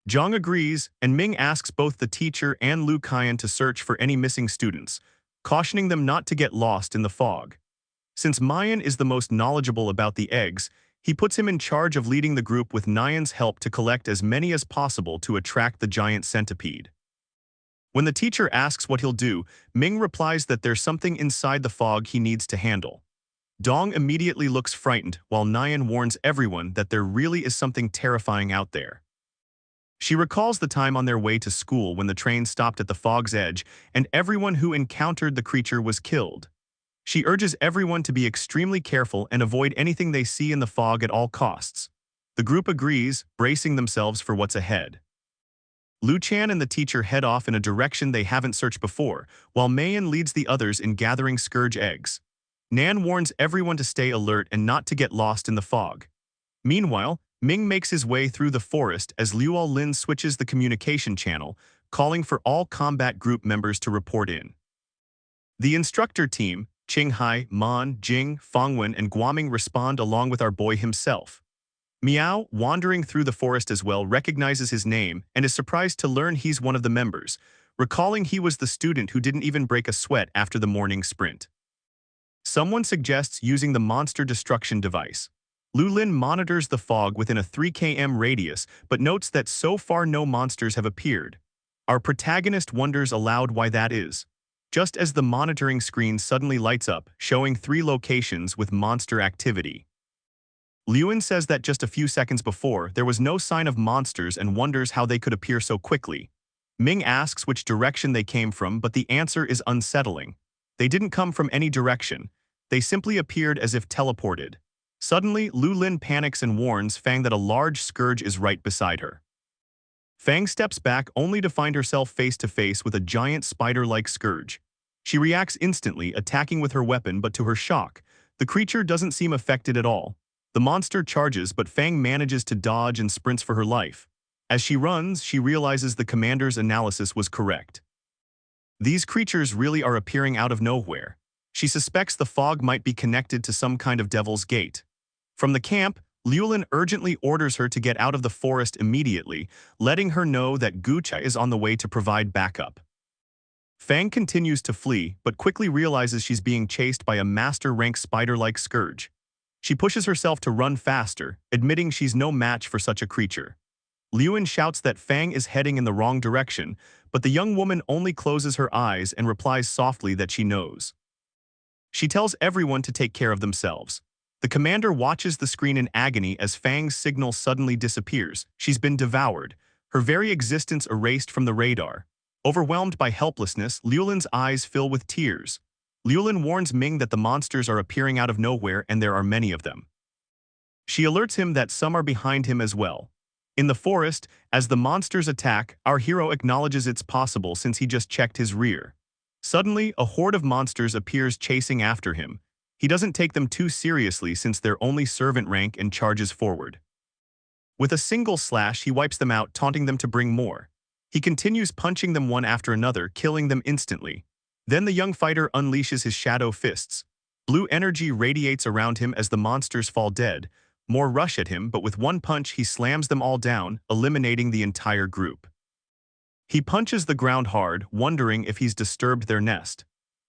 Zhang agrees, and Ming asks both the teacher and Lu Qian to search for any missing students, cautioning them not to get lost in the fog. Since Mayan is the most knowledgeable about the eggs, he puts him in charge of leading the group with Nyan's help to collect as many as possible to attract the giant centipede. When the teacher asks what he'll do, Ming replies that there's something inside the fog he needs to handle. Dong immediately looks frightened, while Nyan warns everyone that there really is something terrifying out there. She recalls the time on their way to school when the train stopped at the fog's edge and everyone who encountered the creature was killed. She urges everyone to be extremely careful and avoid anything they see in the fog at all costs. The group agrees, bracing themselves for what's ahead. Lu Chan and the teacher head off in a direction they haven't searched before, while Mayan leads the others in gathering scourge eggs. Nan warns everyone to stay alert and not to get lost in the fog. Meanwhile, Ming makes his way through the forest as Luo Lin switches the communication channel, calling for all combat group members to report in. The instructor team, Qinghai, Man, Jing, Fangwen, and Guaming respond along with our boy himself. Miao, wandering through the forest as well, recognizes his name and is surprised to learn he's one of the members, recalling he was the student who didn't even break a sweat after the morning sprint. Someone suggests using the monster destruction device. Lu Lin monitors the fog within a 3 km radius, but notes that so far no monsters have appeared. Our protagonist wonders aloud why that is. Just as the monitoring screen suddenly lights up, showing 3 locations with monster activity. Lewin says that just a few seconds before, there was no sign of monsters and wonders how they could appear so quickly. Ming asks which direction they came from, but the answer is unsettling. They didn't come from any direction. They simply appeared as if teleported. Suddenly, Lu Lin panics and warns Fang that a large scourge is right beside her. Fang steps back only to find herself face to face with a giant spider-like scourge. She reacts instantly, attacking with her weapon, but to her shock, the creature doesn't seem affected at all. The monster charges, but Fang manages to dodge and sprints for her life. As she runs, she realizes the commander's analysis was correct. These creatures really are appearing out of nowhere. She suspects the fog might be connected to some kind of devil's gate. From the camp, Liulin urgently orders her to get out of the forest immediately, letting her know that Gucha is on the way to provide backup. Fang continues to flee, but quickly realizes she's being chased by a master-rank spider-like scourge. She pushes herself to run faster, admitting she's no match for such a creature. Liuin shouts that Fang is heading in the wrong direction, but the young woman only closes her eyes and replies softly that she knows. She tells everyone to take care of themselves. The commander watches the screen in agony as Fang's signal suddenly disappears. She's been devoured, her very existence erased from the radar. Overwhelmed by helplessness, Liulin's eyes fill with tears. Liulin warns Ming that the monsters are appearing out of nowhere and there are many of them. She alerts him that some are behind him as well. In the forest, as the monsters attack, our hero acknowledges it's possible since he just checked his rear. Suddenly, a horde of monsters appears chasing after him. He doesn't take them too seriously since they're only servant rank and charges forward. With a single slash, he wipes them out, taunting them to bring more. He continues punching them one after another, killing them instantly. Then the young fighter unleashes his shadow fists. Blue energy radiates around him as the monsters fall dead. More rush at him, but with one punch he slams them all down, eliminating the entire group. He punches the ground hard, wondering if he's disturbed their nest.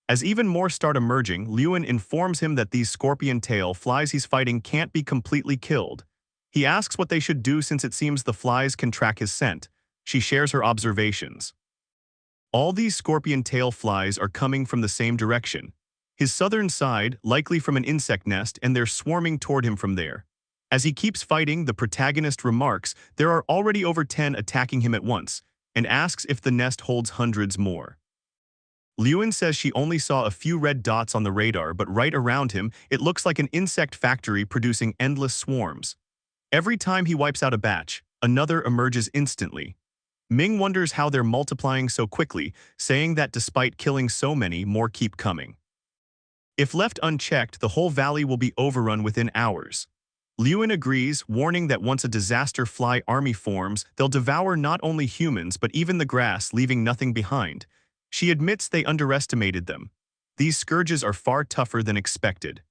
As even more start emerging, Lewin informs him that these scorpion tail flies he's fighting can't be completely killed. He asks what they should do since it seems the flies can track his scent. She shares her observations. All these scorpion tail flies are coming from the same direction. His southern side, likely from an insect nest, and they're swarming toward him from there. As he keeps fighting, the protagonist remarks there are already over 10 attacking him at once, and asks if the nest holds hundreds more. Lewin says she only saw a few red dots on the radar, but right around him, it looks like an insect factory producing endless swarms. Every time he wipes out a batch, another emerges instantly. Ming wonders how they're multiplying so quickly, saying that despite killing so many, more keep coming. If left unchecked, the whole valley will be overrun within hours. Lewin agrees, warning that once a disaster fly army forms, they'll devour not only humans but even the grass, leaving nothing behind. She admits they underestimated them. These scourges are far tougher than expected.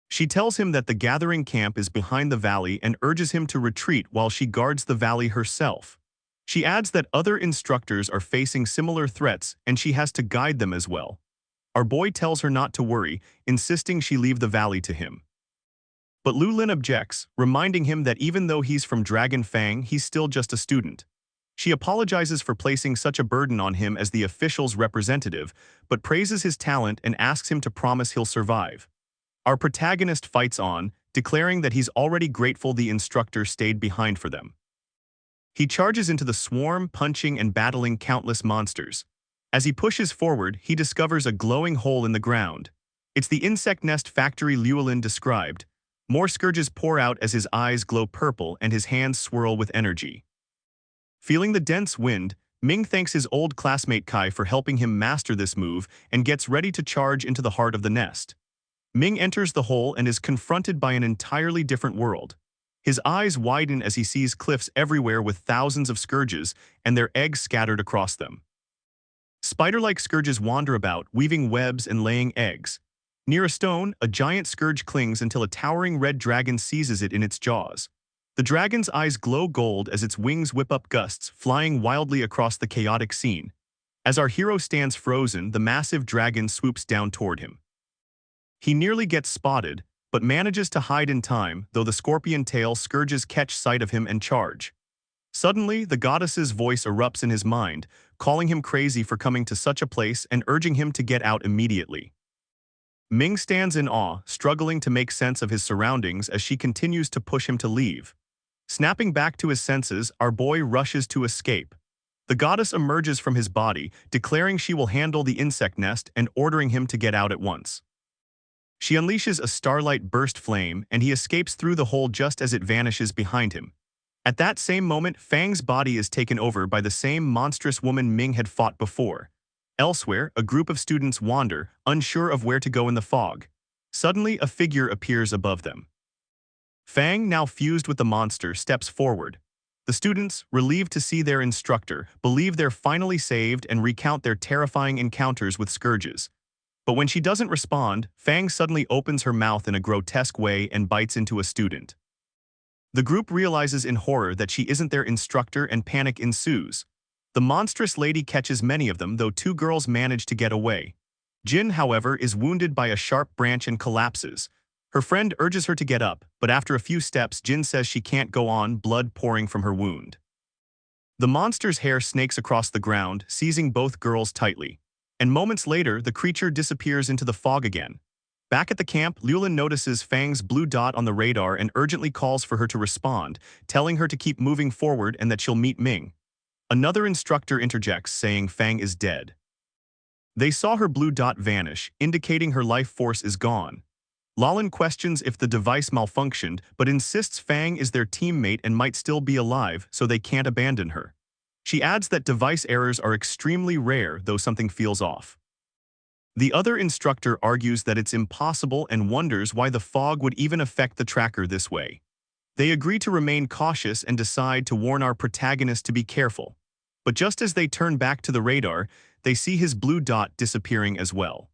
She tells him that the gathering camp is behind the valley and urges him to retreat while she guards the valley herself. She adds that other instructors are facing similar threats and she has to guide them as well. Our boy tells her not to worry, insisting she leave the valley to him. But Lulin objects, reminding him that even though he's from Dragon Fang, he's still just a student. She apologizes for placing such a burden on him as the official's representative, but praises his talent and asks him to promise he'll survive. Our protagonist fights on, declaring that he's already grateful the instructor stayed behind for them. He charges into the swarm, punching and battling countless monsters. As he pushes forward, he discovers a glowing hole in the ground. It's the insect nest factory Llewellyn described. More scourges pour out as his eyes glow purple and his hands swirl with energy. Feeling the dense wind, Ming thanks his old classmate Kai for helping him master this move and gets ready to charge into the heart of the nest. Ming enters the hole and is confronted by an entirely different world. His eyes widen as he sees cliffs everywhere with thousands of scourges and their eggs scattered across them. Spider-like scourges wander about, weaving webs and laying eggs. Near a stone, a giant scourge clings until a towering red dragon seizes it in its jaws. The dragon's eyes glow gold as its wings whip up gusts, flying wildly across the chaotic scene. As our hero stands frozen, the massive dragon swoops down toward him. He nearly gets spotted, but manages to hide in time, though the scorpion tail scourges catch sight of him and charge. Suddenly, the goddess's voice erupts in his mind, calling him crazy for coming to such a place and urging him to get out immediately. Ming stands in awe, struggling to make sense of his surroundings as she continues to push him to leave. Snapping back to his senses, our boy rushes to escape. The goddess emerges from his body, declaring she will handle the insect nest and ordering him to get out at once. She unleashes a starlight burst flame and he escapes through the hole just as it vanishes behind him. At that same moment, Fang's body is taken over by the same monstrous woman Ming had fought before. Elsewhere, a group of students wander, unsure of where to go in the fog. Suddenly, a figure appears above them. Fang, now fused with the monster, steps forward. The students, relieved to see their instructor, believe they're finally saved and recount their terrifying encounters with scourges. But when she doesn't respond, Fang suddenly opens her mouth in a grotesque way and bites into a student. The group realizes in horror that she isn't their instructor and panic ensues. The monstrous lady catches many of them, though 2 girls manage to get away. Jin, however, is wounded by a sharp branch and collapses. Her friend urges her to get up, but after a few steps, Jin says she can't go on, blood pouring from her wound. The monster's hair snakes across the ground, seizing both girls tightly. And moments later, the creature disappears into the fog again. Back at the camp, Llewellyn notices Fang's blue dot on the radar and urgently calls for her to respond, telling her to keep moving forward and that she'll meet Ming. Another instructor interjects, saying Fang is dead. They saw her blue dot vanish, indicating her life force is gone. Lalin questions if the device malfunctioned, but insists Fang is their teammate and might still be alive, so they can't abandon her. She adds that device errors are extremely rare, though something feels off. The other instructor argues that it's impossible and wonders why the fog would even affect the tracker this way. They agree to remain cautious and decide to warn our protagonist to be careful. But just as they turn back to the radar, they see his blue dot disappearing as well.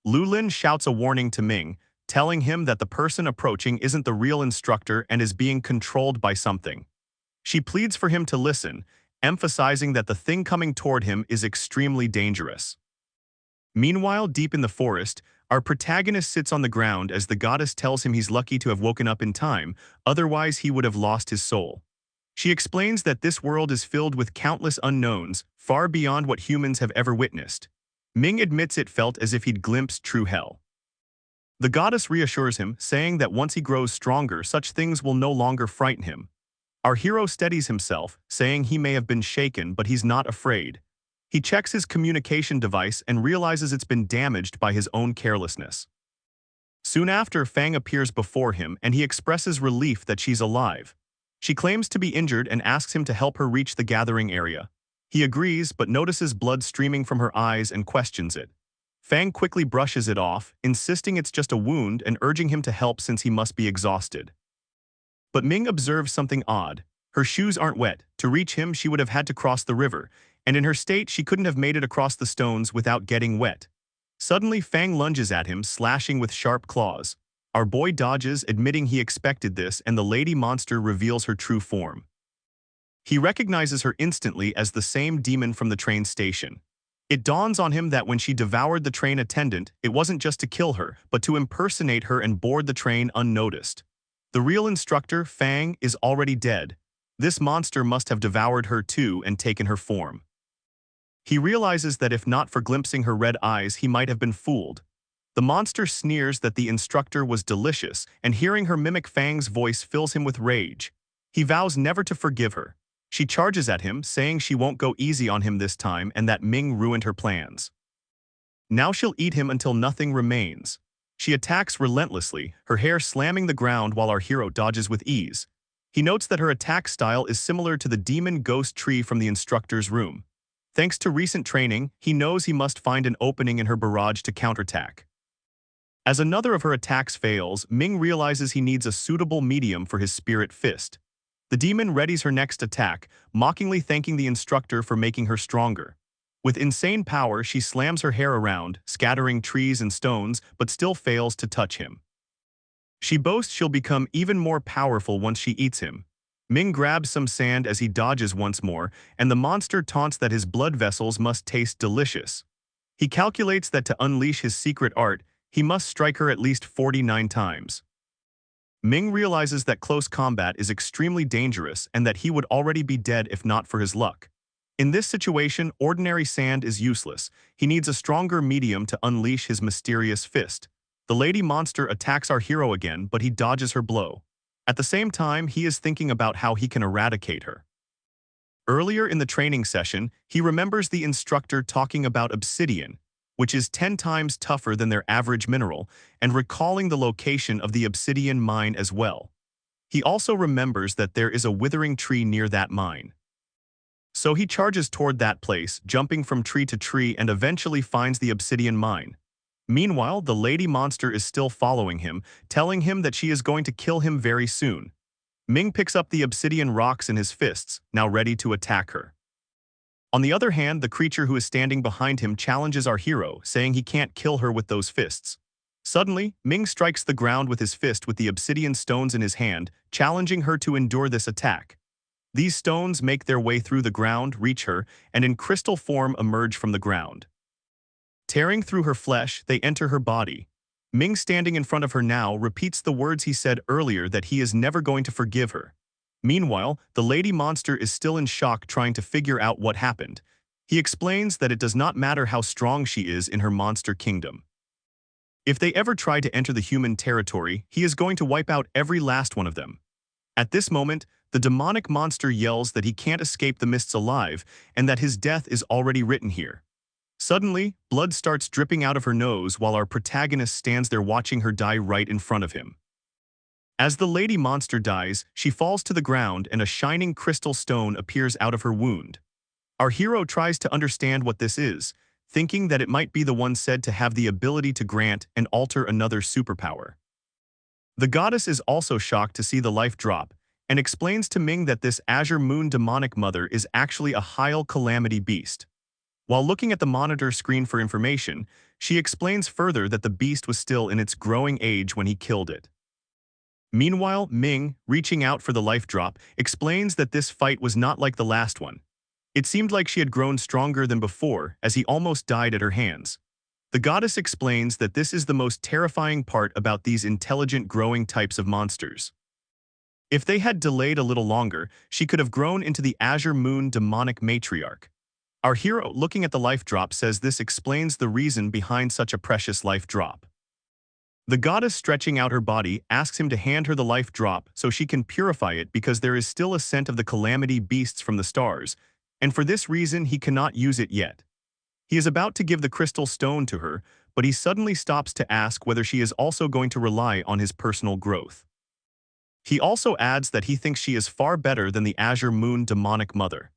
Lulin shouts a warning to Ming, telling him that the person approaching isn't the real instructor and is being controlled by something. She pleads for him to listen, emphasizing that the thing coming toward him is extremely dangerous. Meanwhile, deep in the forest, our protagonist sits on the ground as the goddess tells him he's lucky to have woken up in time, otherwise he would have lost his soul. She explains that this world is filled with countless unknowns, far beyond what humans have ever witnessed. Ming admits it felt as if he'd glimpsed true hell. The goddess reassures him, saying that once he grows stronger, such things will no longer frighten him. Our hero steadies himself, saying he may have been shaken, but he's not afraid. He checks his communication device and realizes it's been damaged by his own carelessness. Soon after, Fang appears before him and he expresses relief that she's alive. She claims to be injured and asks him to help her reach the gathering area. He agrees but notices blood streaming from her eyes and questions it. Fang quickly brushes it off, insisting it's just a wound and urging him to help since he must be exhausted. But Ming observes something odd. Her shoes aren't wet. To reach him, she would have had to cross the river, and in her state, she couldn't have made it across the stones without getting wet. Suddenly, Fang lunges at him, slashing with sharp claws. Our boy dodges, admitting he expected this, and the lady monster reveals her true form. He recognizes her instantly as the same demon from the train station. It dawns on him that when she devoured the train attendant, it wasn't just to kill her, but to impersonate her and board the train unnoticed. The real instructor, Fang, is already dead. This monster must have devoured her too and taken her form. He realizes that if not for glimpsing her red eyes, he might have been fooled. The monster sneers that the instructor was delicious, and hearing her mimic Fang's voice fills him with rage. He vows never to forgive her. She charges at him, saying she won't go easy on him this time and that Ming ruined her plans. Now she'll eat him until nothing remains. She attacks relentlessly, her hair slamming the ground while our hero dodges with ease. He notes that her attack style is similar to the demon ghost tree from the instructor's room. Thanks to recent training, he knows he must find an opening in her barrage to counterattack. As another of her attacks fails, Ming realizes he needs a suitable medium for his spirit fist. The demon readies her next attack, mockingly thanking the instructor for making her stronger. With insane power, she slams her hair around, scattering trees and stones, but still fails to touch him. She boasts she'll become even more powerful once she eats him. Ming grabs some sand as he dodges once more, and the monster taunts that his blood vessels must taste delicious. He calculates that to unleash his secret art, he must strike her at least 49 times. Ming realizes that close combat is extremely dangerous and that he would already be dead if not for his luck. In this situation, ordinary sand is useless. He needs a stronger medium to unleash his mysterious fist. The lady monster attacks our hero again, but he dodges her blow. At the same time, he is thinking about how he can eradicate her. Earlier in the training session, he remembers the instructor talking about obsidian, which is 10 times tougher than their average mineral, and recalling the location of the obsidian mine as well. He also remembers that there is a withering tree near that mine. So he charges toward that place, jumping from tree to tree and eventually finds the obsidian mine. Meanwhile, the lady monster is still following him, telling him that she is going to kill him very soon. Ming picks up the obsidian rocks in his fists, now ready to attack her. On the other hand, the creature who is standing behind him challenges our hero, saying he can't kill her with those fists. Suddenly, Ming strikes the ground with his fist with the obsidian stones in his hand, challenging her to endure this attack. These stones make their way through the ground, reach her, and in crystal form emerge from the ground. Tearing through her flesh, they enter her body. Ming, standing in front of her now, repeats the words he said earlier that he is never going to forgive her. Meanwhile, the lady monster is still in shock, trying to figure out what happened. He explains that it does not matter how strong she is in her monster kingdom. If they ever try to enter the human territory, he is going to wipe out every last one of them. At this moment, the demonic monster yells that he can't escape the mists alive and that his death is already written here. Suddenly, blood starts dripping out of her nose while our protagonist stands there watching her die right in front of him. As the lady monster dies, she falls to the ground and a shining crystal stone appears out of her wound. Our hero tries to understand what this is, thinking that it might be the one said to have the ability to grant and alter another superpower. The goddess is also shocked to see the life drop and explains to Ming that this Azure Moon demonic mother is actually a Hyal calamity beast. While looking at the monitor screen for information, she explains further that the beast was still in its growing age when he killed it. Meanwhile, Ming, reaching out for the life drop, explains that this fight was not like the last one. It seemed like she had grown stronger than before, as he almost died at her hands. The goddess explains that this is the most terrifying part about these intelligent growing types of monsters. If they had delayed a little longer, she could have grown into the Azure Moon demonic matriarch. Our hero, looking at the life drop, says this explains the reason behind such a precious life drop. The goddess, stretching out her body, asks him to hand her the life drop so she can purify it because there is still a scent of the calamity beasts from the stars, and for this reason he cannot use it yet. He is about to give the crystal stone to her, but he suddenly stops to ask whether she is also going to rely on his personal growth. He also adds that he thinks she is far better than the Azure Moon demonic mother.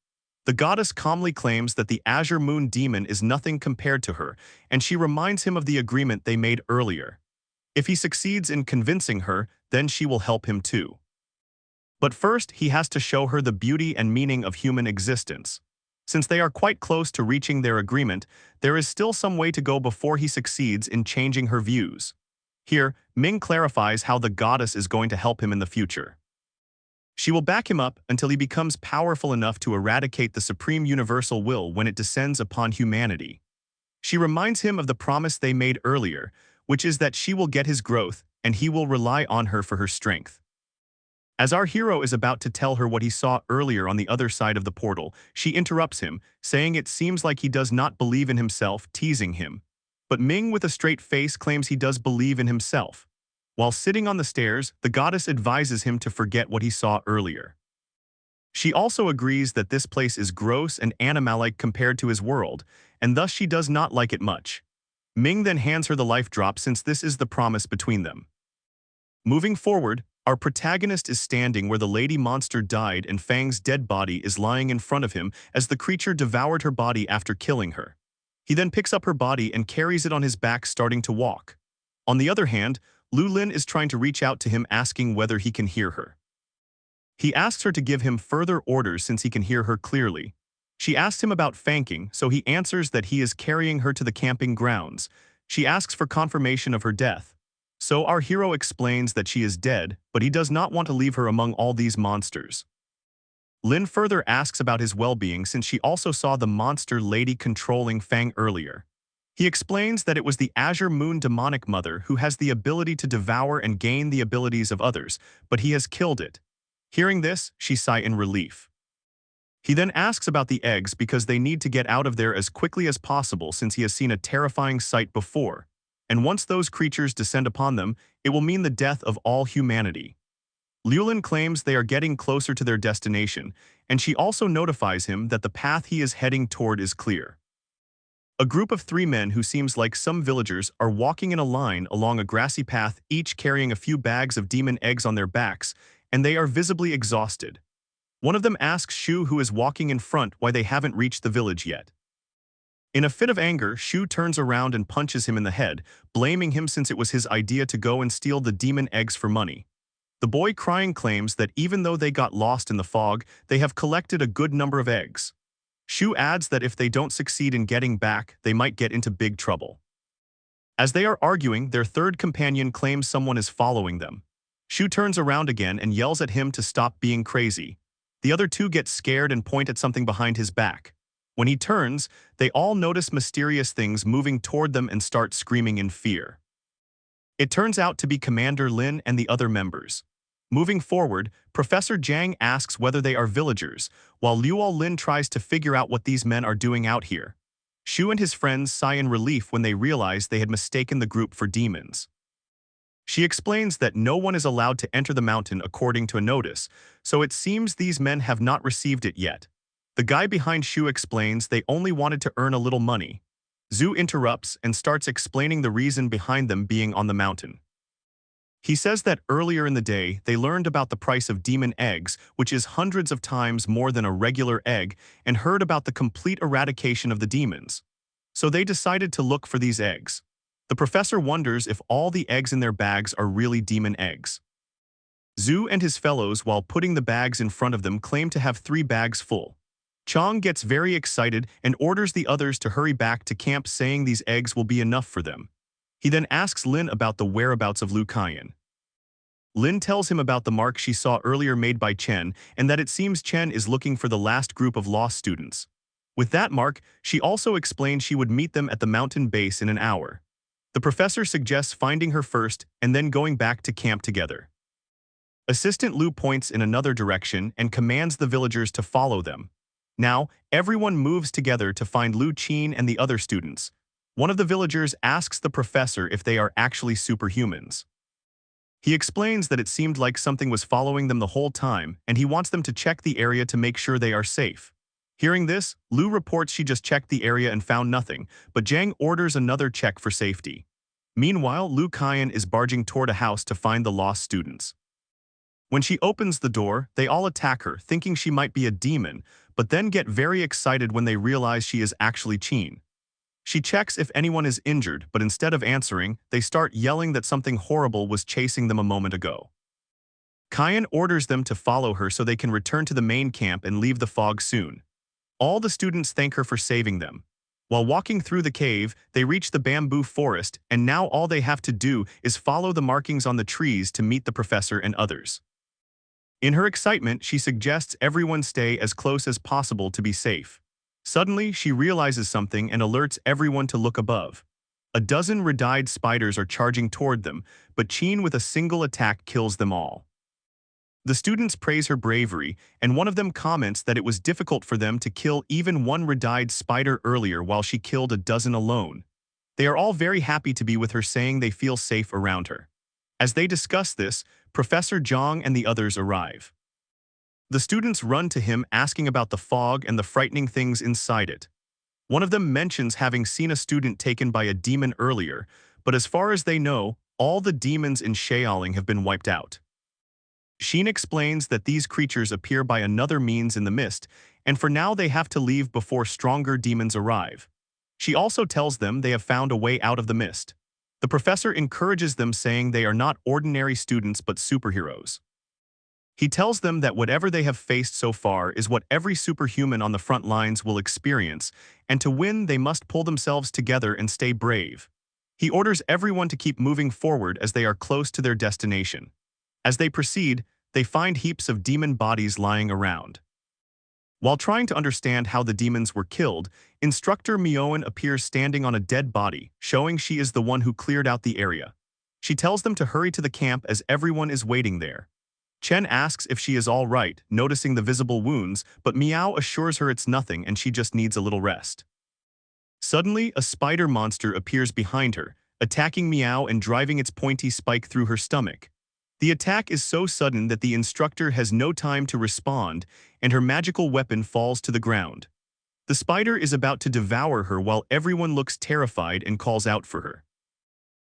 The goddess calmly claims that the Azure Moon demon is nothing compared to her, and she reminds him of the agreement they made earlier. If he succeeds in convincing her, then she will help him too. But first, he has to show her the beauty and meaning of human existence. Since they are quite close to reaching their agreement, there is still some way to go before he succeeds in changing her views. Here, Ming clarifies how the goddess is going to help him in the future. She will back him up until he becomes powerful enough to eradicate the supreme universal will when it descends upon humanity. She reminds him of the promise they made earlier, which is that she will get his growth and he will rely on her for her strength. As our hero is about to tell her what he saw earlier on the other side of the portal, she interrupts him, saying it seems like he does not believe in himself, teasing him. But Ming, with a straight face, claims he does believe in himself. While sitting on the stairs, the goddess advises him to forget what he saw earlier. She also agrees that this place is gross and animal-like compared to his world, and thus she does not like it much. Ming then hands her the life drop since this is the promise between them. Moving forward, our protagonist is standing where the lady monster died and Fang's dead body is lying in front of him as the creature devoured her body after killing her. He then picks up her body and carries it on his back, starting to walk. On the other hand, Lu Lin is trying to reach out to him, asking whether he can hear her. He asks her to give him further orders since he can hear her clearly. She asks him about Fanking, so he answers that he is carrying her to the camping grounds. She asks for confirmation of her death. So our hero explains that she is dead, but he does not want to leave her among all these monsters. Lin further asks about his well-being since she also saw the monster lady controlling Fang earlier. He explains that it was the Azure Moon demonic mother who has the ability to devour and gain the abilities of others, but he has killed it. Hearing this, she sighs in relief. He then asks about the eggs because they need to get out of there as quickly as possible since he has seen a terrifying sight before. And once those creatures descend upon them, it will mean the death of all humanity. Liulin claims they are getting closer to their destination, and she also notifies him that the path he is heading toward is clear. A group of 3 men who seems like some villagers are walking in a line along a grassy path, each carrying a few bags of demon eggs on their backs, and they are visibly exhausted. One of them asks Shu, who is walking in front, why they haven't reached the village yet. In a fit of anger, Shu turns around and punches him in the head, blaming him since it was his idea to go and steal the demon eggs for money. The boy, crying, claims that even though they got lost in the fog, they have collected a good number of eggs. Shu adds that if they don't succeed in getting back, they might get into big trouble. As they are arguing, their third companion claims someone is following them. Shu turns around again and yells at him to stop being crazy. The other 2 get scared and point at something behind his back. When he turns, they all notice mysterious things moving toward them and start screaming in fear. It turns out to be Commander Lin and the other members. Moving forward, Professor Jiang asks whether they are villagers, while Luo Lin tries to figure out what these men are doing out here. Shu and his friends sigh in relief when they realize they had mistaken the group for demons. She explains that no one is allowed to enter the mountain according to a notice, so it seems these men have not received it yet. The guy behind Shu explains they only wanted to earn a little money. Zhu interrupts and starts explaining the reason behind them being on the mountain. He says that earlier in the day, they learned about the price of demon eggs, which is hundreds of times more than a regular egg, and heard about the complete eradication of the demons. So they decided to look for these eggs. The professor wonders if all the eggs in their bags are really demon eggs. Zhu and his fellows, while putting the bags in front of them, claim to have 3 bags full. Chang gets very excited and orders the others to hurry back to camp, saying these eggs will be enough for them. He then asks Lin about the whereabouts of Lu Kaiyan. Lin tells him about the mark she saw earlier made by Chen and that it seems Chen is looking for the last group of lost students. With that mark, she also explained she would meet them at the mountain base in an hour. The professor suggests finding her first and then going back to camp together. Assistant Lu points in another direction and commands the villagers to follow them. Now, everyone moves together to find Lu Qin and the other students. One of the villagers asks the professor if they are actually superhumans. He explains that it seemed like something was following them the whole time, and he wants them to check the area to make sure they are safe. Hearing this, Lu reports she just checked the area and found nothing, but Zhang orders another check for safety. Meanwhile, Lu Kaiyan is barging toward a house to find the lost students. When she opens the door, they all attack her, thinking she might be a demon, but then get very excited when they realize she is actually Qin. She checks if anyone is injured, but instead of answering, they start yelling that something horrible was chasing them a moment ago. Kaiyan orders them to follow her so they can return to the main camp and leave the fog soon. All the students thank her for saving them. While walking through the cave, they reach the bamboo forest, and now all they have to do is follow the markings on the trees to meet the professor and others. In her excitement, she suggests everyone stay as close as possible to be safe. Suddenly, she realizes something and alerts everyone to look above. A dozen red-eyed spiders are charging toward them, but Qin with a single attack kills them all. The students praise her bravery, and one of them comments that it was difficult for them to kill even one red-eyed spider earlier while she killed a dozen alone. They are all very happy to be with her, saying they feel safe around her. As they discuss this, Professor Zhang and the others arrive. The students run to him asking about the fog and the frightening things inside it. One of them mentions having seen a student taken by a demon earlier, but as far as they know, all the demons in Xiaoling have been wiped out. Xin explains that these creatures appear by another means in the mist, and for now they have to leave before stronger demons arrive. She also tells them they have found a way out of the mist. The professor encourages them, saying they are not ordinary students but superheroes. He tells them that whatever they have faced so far is what every superhuman on the front lines will experience, and to win they must pull themselves together and stay brave. He orders everyone to keep moving forward as they are close to their destination. As they proceed, they find heaps of demon bodies lying around. While trying to understand how the demons were killed, Instructor Mioan appears standing on a dead body, showing she is the one who cleared out the area. She tells them to hurry to the camp as everyone is waiting there. Chen asks if she is all right, noticing the visible wounds, but Miao assures her it's nothing and she just needs a little rest. Suddenly, a spider monster appears behind her, attacking Miao and driving its pointy spike through her stomach. The attack is so sudden that the instructor has no time to respond, and her magical weapon falls to the ground. The spider is about to devour her while everyone looks terrified and calls out for her.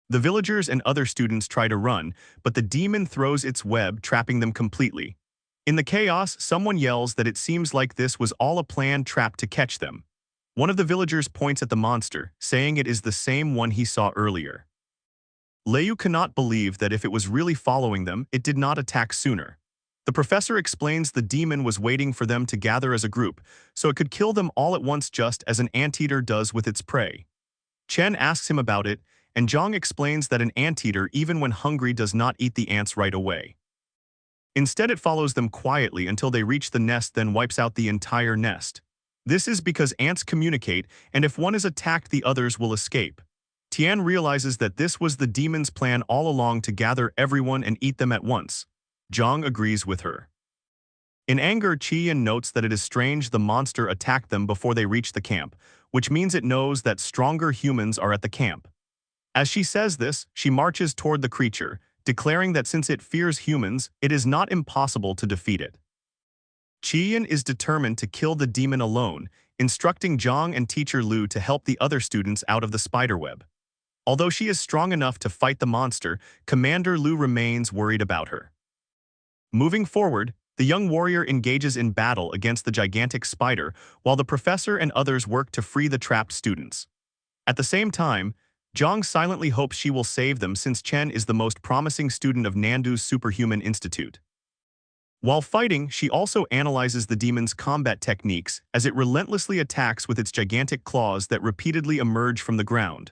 The villagers and other students try to run, but the demon throws its web, trapping them completely. In the chaos, someone yells that it seems like this was all a planned trap to catch them. One of the villagers points at the monster, saying it is the same one he saw earlier. Lei cannot believe that if it was really following them, it did not attack sooner. The professor explains the demon was waiting for them to gather as a group, so it could kill them all at once, just as an anteater does with its prey. Chen asks him about it, and Zhang explains that an anteater, even when hungry, does not eat the ants right away. Instead, it follows them quietly until they reach the nest, then wipes out the entire nest. This is because ants communicate, and if one is attacked, the others will escape. Tian realizes that this was the demon's plan all along, to gather everyone and eat them at once. Zhang agrees with her. In anger, Qian notes that it is strange the monster attacked them before they reach the camp, which means it knows that stronger humans are at the camp. As she says this, she marches toward the creature, declaring that since it fears humans, it is not impossible to defeat it. Qian is determined to kill the demon alone, instructing Zhang and teacher Lu to help the other students out of the spiderweb. Although she is strong enough to fight the monster, Commander Lu remains worried about her. Moving forward, the young warrior engages in battle against the gigantic spider, while the professor and others work to free the trapped students. At the same time, Zhang silently hopes she will save them since Chen is the most promising student of Nandu's Superhuman Institute. While fighting, she also analyzes the demon's combat techniques as it relentlessly attacks with its gigantic claws that repeatedly emerge from the ground.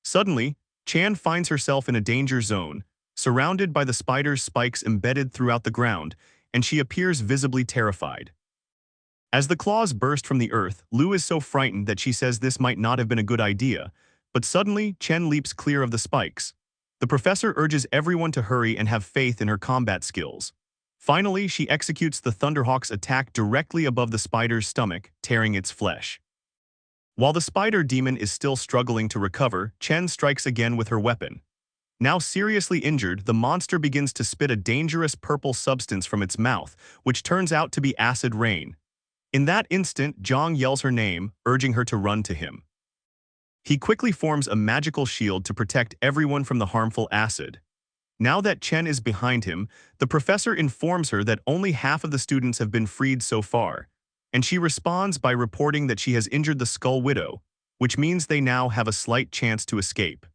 Suddenly, Chan finds herself in a danger zone, surrounded by the spider's spikes embedded throughout the ground, and she appears visibly terrified. As the claws burst from the earth, Lu is so frightened that she says this might not have been a good idea, but suddenly Chen leaps clear of the spikes. The professor urges everyone to hurry and have faith in her combat skills. Finally, she executes the Thunderhawk's attack directly above the spider's stomach, tearing its flesh. While the spider demon is still struggling to recover, Chen strikes again with her weapon. Now seriously injured, the monster begins to spit a dangerous purple substance from its mouth, which turns out to be acid rain. In that instant, Zhang yells her name, urging her to run to him. He quickly forms a magical shield to protect everyone from the harmful acid. Now that Chen is behind him, the professor informs her that only half of the students have been freed so far, and she responds by reporting that she has injured the Skull Widow, which means they now have a slight chance to escape.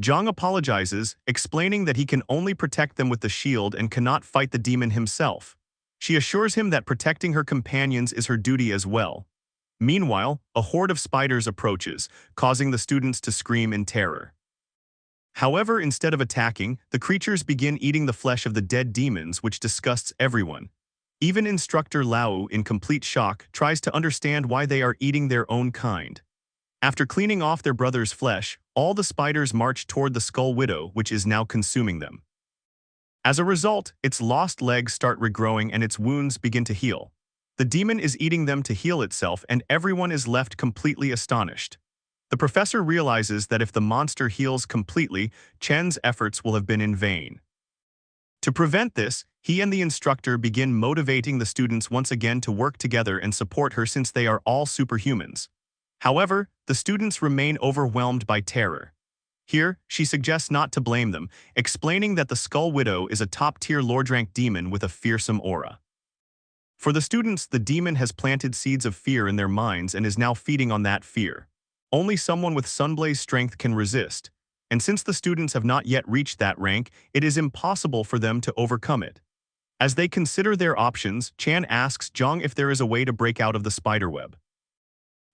Zhang apologizes, explaining that he can only protect them with the shield and cannot fight the demon himself. She assures him that protecting her companions is her duty as well. Meanwhile, a horde of spiders approaches, causing the students to scream in terror. However, instead of attacking, the creatures begin eating the flesh of the dead demons, which disgusts everyone. Even Instructor Lao, in complete shock, tries to understand why they are eating their own kind. After cleaning off their brother's flesh, all the spiders march toward the Skull Widow, which is now consuming them. As a result, its lost legs start regrowing and its wounds begin to heal. The demon is eating them to heal itself, and everyone is left completely astonished. The professor realizes that if the monster heals completely, Chen's efforts will have been in vain. To prevent this, he and the instructor begin motivating the students once again to work together and support her since they are all superhumans. However, the students remain overwhelmed by terror. Here, she suggests not to blame them, explaining that the Skull Widow is a top-tier Lord-rank demon with a fearsome aura. For the students, the demon has planted seeds of fear in their minds and is now feeding on that fear. Only someone with Sunblaze strength can resist, and since the students have not yet reached that rank, it is impossible for them to overcome it. As they consider their options, Chan asks Zhang if there is a way to break out of the spiderweb.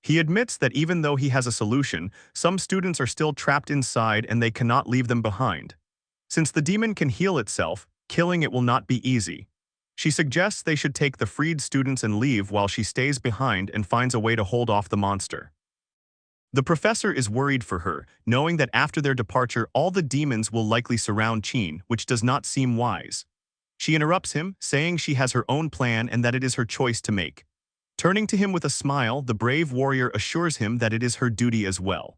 He admits that even though he has a solution, some students are still trapped inside and they cannot leave them behind. Since the demon can heal itself, killing it will not be easy. She suggests they should take the freed students and leave while she stays behind and finds a way to hold off the monster. The professor is worried for her, knowing that after their departure all the demons will likely surround Qin, which does not seem wise. She interrupts him, saying she has her own plan and that it is her choice to make. Turning to him with a smile, the brave warrior assures him that it is her duty as well.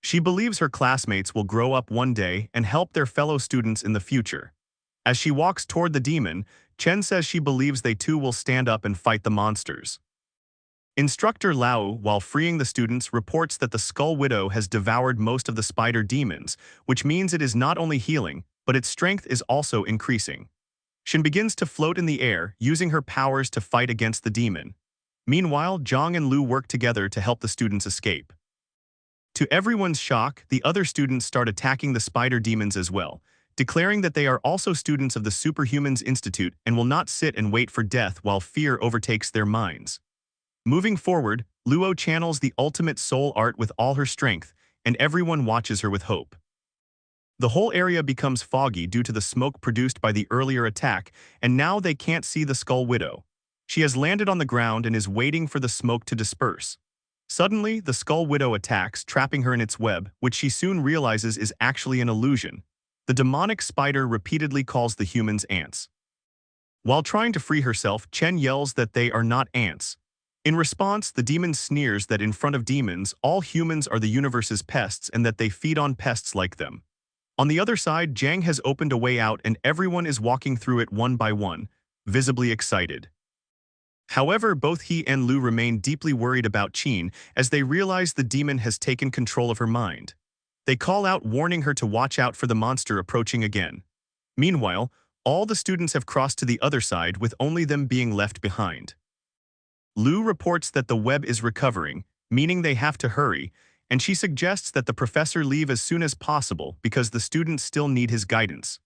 She believes her classmates will grow up one day and help their fellow students in the future. As she walks toward the demon, Chen says she believes they too will stand up and fight the monsters. Instructor Lao, while freeing the students, reports that the Skull Widow has devoured most of the spider demons, which means it is not only healing, but its strength is also increasing. Shin begins to float in the air, using her powers to fight against the demon. Meanwhile, Zhang and Lu work together to help the students escape. To everyone's shock, the other students start attacking the spider demons as well, declaring that they are also students of the Superhumans Institute and will not sit and wait for death while fear overtakes their minds. Moving forward, Luo channels the ultimate soul art with all her strength, and everyone watches her with hope. The whole area becomes foggy due to the smoke produced by the earlier attack, and now they can't see the Skull Widow. She has landed on the ground and is waiting for the smoke to disperse. Suddenly, the Skull Widow attacks, trapping her in its web, which she soon realizes is actually an illusion. The demonic spider repeatedly calls the humans ants. While trying to free herself, Chen yells that they are not ants. In response, the demon sneers that in front of demons, all humans are the universe's pests and that they feed on pests like them. On the other side, Zhang has opened a way out and everyone is walking through it one by one, visibly excited. However, both he and Lu remain deeply worried about Qin as they realize the demon has taken control of her mind. They call out, warning her to watch out for the monster approaching again. Meanwhile, all the students have crossed to the other side with only them being left behind. Lu reports that the web is recovering, meaning they have to hurry, and she suggests that the professor leave as soon as possible because the students still need his guidance.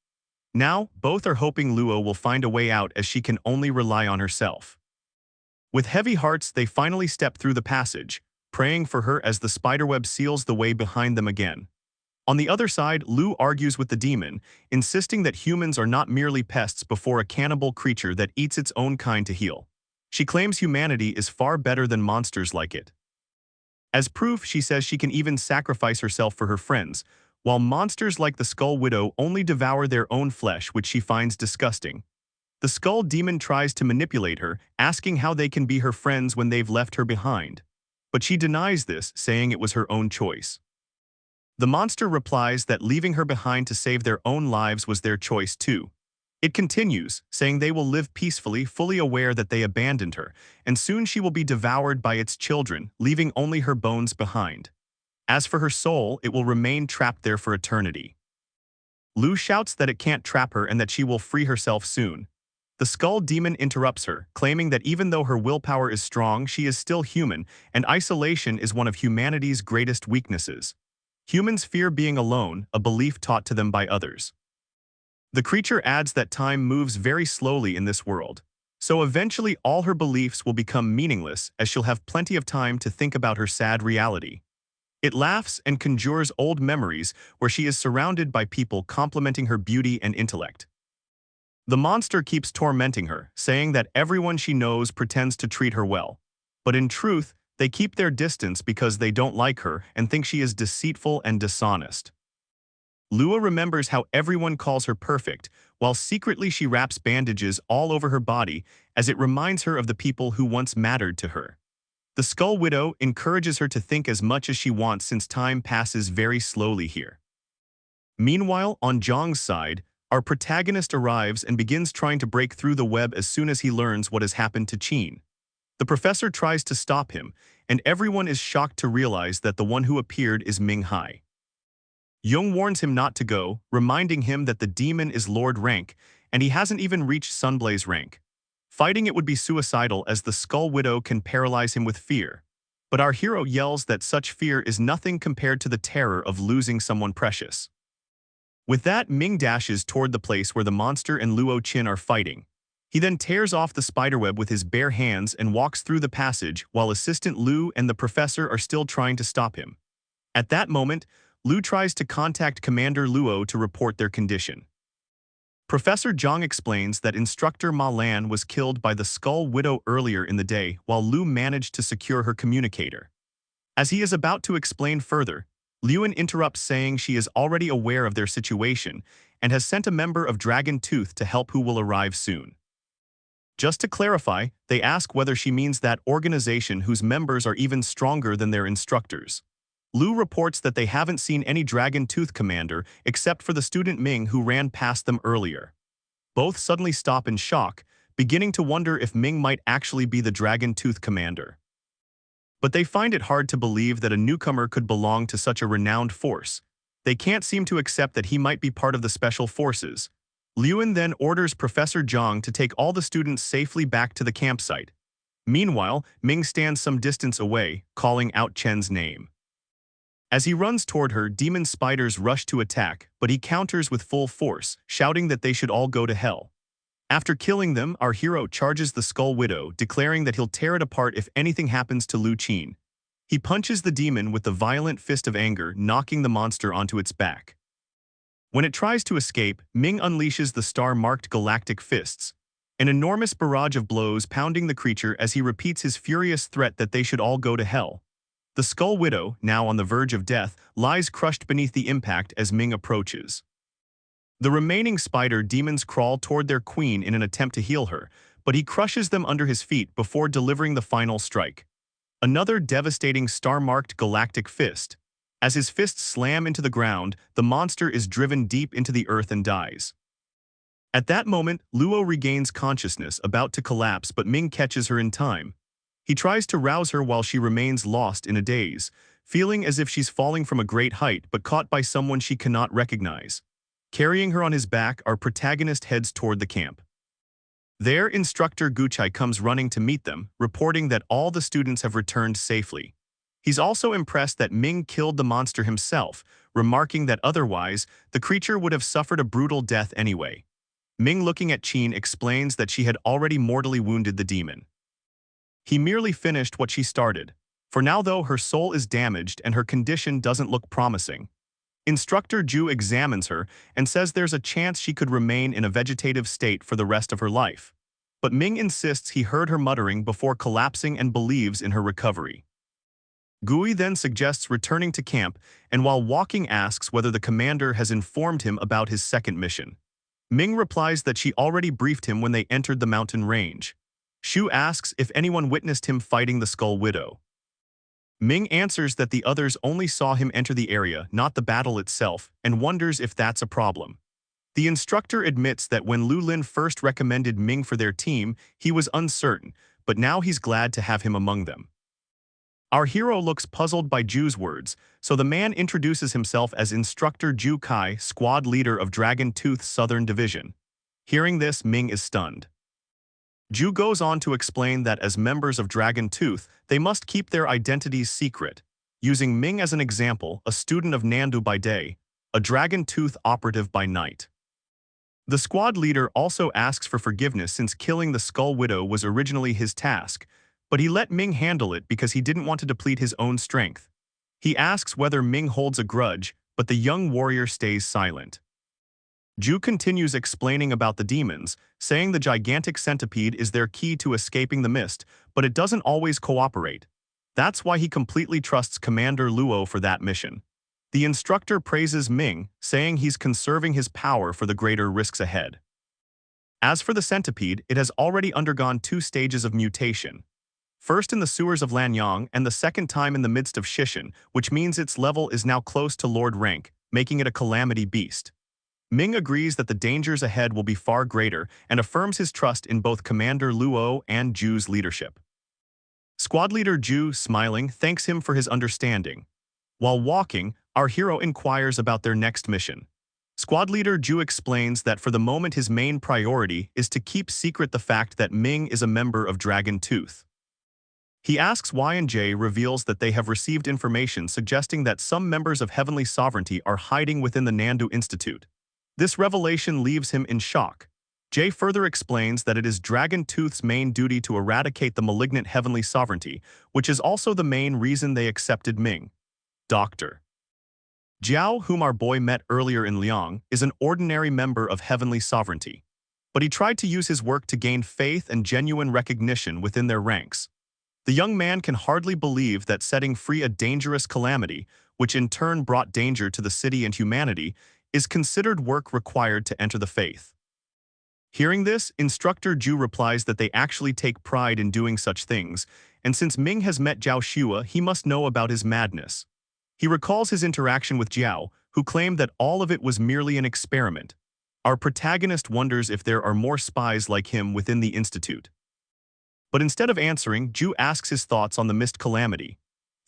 Now, both are hoping Luo will find a way out as she can only rely on herself. With heavy hearts, they finally step through the passage, praying for her as the spiderweb seals the way behind them again. On the other side, Lu argues with the demon, insisting that humans are not merely pests before a cannibal creature that eats its own kind to heal. She claims humanity is far better than monsters like it. As proof, she says she can even sacrifice herself for her friends, while monsters like the Skull Widow only devour their own flesh, which she finds disgusting. The Skull Demon tries to manipulate her, asking how they can be her friends when they've left her behind. But she denies this, saying it was her own choice. The monster replies that leaving her behind to save their own lives was their choice too. It continues, saying they will live peacefully, fully aware that they abandoned her, and soon she will be devoured by its children, leaving only her bones behind. As for her soul, it will remain trapped there for eternity. Lu shouts that it can't trap her and that she will free herself soon. The Skull Demon interrupts her, claiming that even though her willpower is strong, she is still human, and isolation is one of humanity's greatest weaknesses. Humans fear being alone, a belief taught to them by others. The creature adds that time moves very slowly in this world, so eventually all her beliefs will become meaningless as she'll have plenty of time to think about her sad reality. It laughs and conjures old memories where she is surrounded by people complimenting her beauty and intellect. The monster keeps tormenting her, saying that everyone she knows pretends to treat her well. But in truth, they keep their distance because they don't like her and think she is deceitful and dishonest. Lua remembers how everyone calls her perfect, while secretly she wraps bandages all over her body as it reminds her of the people who once mattered to her. The Skull Widow encourages her to think as much as she wants since time passes very slowly here. Meanwhile, on Zhang's side, our protagonist arrives and begins trying to break through the web as soon as he learns what has happened to Qin. The professor tries to stop him, and everyone is shocked to realize that the one who appeared is Ming Hai. Jung warns him not to go, reminding him that the demon is Lord rank, and he hasn't even reached Sunblaze rank. Fighting it would be suicidal as the Skull Widow can paralyze him with fear. But our hero yells that such fear is nothing compared to the terror of losing someone precious. With that, Ming dashes toward the place where the monster and Luo Qin are fighting. He then tears off the spiderweb with his bare hands and walks through the passage while Assistant Lu and the professor are still trying to stop him. At that moment, Lu tries to contact Commander Luo to report their condition. Professor Zhang explains that Instructor Ma Lan was killed by the Skull Widow earlier in the day while Lu managed to secure her communicator. As he is about to explain further, Liuan interrupts saying she is already aware of their situation and has sent a member of Dragon Tooth to help who will arrive soon. Just to clarify, they ask whether she means that organization whose members are even stronger than their instructors. Lu reports that they haven't seen any Dragon Tooth commander except for the student Ming who ran past them earlier. Both suddenly stop in shock, beginning to wonder if Ming might actually be the Dragon Tooth commander. But they find it hard to believe that a newcomer could belong to such a renowned force. They can't seem to accept that he might be part of the special forces. Liuan then orders Professor Zhang to take all the students safely back to the campsite. Meanwhile, Ming stands some distance away, calling out Chen's name. As he runs toward her, demon spiders rush to attack, but he counters with full force, shouting that they should all go to hell. After killing them, our hero charges the Skull Widow, declaring that he'll tear it apart if anything happens to Lu Qin. He punches the demon with the violent fist of anger, knocking the monster onto its back. When it tries to escape, Ming unleashes the star-marked galactic fists, an enormous barrage of blows pounding the creature as he repeats his furious threat that they should all go to hell. The Skull Widow, now on the verge of death, lies crushed beneath the impact as Ming approaches. The remaining spider demons crawl toward their queen in an attempt to heal her, but he crushes them under his feet before delivering the final strike. Another devastating star-marked galactic fist. As his fists slam into the ground, the monster is driven deep into the earth and dies. At that moment, Luo regains consciousness, about to collapse, but Ming catches her in time. He tries to rouse her while she remains lost in a daze, feeling as if she's falling from a great height but caught by someone she cannot recognize. Carrying her on his back, our protagonist heads toward the camp. There, Instructor Guchai comes running to meet them, reporting that all the students have returned safely. He's also impressed that Ming killed the monster himself, remarking that otherwise, the creature would have suffered a brutal death anyway. Ming, looking at Qin, explains that she had already mortally wounded the demon. He merely finished what she started. For now though, her soul is damaged and her condition doesn't look promising. Instructor Ju examines her and says there's a chance she could remain in a vegetative state for the rest of her life. But Ming insists he heard her muttering before collapsing and believes in her recovery. Gui then suggests returning to camp and while walking asks whether the commander has informed him about his second mission. Ming replies that she already briefed him when they entered the mountain range. Shu asks if anyone witnessed him fighting the Skull Widow. Ming answers that the others only saw him enter the area, not the battle itself, and wonders if that's a problem. The instructor admits that when Lu Lin first recommended Ming for their team, he was uncertain, but now he's glad to have him among them. Our hero looks puzzled by Ju's words, so the man introduces himself as Instructor Ju Kai, squad leader of Dragon Tooth's Southern Division. Hearing this, Ming is stunned. Ju goes on to explain that as members of Dragon Tooth, they must keep their identities secret, using Ming as an example, a student of Nandu by day, a Dragon Tooth operative by night. The squad leader also asks for forgiveness since killing the Skull Widow was originally his task, but he let Ming handle it because he didn't want to deplete his own strength. He asks whether Ming holds a grudge, but the young warrior stays silent. Ju continues explaining about the demons, saying the gigantic centipede is their key to escaping the mist, but it doesn't always cooperate. That's why he completely trusts Commander Luo for that mission. The instructor praises Ming, saying he's conserving his power for the greater risks ahead. As for the centipede, it has already undergone 2 stages of mutation. First in the sewers of Lanyang and the second time in the midst of Shishin, which means its level is now close to Lord rank, making it a calamity beast. Ming agrees that the dangers ahead will be far greater and affirms his trust in both Commander Luo and Ju's leadership. Squad leader Ju, smiling, thanks him for his understanding. While walking, our hero inquires about their next mission. Squad leader Ju explains that for the moment his main priority is to keep secret the fact that Ming is a member of Dragon Tooth. He asks why and Jay reveals that they have received information suggesting that some members of Heavenly Sovereignty are hiding within the Nandu Institute. This revelation leaves him in shock. Jay further explains that it is Dragon Tooth's main duty to eradicate the malignant Heavenly Sovereignty, which is also the main reason they accepted Ming. Dr. Jiao, whom our boy met earlier in Liang, is an ordinary member of Heavenly Sovereignty. But he tried to use his work to gain faith and genuine recognition within their ranks. The young man can hardly believe that setting free a dangerous calamity, which in turn brought danger to the city and humanity, is considered work required to enter the faith. Hearing this, Instructor Ju replies that they actually take pride in doing such things, and since Ming has met Jiao Shua, he must know about his madness. He recalls his interaction with Jiao, who claimed that all of it was merely an experiment. Our protagonist wonders if there are more spies like him within the Institute. But instead of answering, Ju asks his thoughts on the mist calamity.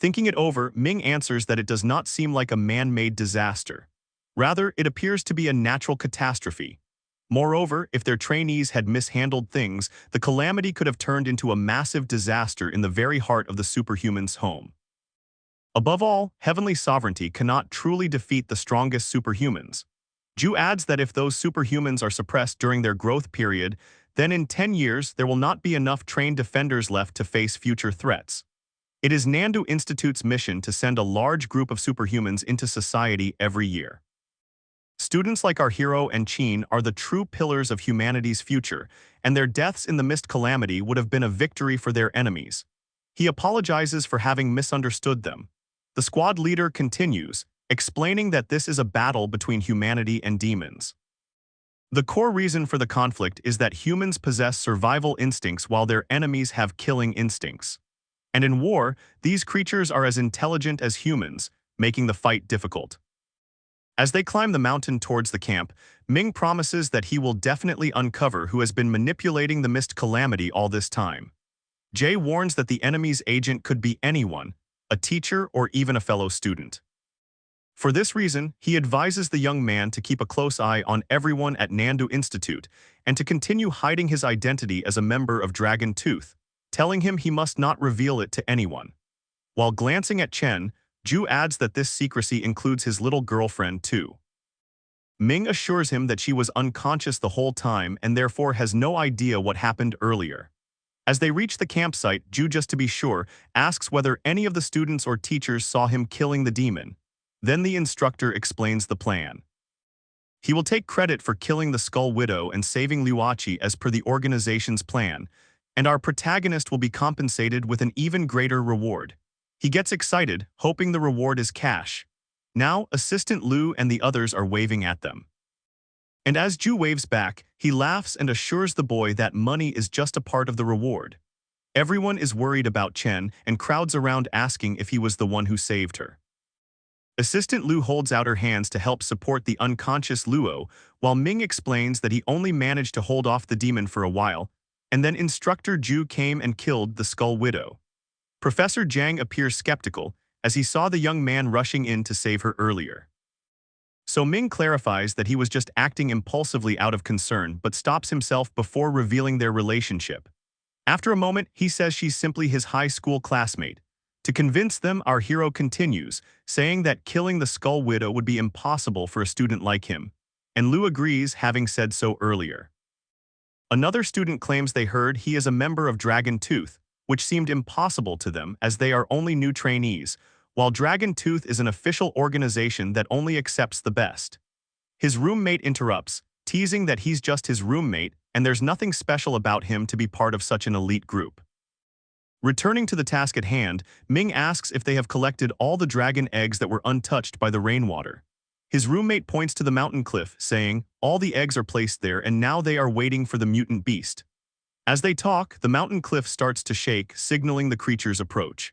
Thinking it over, Ming answers that it does not seem like a man-made disaster. Rather, it appears to be a natural catastrophe. Moreover, if their trainees had mishandled things, the calamity could have turned into a massive disaster in the very heart of the superhuman's home. Above all, Heavenly Sovereignty cannot truly defeat the strongest superhumans. Ju adds that if those superhumans are suppressed during their growth period, then in 10 years there will not be enough trained defenders left to face future threats. It is Nandu Institute's mission to send a large group of superhumans into society every year. Students like our hero and Qin are the true pillars of humanity's future, and their deaths in the mist calamity would have been a victory for their enemies. He apologizes for having misunderstood them. The squad leader continues, explaining that this is a battle between humanity and demons. The core reason for the conflict is that humans possess survival instincts while their enemies have killing instincts. And in war, these creatures are as intelligent as humans, making the fight difficult. As they climb the mountain towards the camp, Ming promises that he will definitely uncover who has been manipulating the mist calamity all this time. Jay warns that the enemy's agent could be anyone, a teacher or even a fellow student. For this reason, he advises the young man to keep a close eye on everyone at Nandu Institute and to continue hiding his identity as a member of Dragon Tooth, telling him he must not reveal it to anyone. While glancing at Chen, Ju adds that this secrecy includes his little girlfriend too. Ming assures him that she was unconscious the whole time and therefore has no idea what happened earlier. As they reach the campsite, Ju, just to be sure, asks whether any of the students or teachers saw him killing the demon. Then the instructor explains the plan. He will take credit for killing the Skull Widow and saving Liuachi as per the organization's plan, and our protagonist will be compensated with an even greater reward. He gets excited, hoping the reward is cash. Now, Assistant Liu and the others are waving at them. And as Ju waves back, he laughs and assures the boy that money is just a part of the reward. Everyone is worried about Chen and crowds around asking if he was the one who saved her. Assistant Liu holds out her hands to help support the unconscious Luo, while Ming explains that he only managed to hold off the demon for a while, and then Instructor Ju came and killed the Skull Widow. Professor Jiang appears skeptical, as he saw the young man rushing in to save her earlier. So Ming clarifies that he was just acting impulsively out of concern but stops himself before revealing their relationship. After a moment, he says she's simply his high school classmate. To convince them, our hero continues, saying that killing the Skull Widow would be impossible for a student like him, and Liu agrees, having said so earlier. Another student claims they heard he is a member of Dragon Tooth, which seemed impossible to them as they are only new trainees, while Dragon Tooth is an official organization that only accepts the best. His roommate interrupts, teasing that he's just his roommate and there's nothing special about him to be part of such an elite group. Returning to the task at hand, Ming asks if they have collected all the dragon eggs that were untouched by the rainwater. His roommate points to the mountain cliff, saying, all the eggs are placed there and now they are waiting for the mutant beast. As they talk, the mountain cliff starts to shake, signaling the creature's approach.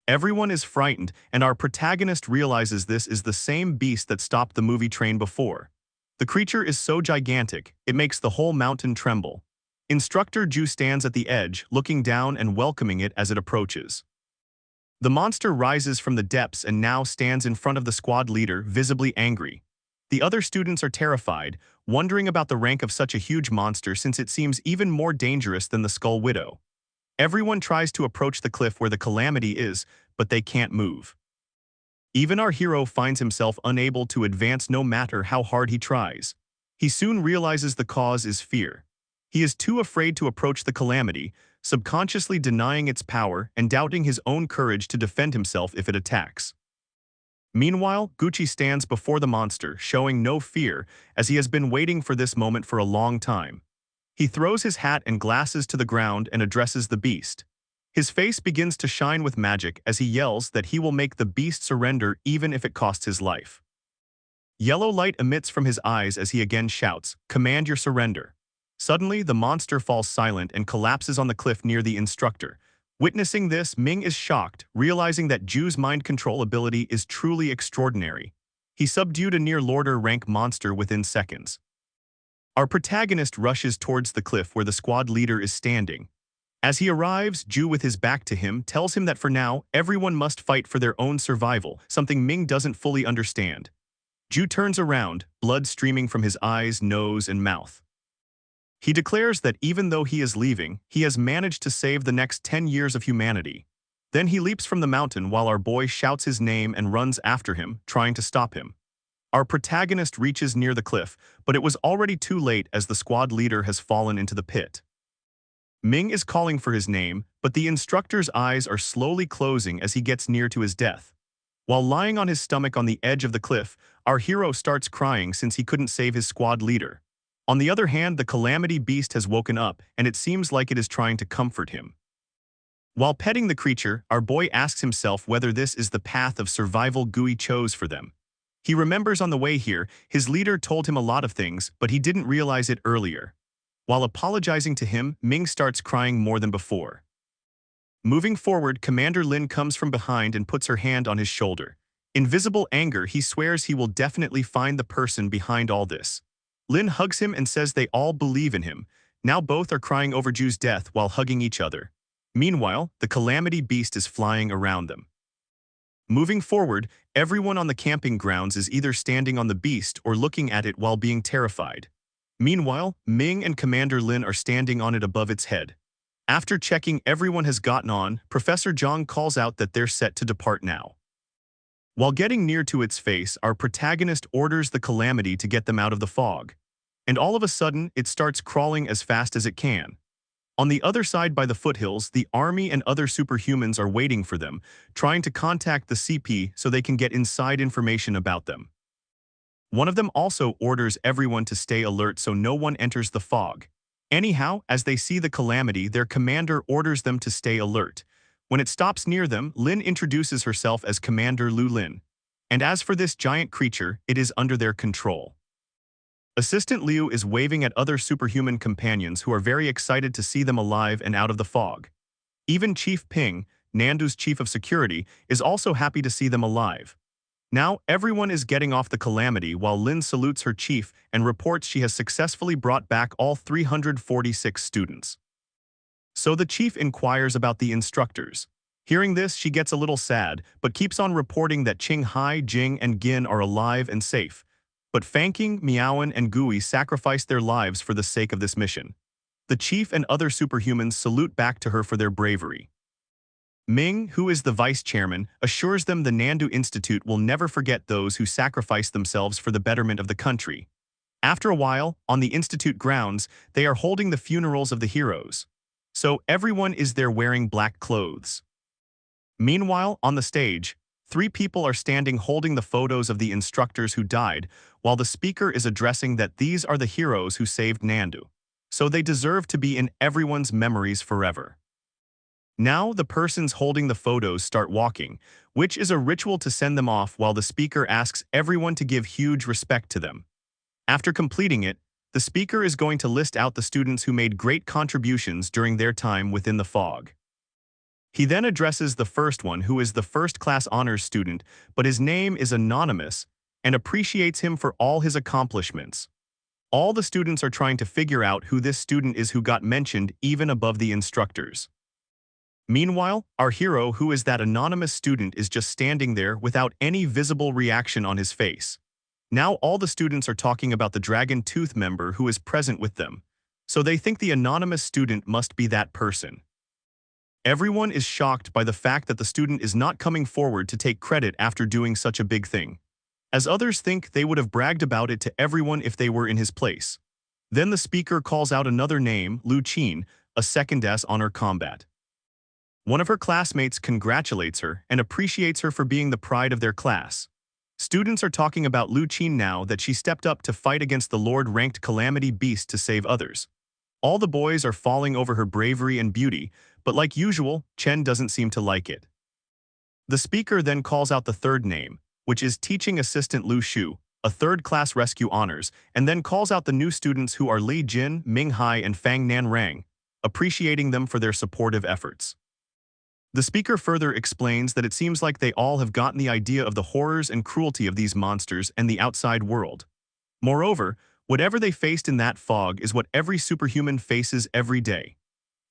Everyone is frightened, and our protagonist realizes this is the same beast that stopped the movie train before. The creature is so gigantic, it makes the whole mountain tremble. Instructor Ju stands at the edge, looking down and welcoming it as it approaches. The monster rises from the depths and now stands in front of the squad leader, visibly angry. The other students are terrified, wondering about the rank of such a huge monster since it seems even more dangerous than the Skull Widow. Everyone tries to approach the cliff where the calamity is, but they can't move. Even our hero finds himself unable to advance no matter how hard he tries. He soon realizes the cause is fear. He is too afraid to approach the calamity, subconsciously denying its power and doubting his own courage to defend himself if it attacks. Meanwhile, Gucci stands before the monster, showing no fear, as he has been waiting for this moment for a long time. He throws his hat and glasses to the ground and addresses the beast. His face begins to shine with magic as he yells that he will make the beast surrender even if it costs his life. Yellow light emits from his eyes as he again shouts, "Command your surrender." Suddenly, the monster falls silent and collapses on the cliff near the instructor. Witnessing this, Ming is shocked, realizing that Ju's mind control ability is truly extraordinary. He subdued a near Lorder rank monster within seconds. Our protagonist rushes towards the cliff where the squad leader is standing. As he arrives, Ju, with his back to him, tells him that for now, everyone must fight for their own survival, something Ming doesn't fully understand. Ju turns around, blood streaming from his eyes, nose, and mouth. He declares that even though he is leaving, he has managed to save the next 10 years of humanity. Then he leaps from the mountain while our boy shouts his name and runs after him, trying to stop him. Our protagonist reaches near the cliff, but it was already too late as the squad leader has fallen into the pit. Ming is calling for his name, but the instructor's eyes are slowly closing as he gets near to his death. While lying on his stomach on the edge of the cliff, our hero starts crying since he couldn't save his squad leader. On the other hand, the calamity beast has woken up, and it seems like it is trying to comfort him. While petting the creature, our boy asks himself whether this is the path of survival Gui chose for them. He remembers on the way here, his leader told him a lot of things, but he didn't realize it earlier. While apologizing to him, Ming starts crying more than before. Moving forward, Commander Lin comes from behind and puts her hand on his shoulder. In visible anger, he swears he will definitely find the person behind all this. Lin hugs him and says they all believe in him. Now both are crying over Ju's death while hugging each other. Meanwhile, the calamity beast is flying around them. Moving forward, everyone on the camping grounds is either standing on the beast or looking at it while being terrified. Meanwhile, Ming and Commander Lin are standing on it above its head. After checking everyone has gotten on, Professor Zhang calls out that they're set to depart now. While getting near to its face, our protagonist orders the calamity to get them out of the fog. And all of a sudden, it starts crawling as fast as it can. On the other side by the foothills, the army and other superhumans are waiting for them, trying to contact the CP so they can get inside information about them. One of them also orders everyone to stay alert so no one enters the fog. Anyhow, as they see the calamity, their commander orders them to stay alert. When it stops near them, Lin introduces herself as Commander Lu Lin. And as for this giant creature, it is under their control. Assistant Liu is waving at other superhuman companions who are very excited to see them alive and out of the fog. Even Chief Ping, Nandu's chief of security, is also happy to see them alive. Now, everyone is getting off the calamity while Lin salutes her chief and reports she has successfully brought back all 346 students. So the chief inquires about the instructors. Hearing this, she gets a little sad, but keeps on reporting that Qing Hai, Jing, and Gin are alive and safe. But Fanking, Miaowen, and Gui sacrificed their lives for the sake of this mission. The chief and other superhumans salute back to her for their bravery. Ming, who is the vice chairman, assures them the Nandu Institute will never forget those who sacrificed themselves for the betterment of the country. After a while, on the institute grounds, they are holding the funerals of the heroes. So everyone is there wearing black clothes. Meanwhile, on the stage, 3 people are standing holding the photos of the instructors who died, while the speaker is addressing that these are the heroes who saved Nandu. So they deserve to be in everyone's memories forever. Now the persons holding the photos start walking, which is a ritual to send them off while the speaker asks everyone to give huge respect to them. After completing it, the speaker is going to list out the students who made great contributions during their time within the fog. He then addresses the first one, who is the first-class honors student, but his name is anonymous, and appreciates him for all his accomplishments. All the students are trying to figure out who this student is who got mentioned even above the instructors. Meanwhile, our hero, who is that anonymous student, is just standing there without any visible reaction on his face. Now all the students are talking about the Dragon Tooth member who is present with them, so they think the anonymous student must be that person. Everyone is shocked by the fact that the student is not coming forward to take credit after doing such a big thing, as others think they would have bragged about it to everyone if they were in his place. Then the speaker calls out another name, Lu Qin, a second-class honor combat. One of her classmates congratulates her and appreciates her for being the pride of their class. Students are talking about Lu Qin now that she stepped up to fight against the Lord-ranked Calamity Beast to save others. All the boys are falling over her bravery and beauty, but like usual, Chen doesn't seem to like it. The speaker then calls out the third name, which is Teaching Assistant Lu Shu, a third-class rescue honors, and then calls out the new students who are Li Jin, Ming Hai, and Fang Nan Rang, appreciating them for their supportive efforts. The speaker further explains that it seems like they all have gotten the idea of the horrors and cruelty of these monsters and the outside world. Moreover, whatever they faced in that fog is what every superhuman faces every day.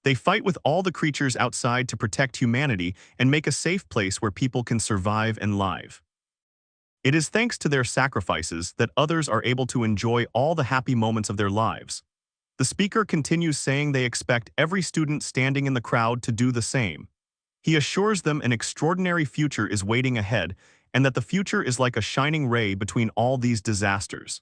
They fight with all the creatures outside to protect humanity and make a safe place where people can survive and live. It is thanks to their sacrifices that others are able to enjoy all the happy moments of their lives. The speaker continues saying they expect every student standing in the crowd to do the same. He assures them an extraordinary future is waiting ahead and that the future is like a shining ray between all these disasters.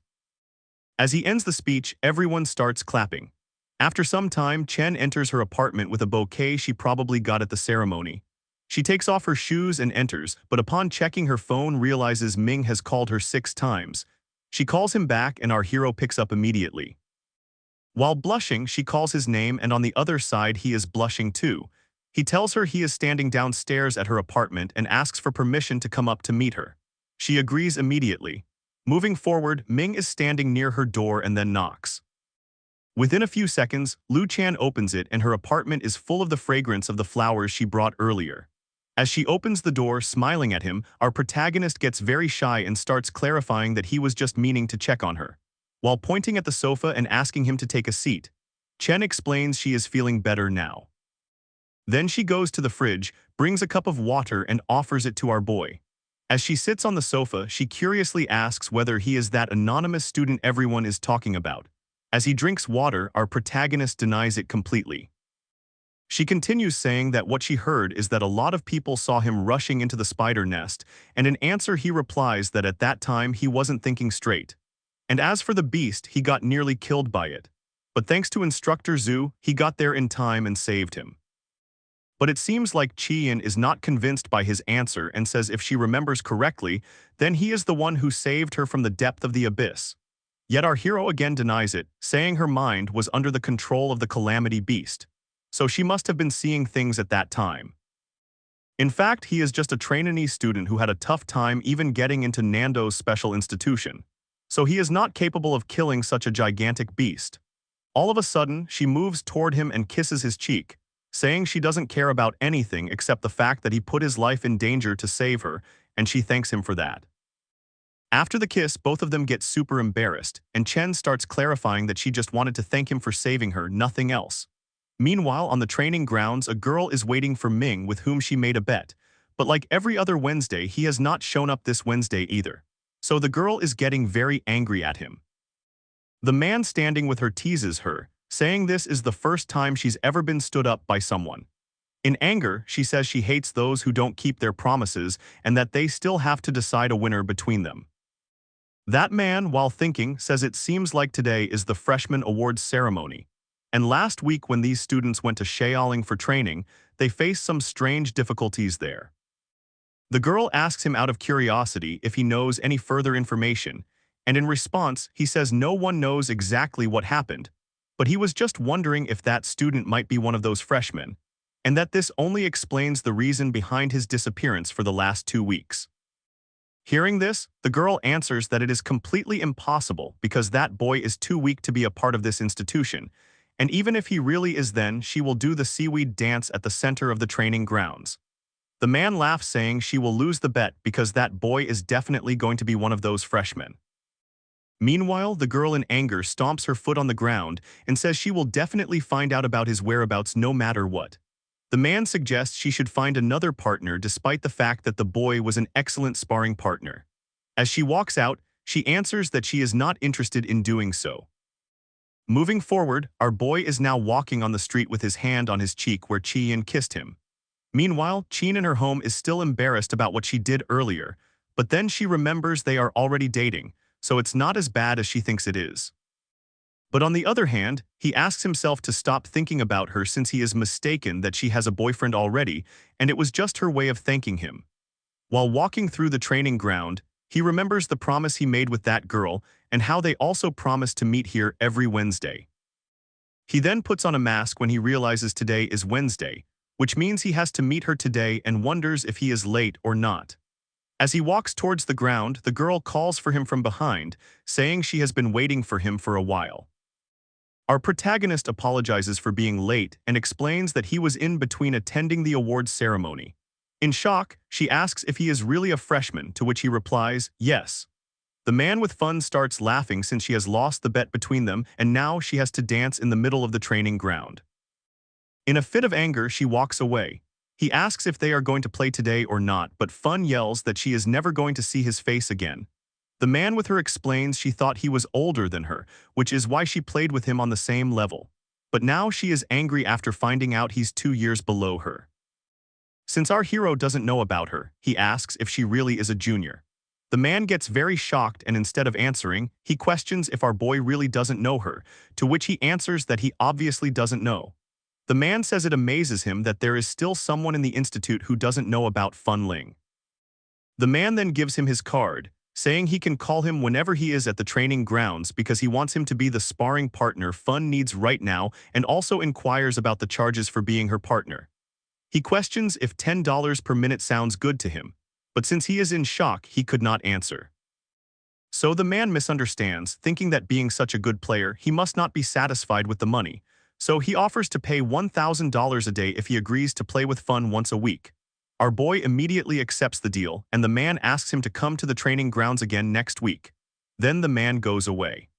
As he ends the speech, everyone starts clapping. After some time, Chen enters her apartment with a bouquet she probably got at the ceremony. She takes off her shoes and enters, but upon checking her phone realizes Ming has called her 6 times. She calls him back and our hero picks up immediately. While blushing, she calls his name and on the other side he is blushing too. He tells her he is standing downstairs at her apartment and asks for permission to come up to meet her. She agrees immediately. Moving forward, Ming is standing near her door and then knocks. Within a few seconds, Lu Chan opens it and her apartment is full of the fragrance of the flowers she brought earlier. As she opens the door, smiling at him, our protagonist gets very shy and starts clarifying that he was just meaning to check on her. While pointing at the sofa and asking him to take a seat, Chen explains she is feeling better now. Then she goes to the fridge, brings a cup of water and offers it to our boy. As she sits on the sofa, she curiously asks whether he is that anonymous student everyone is talking about. As he drinks water, our protagonist denies it completely. She continues saying that what she heard is that a lot of people saw him rushing into the spider nest, and in answer he replies that at that time he wasn't thinking straight. And as for the beast, he got nearly killed by it. But thanks to Instructor Zhu, he got there in time and saved him. But it seems like Qian is not convinced by his answer and says if she remembers correctly, then he is the one who saved her from the depth of the abyss. Yet our hero again denies it, saying her mind was under the control of the calamity beast. So she must have been seeing things at that time. In fact, he is just a trainee student who had a tough time even getting into Nando's special institution. So he is not capable of killing such a gigantic beast. All of a sudden, she moves toward him and kisses his cheek, saying she doesn't care about anything except the fact that he put his life in danger to save her, and she thanks him for that. After the kiss, both of them get super embarrassed, and Chen starts clarifying that she just wanted to thank him for saving her, nothing else. Meanwhile, on the training grounds, a girl is waiting for Ming with whom she made a bet, but like every other Wednesday, he has not shown up this Wednesday either. So the girl is getting very angry at him. The man standing with her teases her, saying this is the first time she's ever been stood up by someone. In anger, she says she hates those who don't keep their promises and that they still have to decide a winner between them. That man, while thinking, says it seems like today is the freshman awards ceremony. And last week when these students went to Shaoling for training, they faced some strange difficulties there. The girl asks him out of curiosity if he knows any further information, and in response, he says no one knows exactly what happened, but he was just wondering if that student might be one of those freshmen, and that this only explains the reason behind his disappearance for the last 2 weeks. Hearing this, the girl answers that it is completely impossible because that boy is too weak to be a part of this institution, and even if he really is, then she will do the seaweed dance at the center of the training grounds. The man laughs, saying she will lose the bet because that boy is definitely going to be one of those freshmen. Meanwhile, the girl in anger stomps her foot on the ground and says she will definitely find out about his whereabouts no matter what. The man suggests she should find another partner despite the fact that the boy was an excellent sparring partner. As she walks out, she answers that she is not interested in doing so. Moving forward, our boy is now walking on the street with his hand on his cheek where Qian kissed him. Meanwhile, Qin in her home is still embarrassed about what she did earlier, but then she remembers they are already dating, so it's not as bad as she thinks it is. But on the other hand, he asks himself to stop thinking about her since he is mistaken that she has a boyfriend already, and it was just her way of thanking him. While walking through the training ground, he remembers the promise he made with that girl and how they also promised to meet here every Wednesday. He then puts on a mask when he realizes today is Wednesday, which means he has to meet her today and wonders if he is late or not. As he walks towards the ground, the girl calls for him from behind, saying she has been waiting for him for a while. Our protagonist apologizes for being late and explains that he was in between attending the awards ceremony. In shock, she asks if he is really a freshman, to which he replies, yes. The man with fun starts laughing since she has lost the bet between them and now she has to dance in the middle of the training ground. In a fit of anger, she walks away. He asks if they are going to play today or not, but Fun yells that she is never going to see his face again. The man with her explains she thought he was older than her, which is why she played with him on the same level. But now she is angry after finding out he's 2 years below her. Since our hero doesn't know about her, he asks if she really is a junior. The man gets very shocked and instead of answering, he questions if our boy really doesn't know her, to which he answers that he obviously doesn't know. The man says it amazes him that there is still someone in the institute who doesn't know about Fun Ling. The man then gives him his card, saying he can call him whenever he is at the training grounds because he wants him to be the sparring partner Fun needs right now and also inquires about the charges for being her partner. He questions if $10 per minute sounds good to him, but since he is in shock, he could not answer. So the man misunderstands, thinking that being such a good player, he must not be satisfied with the money, so he offers to pay $1,000 a day if he agrees to play with Fun once a week. Our boy immediately accepts the deal, and the man asks him to come to the training grounds again next week. Then the man goes away.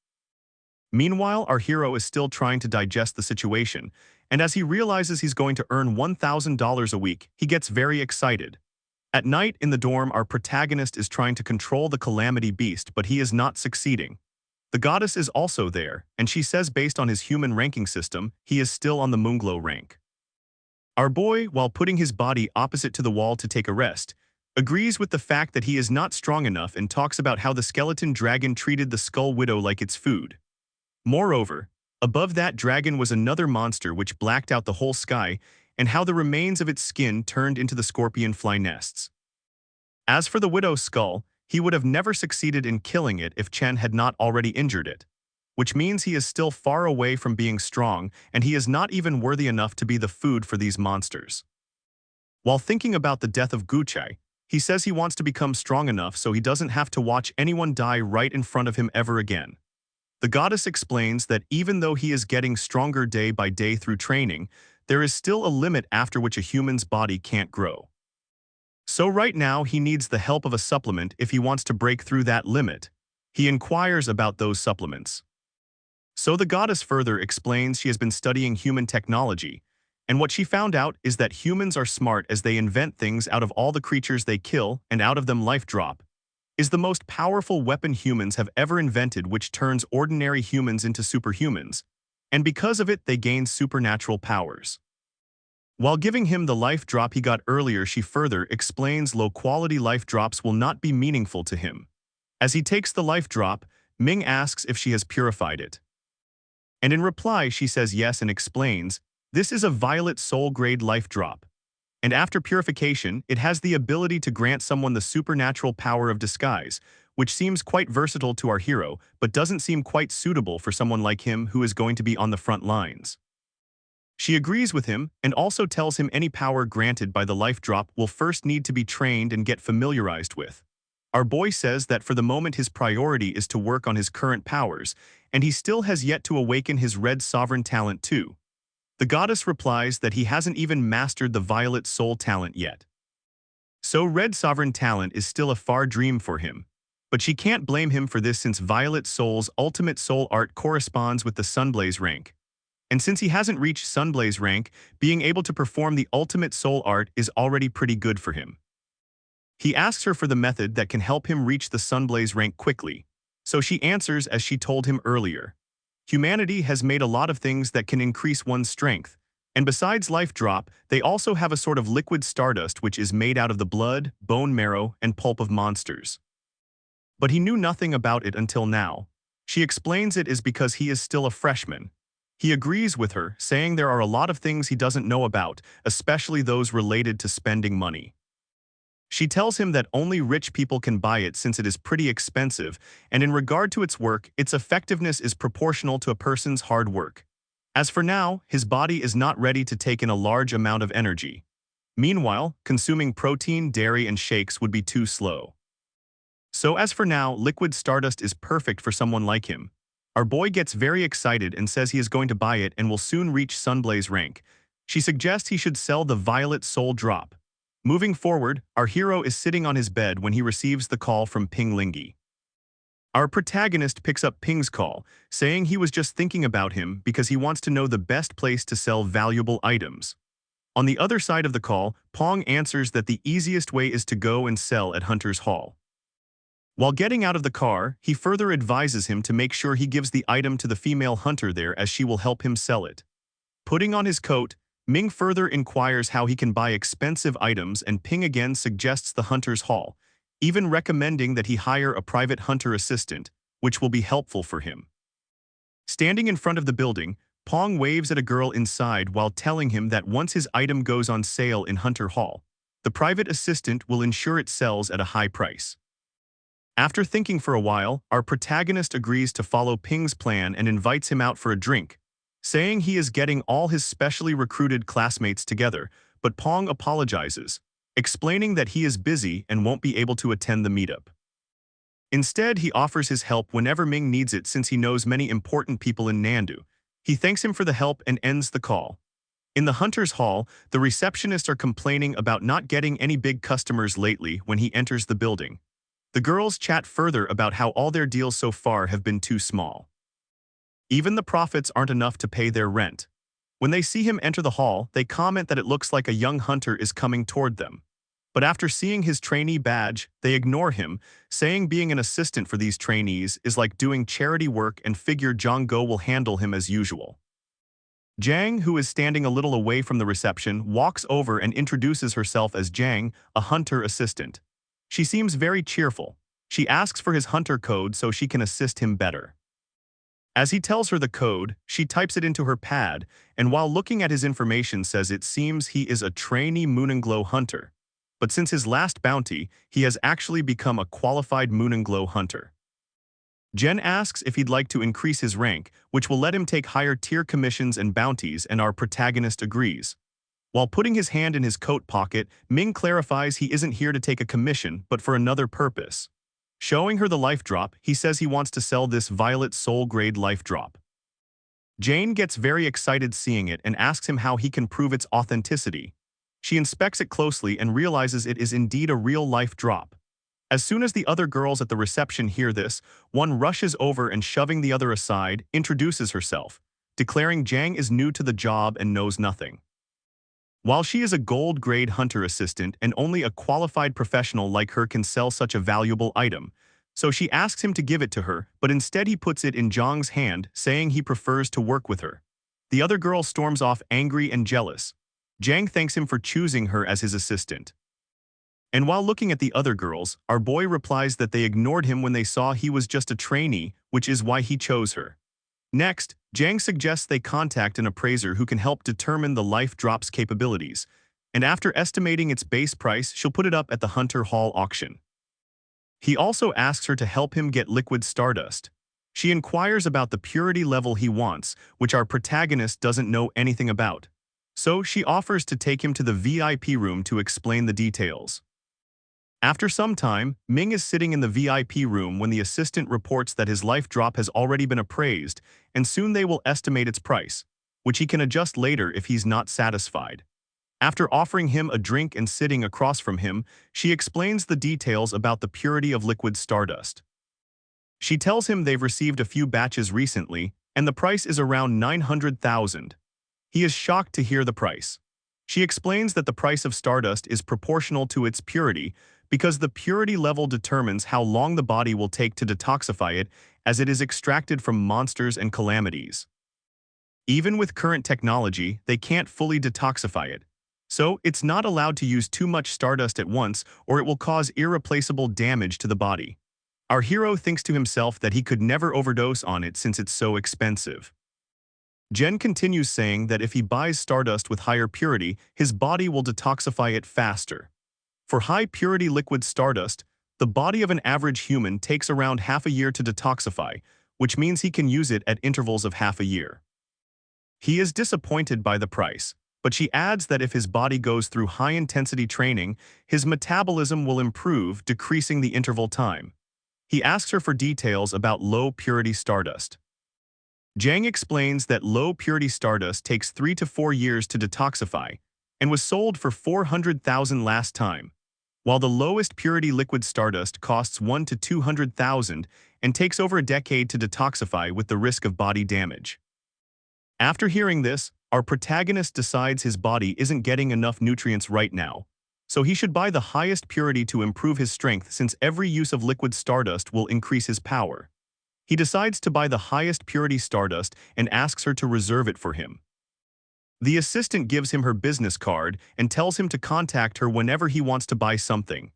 Meanwhile, our hero is still trying to digest the situation, and as he realizes he's going to earn $1,000 a week, he gets very excited. At night in the dorm, our protagonist is trying to control the calamity beast, but he is not succeeding. The goddess is also there, and she says based on his human ranking system, he is still on the Moonglow rank. Our boy, while putting his body opposite to the wall to take a rest, agrees with the fact that he is not strong enough and talks about how the skeleton dragon treated the skull widow like its food. Moreover, above that dragon was another monster which blacked out the whole sky, and how the remains of its skin turned into the scorpion fly nests. As for the widow's skull, he would have never succeeded in killing it if Chen had not already injured it, which means he is still far away from being strong, and he is not even worthy enough to be the food for these monsters. While thinking about the death of Guchai, he says he wants to become strong enough so he doesn't have to watch anyone die right in front of him ever again. The goddess explains that even though he is getting stronger day by day through training, there is still a limit after which a human's body can't grow. So right now he needs the help of a supplement if he wants to break through that limit. He inquires about those supplements. So the goddess further explains she has been studying human technology, and what she found out is that humans are smart as they invent things out of all the creatures they kill, and out of them life drop is the most powerful weapon humans have ever invented, which turns ordinary humans into superhumans, and because of it they gain supernatural powers. While giving him the life drop he got earlier, she further explains low-quality life drops will not be meaningful to him. As he takes the life drop, Ming asks if she has purified it. And in reply she says yes and explains, this is a violet soul-grade life drop. And after purification, it has the ability to grant someone the supernatural power of disguise, which seems quite versatile to our hero, but doesn't seem quite suitable for someone like him who is going to be on the front lines. She agrees with him and also tells him any power granted by the life drop will first need to be trained and get familiarized with. Our boy says that for the moment his priority is to work on his current powers, and he still has yet to awaken his red sovereign talent too. The goddess replies that he hasn't even mastered the violet soul talent yet. So red sovereign talent is still a far dream for him. But she can't blame him for this since violet soul's ultimate soul art corresponds with the Sunblaze rank. And since he hasn't reached Sunblaze rank, being able to perform the ultimate soul art is already pretty good for him. He asks her for the method that can help him reach the Sunblaze rank quickly, so she answers as she told him earlier. Humanity has made a lot of things that can increase one's strength, and besides life drop, they also have a sort of liquid stardust which is made out of the blood, bone marrow, and pulp of monsters. But he knew nothing about it until now. She explains it is because he is still a freshman. He agrees with her, saying there are a lot of things he doesn't know about, especially those related to spending money. She tells him that only rich people can buy it since it is pretty expensive, and in regard to its work, its effectiveness is proportional to a person's hard work. As for now, his body is not ready to take in a large amount of energy. Meanwhile, consuming protein, dairy, and shakes would be too slow. So as for now, liquid stardust is perfect for someone like him. Our boy gets very excited and says he is going to buy it and will soon reach Sunblaze rank. She suggests he should sell the violet soul drop. Moving forward, our hero is sitting on his bed when he receives the call from Ping Lingi. Our protagonist picks up Ping's call, saying he was just thinking about him because he wants to know the best place to sell valuable items. On the other side of the call, Pong answers that the easiest way is to go and sell at Hunter's Hall. While getting out of the car, he further advises him to make sure he gives the item to the female hunter there as she will help him sell it. Putting on his coat, Ming further inquires how he can buy expensive items, and Ping again suggests the Hunter's Hall, even recommending that he hire a private hunter assistant, which will be helpful for him. Standing in front of the building, Pong waves at a girl inside while telling him that once his item goes on sale in Hunter Hall, the private assistant will ensure it sells at a high price. After thinking for a while, our protagonist agrees to follow Ping's plan and invites him out for a drink, saying he is getting all his specially recruited classmates together, but Pong apologizes, explaining that he is busy and won't be able to attend the meetup. Instead, he offers his help whenever Ming needs it since he knows many important people in Nandu. He thanks him for the help and ends the call. In the Hunter's Hall, the receptionists are complaining about not getting any big customers lately when he enters the building. The girls chat further about how all their deals so far have been too small. Even the profits aren't enough to pay their rent. When they see him enter the hall, they comment that it looks like a young hunter is coming toward them. But after seeing his trainee badge, they ignore him, saying being an assistant for these trainees is like doing charity work and figure Zhang Go will handle him as usual. Jang, who is standing a little away from the reception, walks over and introduces herself as Jang, a hunter assistant. She seems very cheerful. She asks for his hunter code so she can assist him better. As he tells her the code, she types it into her pad, and while looking at his information says it seems he is a trainee Moon and Glow hunter. But since his last bounty, he has actually become a qualified Moon and Glow hunter. Jen asks if he'd like to increase his rank, which will let him take higher tier commissions and bounties, and our protagonist agrees. While putting his hand in his coat pocket, Ming clarifies he isn't here to take a commission, but for another purpose. Showing her the life drop, he says he wants to sell this Violet Soul Grade life drop. Jane gets very excited seeing it and asks him how he can prove its authenticity. She inspects it closely and realizes it is indeed a real life drop. As soon as the other girls at the reception hear this, one rushes over and, shoving the other aside, introduces herself, declaring Jang is new to the job and knows nothing. While she is a gold-grade hunter assistant and only a qualified professional like her can sell such a valuable item, so she asks him to give it to her, but instead he puts it in Jang's hand, saying he prefers to work with her. The other girl storms off angry and jealous. Jang thanks him for choosing her as his assistant. And while looking at the other girls, our boy replies that they ignored him when they saw he was just a trainee, which is why he chose her. Next, Jang suggests they contact an appraiser who can help determine the life drop's capabilities, and after estimating its base price, she'll put it up at the Hunter Hall auction. He also asks her to help him get liquid stardust. She inquires about the purity level he wants, which our protagonist doesn't know anything about. So she offers to take him to the VIP room to explain the details. After some time, Ming is sitting in the VIP room when the assistant reports that his life drop has already been appraised, and soon they will estimate its price, which he can adjust later if he's not satisfied. After offering him a drink and sitting across from him, she explains the details about the purity of liquid stardust. She tells him they've received a few batches recently, and the price is around 900,000. He is shocked to hear the price. She explains that the price of stardust is proportional to its purity, because the purity level determines how long the body will take to detoxify it, as it is extracted from monsters and calamities. Even with current technology, they can't fully detoxify it. So, it's not allowed to use too much stardust at once, or it will cause irreplaceable damage to the body. Our hero thinks to himself that he could never overdose on it since it's so expensive. Jen continues saying that if he buys stardust with higher purity, his body will detoxify it faster. For high-purity liquid stardust, the body of an average human takes around half a year to detoxify, which means he can use it at intervals of half a year. He is disappointed by the price, but she adds that if his body goes through high-intensity training, his metabolism will improve, decreasing the interval time. He asks her for details about low-purity stardust. Jang explains that low-purity stardust takes 3 to 4 years to detoxify, and was sold for 400,000 last time, while the lowest purity liquid stardust costs 1 to 200,000 and takes over a decade to detoxify with the risk of body damage. After hearing this, our protagonist decides his body isn't getting enough nutrients right now, so he should buy the highest purity to improve his strength since every use of liquid stardust will increase his power. He decides to buy the highest purity stardust and asks her to reserve it for him. The assistant gives him her business card and tells him to contact her whenever he wants to buy something.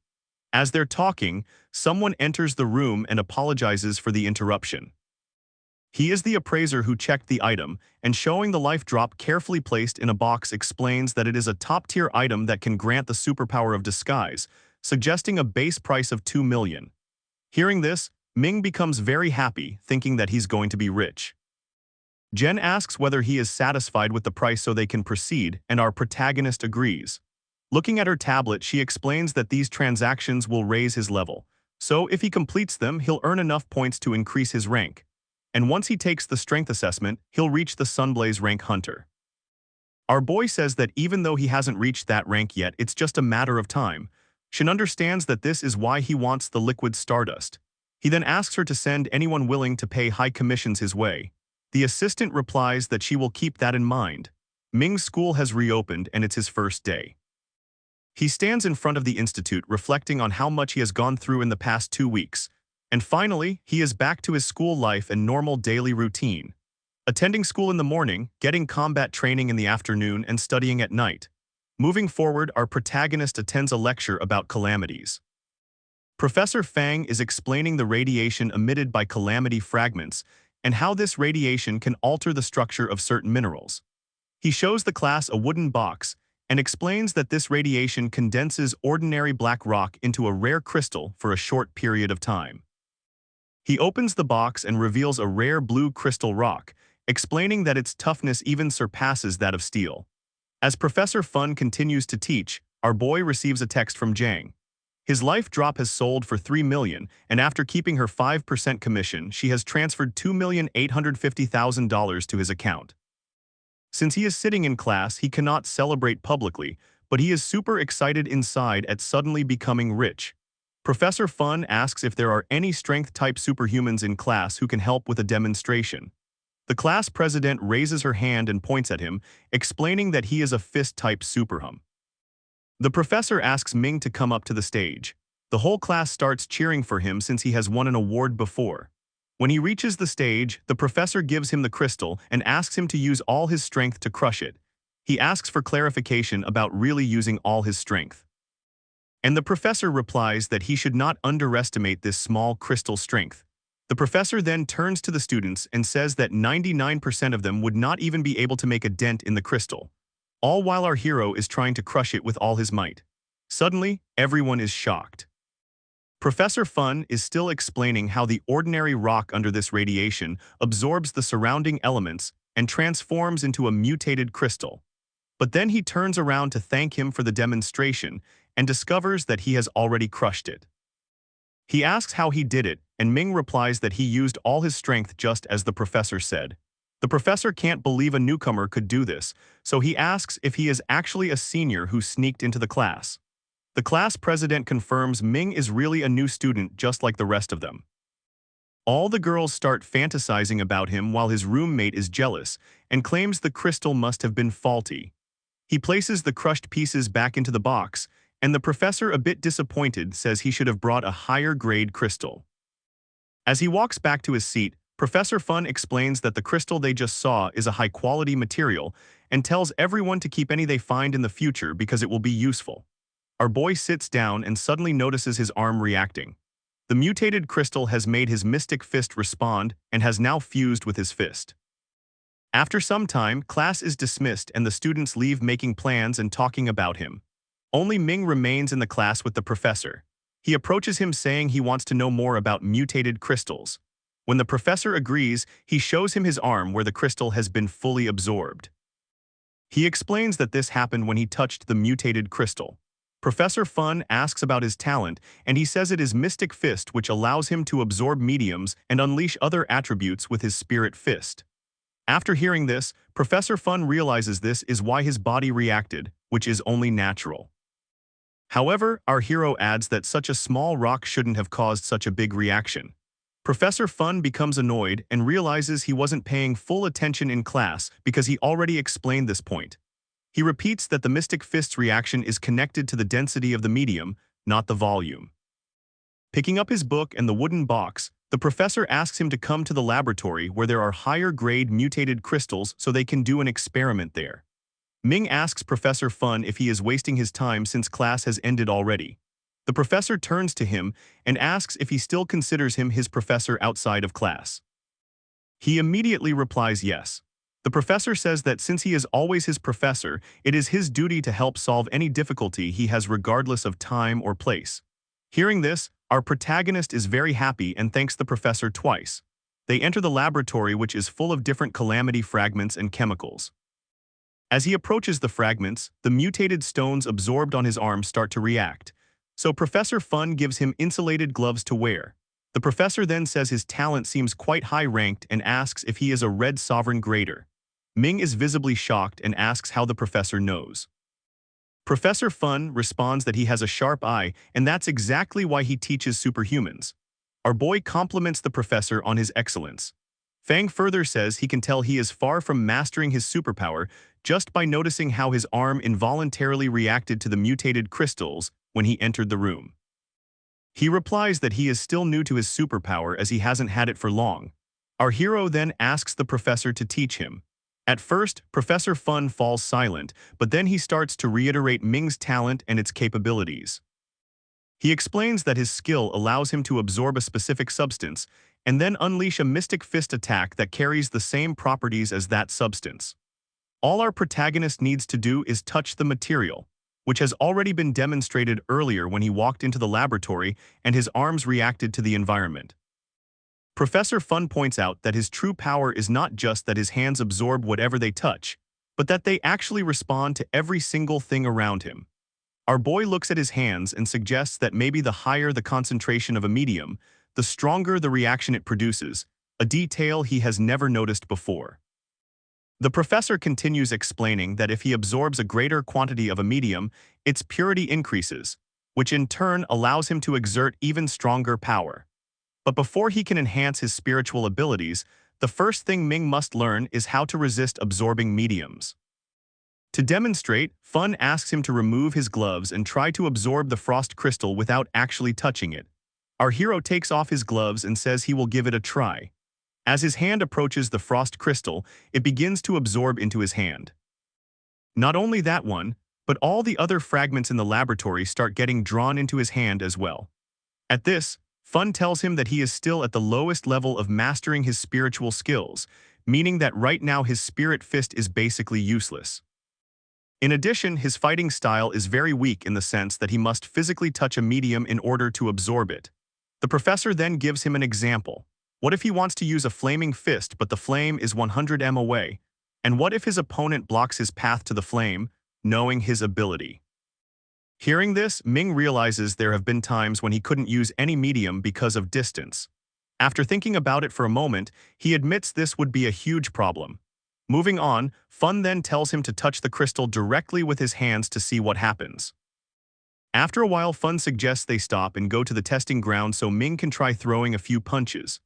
As they're talking, someone enters the room and apologizes for the interruption. He is the appraiser who checked the item, and showing the life drop carefully placed in a box explains that it is a top-tier item that can grant the superpower of disguise, suggesting a base price of 2 million. Hearing this, Ming becomes very happy, thinking that he's going to be rich. Jen asks whether he is satisfied with the price so they can proceed, and our protagonist agrees. Looking at her tablet, she explains that these transactions will raise his level, so if he completes them, he'll earn enough points to increase his rank. And once he takes the strength assessment, he'll reach the Sunblaze rank hunter. Our boy says that even though he hasn't reached that rank yet, it's just a matter of time. Shin understands that this is why he wants the liquid stardust. He then asks her to send anyone willing to pay high commissions his way. The assistant replies that she will keep that in mind. Ming's school has reopened and it's his first day. He stands in front of the institute reflecting on how much he has gone through in the past 2 weeks. And finally, he is back to his school life and normal daily routine. attending school in the morning, getting combat training in the afternoon, and studying at night. Moving forward, our protagonist attends a lecture about calamities. Professor Fang is explaining the radiation emitted by calamity fragments and how this radiation can alter the structure of certain minerals. He shows the class a wooden box and explains that this radiation condenses ordinary black rock into a rare crystal for a short period of time. He opens the box and reveals a rare blue crystal rock, explaining that its toughness even surpasses that of steel. As Professor Fun continues to teach, our boy receives a text from Jang. His life drop has sold for 3 million, and after keeping her 5% commission, she has transferred $2,850,000 to his account. Since he is sitting in class, he cannot celebrate publicly, but he is super excited inside at suddenly becoming rich. Professor Fun asks if there are any strength-type superhumans in class who can help with a demonstration. The class president raises her hand and points at him, explaining that he is a fist-type superhum. The professor asks Ming to come up to the stage. The whole class starts cheering for him since he has won an award before. When he reaches the stage, the professor gives him the crystal and asks him to use all his strength to crush it. He asks for clarification about really using all his strength. And the professor replies that he should not underestimate this small crystal strength. The professor then turns to the students and says that 99% of them would not even be able to make a dent in the crystal, all while our hero is trying to crush it with all his might. Suddenly, everyone is shocked. Professor Fun is still explaining how the ordinary rock under this radiation absorbs the surrounding elements and transforms into a mutated crystal. But then he turns around to thank him for the demonstration and discovers that he has already crushed it. He asks how he did it, and Ming replies that he used all his strength just as the professor said. The professor can't believe a newcomer could do this, so he asks if he is actually a senior who sneaked into the class. The class president confirms Ming is really a new student just like the rest of them. All the girls start fantasizing about him while his roommate is jealous and claims the crystal must have been faulty. He places the crushed pieces back into the box, and the professor, a bit disappointed, says he should have brought a higher-grade crystal. As he walks back to his seat, Professor Fun explains that the crystal they just saw is a high-quality material and tells everyone to keep any they find in the future because it will be useful. Our boy sits down and suddenly notices his arm reacting. The mutated crystal has made his mystic fist respond and has now fused with his fist. After some time, class is dismissed and the students leave making plans and talking about him. Only Ming remains in the class with the professor. He approaches him saying he wants to know more about mutated crystals. When the professor agrees, he shows him his arm where the crystal has been fully absorbed. He explains that this happened when he touched the mutated crystal. Professor Fun asks about his talent, and he says it is Mystic Fist, which allows him to absorb mediums and unleash other attributes with his spirit fist. After hearing this, Professor Fun realizes this is why his body reacted, which is only natural. However, our hero adds that such a small rock shouldn't have caused such a big reaction. Professor Fun becomes annoyed and realizes he wasn't paying full attention in class because he already explained this point. He repeats that the Mystic Fist's reaction is connected to the density of the medium, not the volume. Picking up his book and the wooden box, the professor asks him to come to the laboratory where there are higher-grade mutated crystals so they can do an experiment there. Ming asks Professor Fun if he is wasting his time since class has ended already. The professor turns to him and asks if he still considers him his professor outside of class. He immediately replies yes. The professor says that since he is always his professor, it is his duty to help solve any difficulty he has regardless of time or place. Hearing this, our protagonist is very happy and thanks the professor twice. They enter the laboratory, which is full of different calamity fragments and chemicals. As he approaches the fragments, the mutated stones absorbed on his arm start to react. So Professor Fun gives him insulated gloves to wear. The professor then says his talent seems quite high-ranked and asks if he is a red sovereign grader. Ming is visibly shocked and asks how the professor knows. Professor Fun responds that he has a sharp eye and that's exactly why he teaches superhumans. Our boy compliments the professor on his excellence. Fang further says he can tell he is far from mastering his superpower just by noticing how his arm involuntarily reacted to the mutated crystals when he entered the room. He replies that he is still new to his superpower as he hasn't had it for long. Our hero then asks the professor to teach him. At first, Professor Fun falls silent, but then he starts to reiterate Ming's talent and its capabilities. He explains that his skill allows him to absorb a specific substance and then unleash a mystic fist attack that carries the same properties as that substance. All our protagonist needs to do is touch the material, which has already been demonstrated earlier when he walked into the laboratory and his arms reacted to the environment. Professor Fun points out that his true power is not just that his hands absorb whatever they touch, but that they actually respond to every single thing around him. Our boy looks at his hands and suggests that maybe the higher the concentration of a medium, the stronger the reaction it produces, a detail he has never noticed before. The professor continues explaining that if he absorbs a greater quantity of a medium, its purity increases, which in turn allows him to exert even stronger power. But before he can enhance his spiritual abilities, the first thing Ming must learn is how to resist absorbing mediums. To demonstrate, Fun asks him to remove his gloves and try to absorb the frost crystal without actually touching it. Our hero takes off his gloves and says he will give it a try. As his hand approaches the frost crystal, it begins to absorb into his hand. Not only that one, but all the other fragments in the laboratory start getting drawn into his hand as well. At this, Fun tells him that he is still at the lowest level of mastering his spiritual skills, meaning that right now his spirit fist is basically useless. In addition, his fighting style is very weak in the sense that he must physically touch a medium in order to absorb it. The professor then gives him an example. What if he wants to use a flaming fist but the flame is 100 m away? And what if his opponent blocks his path to the flame, knowing his ability? Hearing this, Ming realizes there have been times when he couldn't use any medium because of distance. After thinking about it for a moment, he admits this would be a huge problem. Moving on, Fun then tells him to touch the crystal directly with his hands to see what happens. After a while, Fun suggests they stop and go to the testing ground so Ming can try throwing a few punches.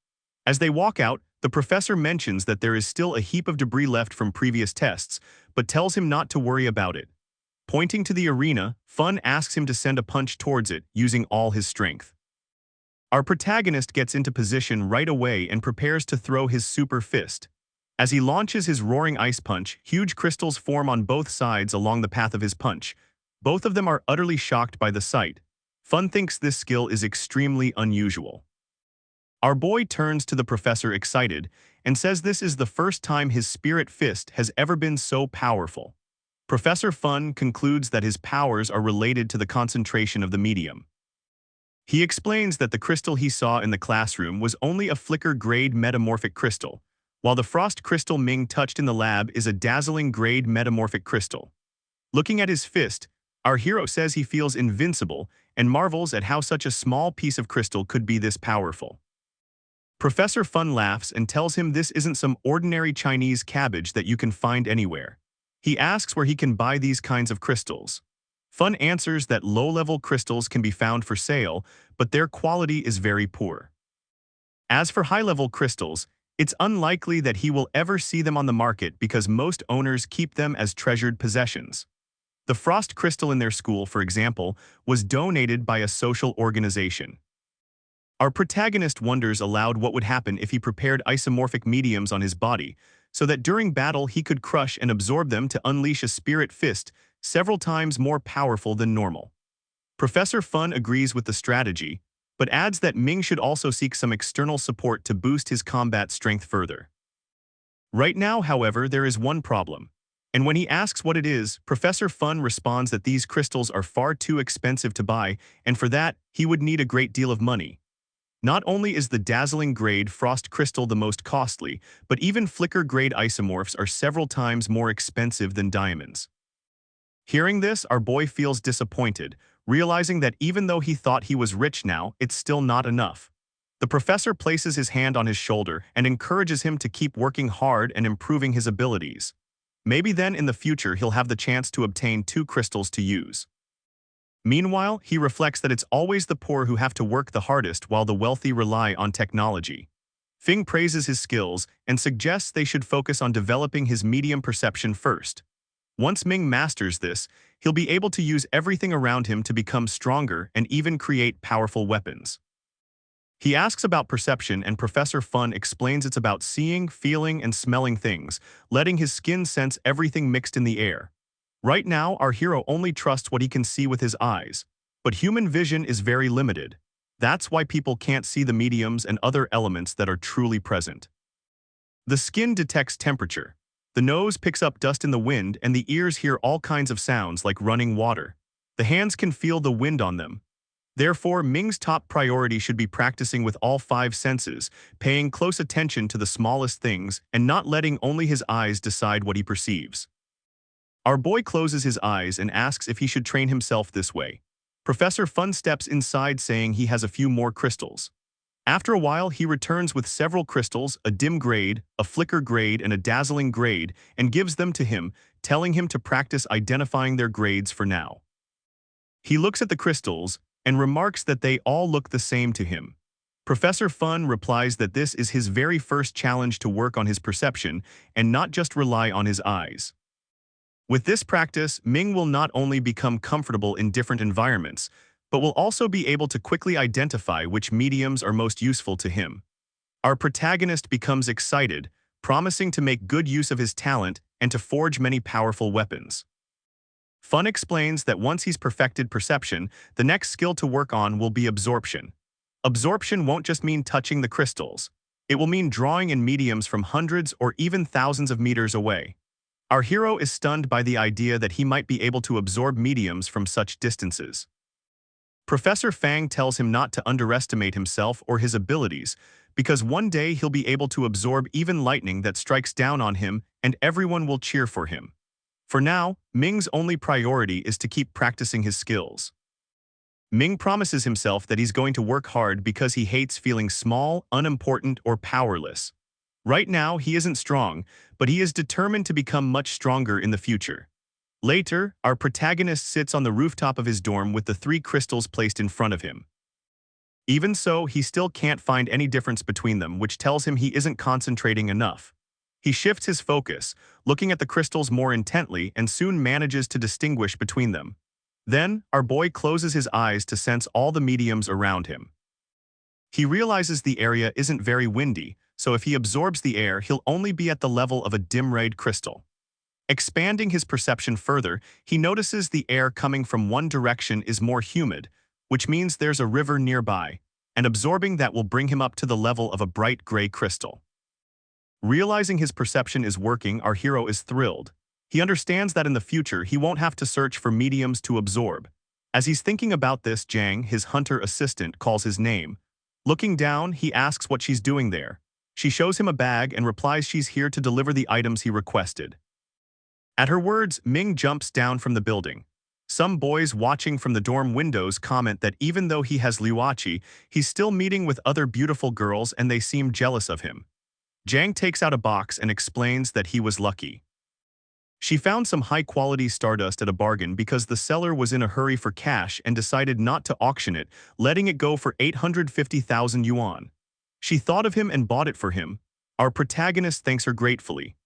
As they walk out, the professor mentions that there is still a heap of debris left from previous tests, but tells him not to worry about it. Pointing to the arena, Fun asks him to send a punch towards it, using all his strength. Our protagonist gets into position right away and prepares to throw his super fist. As he launches his roaring ice punch, huge crystals form on both sides along the path of his punch. Both of them are utterly shocked by the sight. Fun thinks this skill is extremely unusual. Our boy turns to the professor excited and says this is the first time his spirit fist has ever been so powerful. Professor Fun concludes that his powers are related to the concentration of the medium. He explains that the crystal he saw in the classroom was only a flicker-grade metamorphic crystal, while the frost crystal Ming touched in the lab is a dazzling-grade metamorphic crystal. Looking at his fist, our hero says he feels invincible and marvels at how such a small piece of crystal could be this powerful. Professor Fun laughs and tells him this isn't some ordinary Chinese cabbage that you can find anywhere. He asks where he can buy these kinds of crystals. Fun answers that low-level crystals can be found for sale, but their quality is very poor. As for high-level crystals, it's unlikely that he will ever see them on the market because most owners keep them as treasured possessions. The frost crystal in their school, for example, was donated by a social organization. Our protagonist wonders aloud what would happen if he prepared isomorphic mediums on his body, so that during battle he could crush and absorb them to unleash a spirit fist several times more powerful than normal. Professor Fun agrees with the strategy, but adds that Ming should also seek some external support to boost his combat strength further. Right now, however, there is one problem, and when he asks what it is, Professor Fun responds that these crystals are far too expensive to buy, and for that, he would need a great deal of money. Not only is the dazzling-grade frost crystal the most costly, but even flicker-grade isomorphs are several times more expensive than diamonds. Hearing this, our boy feels disappointed, realizing that even though he thought he was rich now, it's still not enough. The professor places his hand on his shoulder and encourages him to keep working hard and improving his abilities. Maybe then in the future he'll have the chance to obtain 2 crystals to use. Meanwhile, he reflects that it's always the poor who have to work the hardest while the wealthy rely on technology. Fing praises his skills and suggests they should focus on developing his medium perception first. Once Ming masters this, he'll be able to use everything around him to become stronger and even create powerful weapons. He asks about perception and Professor Fun explains it's about seeing, feeling, and smelling things, letting his skin sense everything mixed in the air. Right now, our hero only trusts what he can see with his eyes, but human vision is very limited. That's why people can't see the mediums and other elements that are truly present. The skin detects temperature. The nose picks up dust in the wind and the ears hear all kinds of sounds like running water. The hands can feel the wind on them. Therefore, Ming's top priority should be practicing with all five senses, paying close attention to the smallest things and not letting only his eyes decide what he perceives. Our boy closes his eyes and asks if he should train himself this way. Professor Fun steps inside saying he has a few more crystals. After a while, he returns with several crystals, a dim grade, a flicker grade, and a dazzling grade, and gives them to him, telling him to practice identifying their grades for now. He looks at the crystals and remarks that they all look the same to him. Professor Fun replies that this is his very first challenge to work on his perception and not just rely on his eyes. With this practice, Ming will not only become comfortable in different environments, but will also be able to quickly identify which mediums are most useful to him. Our protagonist becomes excited, promising to make good use of his talent and to forge many powerful weapons. Fun explains that once he's perfected perception, the next skill to work on will be absorption. Absorption won't just mean touching the crystals. It will mean drawing in mediums from hundreds or even thousands of meters away. Our hero is stunned by the idea that he might be able to absorb mediums from such distances. Professor Fang tells him not to underestimate himself or his abilities, because one day he'll be able to absorb even lightning that strikes down on him and everyone will cheer for him. For now, Ming's only priority is to keep practicing his skills. Ming promises himself that he's going to work hard because he hates feeling small, unimportant, or powerless. Right now, he isn't strong, but he is determined to become much stronger in the future. Later, our protagonist sits on the rooftop of his dorm with the three crystals placed in front of him. Even so, he still can't find any difference between them, which tells him he isn't concentrating enough. He shifts his focus, looking at the crystals more intently, and soon manages to distinguish between them. Then, our boy closes his eyes to sense all the mediums around him. He realizes the area isn't very windy, so if he absorbs the air, he'll only be at the level of a dim-rayed crystal. Expanding his perception further, he notices the air coming from one direction is more humid, which means there's a river nearby, and absorbing that will bring him up to the level of a bright gray crystal. Realizing his perception is working, our hero is thrilled. He understands that in the future he won't have to search for mediums to absorb. As he's thinking about this, Jang, his hunter assistant, calls his name. Looking down, he asks what she's doing there. She shows him a bag and replies she's here to deliver the items he requested. At her words, Ming jumps down from the building. Some boys watching from the dorm windows comment that even though he has Liuachi, he's still meeting with other beautiful girls and they seem jealous of him. Jang takes out a box and explains that he was lucky. She found some high-quality stardust at a bargain because the seller was in a hurry for cash and decided not to auction it, letting it go for 850,000 yuan. She thought of him and bought it for him. Our protagonist thanks her gratefully.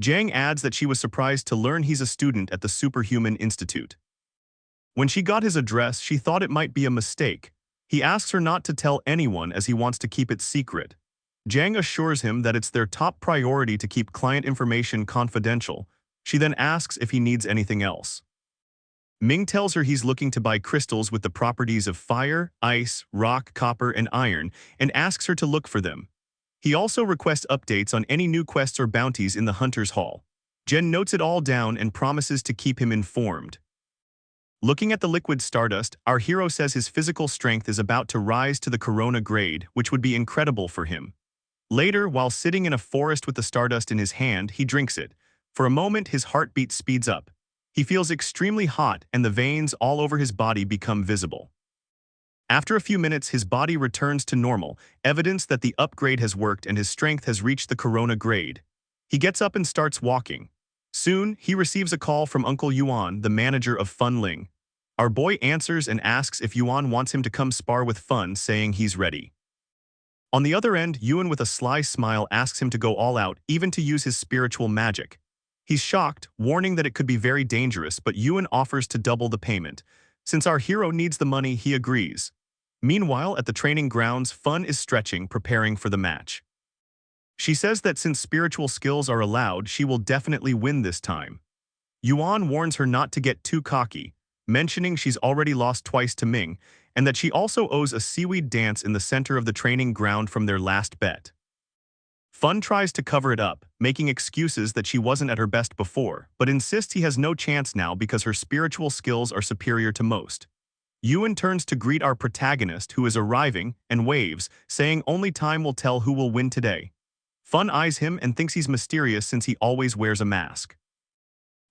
Jang adds that she was surprised to learn he's a student at the Superhuman Institute. When she got his address, she thought it might be a mistake. He asks her not to tell anyone as he wants to keep it secret. Jang assures him that it's their top priority to keep client information confidential. She then asks if he needs anything else. Ming tells her he's looking to buy crystals with the properties of fire, ice, rock, copper, and iron, and asks her to look for them. He also requests updates on any new quests or bounties in the Hunter's Hall. Jen notes it all down and promises to keep him informed. Looking at the liquid stardust, our hero says his physical strength is about to rise to the Corona grade, which would be incredible for him. Later, while sitting in a forest with the stardust in his hand, he drinks it. For a moment, his heartbeat speeds up. He feels extremely hot and the veins all over his body become visible. After a few minutes, his body returns to normal, evidence that the upgrade has worked and his strength has reached the Corona grade. He gets up and starts walking. Soon, he receives a call from Uncle Yuan, the manager of Fun Ling. Our boy answers and asks if Yuan wants him to come spar with Fun, saying he's ready. On the other end, Yuan with a sly smile asks him to go all out, even to use his spiritual magic. He's shocked, warning that it could be very dangerous, but Yuan offers to double the payment. Since our hero needs the money, he agrees. Meanwhile, at the training grounds, Fun is stretching, preparing for the match. She says that since spiritual skills are allowed, she will definitely win this time. Yuan warns her not to get too cocky, mentioning she's already lost twice to Ming, and that she also owes a seaweed dance in the center of the training ground from their last bet. Fun tries to cover it up, making excuses that she wasn't at her best before, but insists he has no chance now because her spiritual skills are superior to most. Yuan turns to greet our protagonist, who is arriving, and waves, saying only time will tell who will win today. Fun eyes him and thinks he's mysterious since he always wears a mask.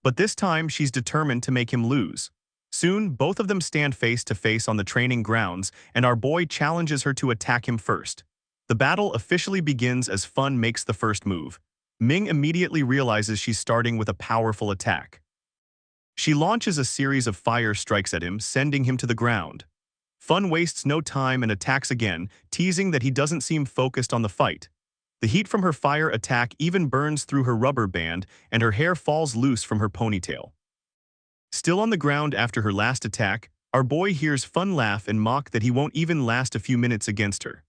But this time, she's determined to make him lose. Soon, both of them stand face to face on the training grounds, and our boy challenges her to attack him first. The battle officially begins as Fun makes the first move. Ming immediately realizes she's starting with a powerful attack. She launches a series of fire strikes at him, sending him to the ground. Fun wastes no time and attacks again, teasing that he doesn't seem focused on the fight. The heat from her fire attack even burns through her rubber band, and her hair falls loose from her ponytail. Still on the ground after her last attack, our boy hears Fun laugh and mock that he won't even last a few minutes against her.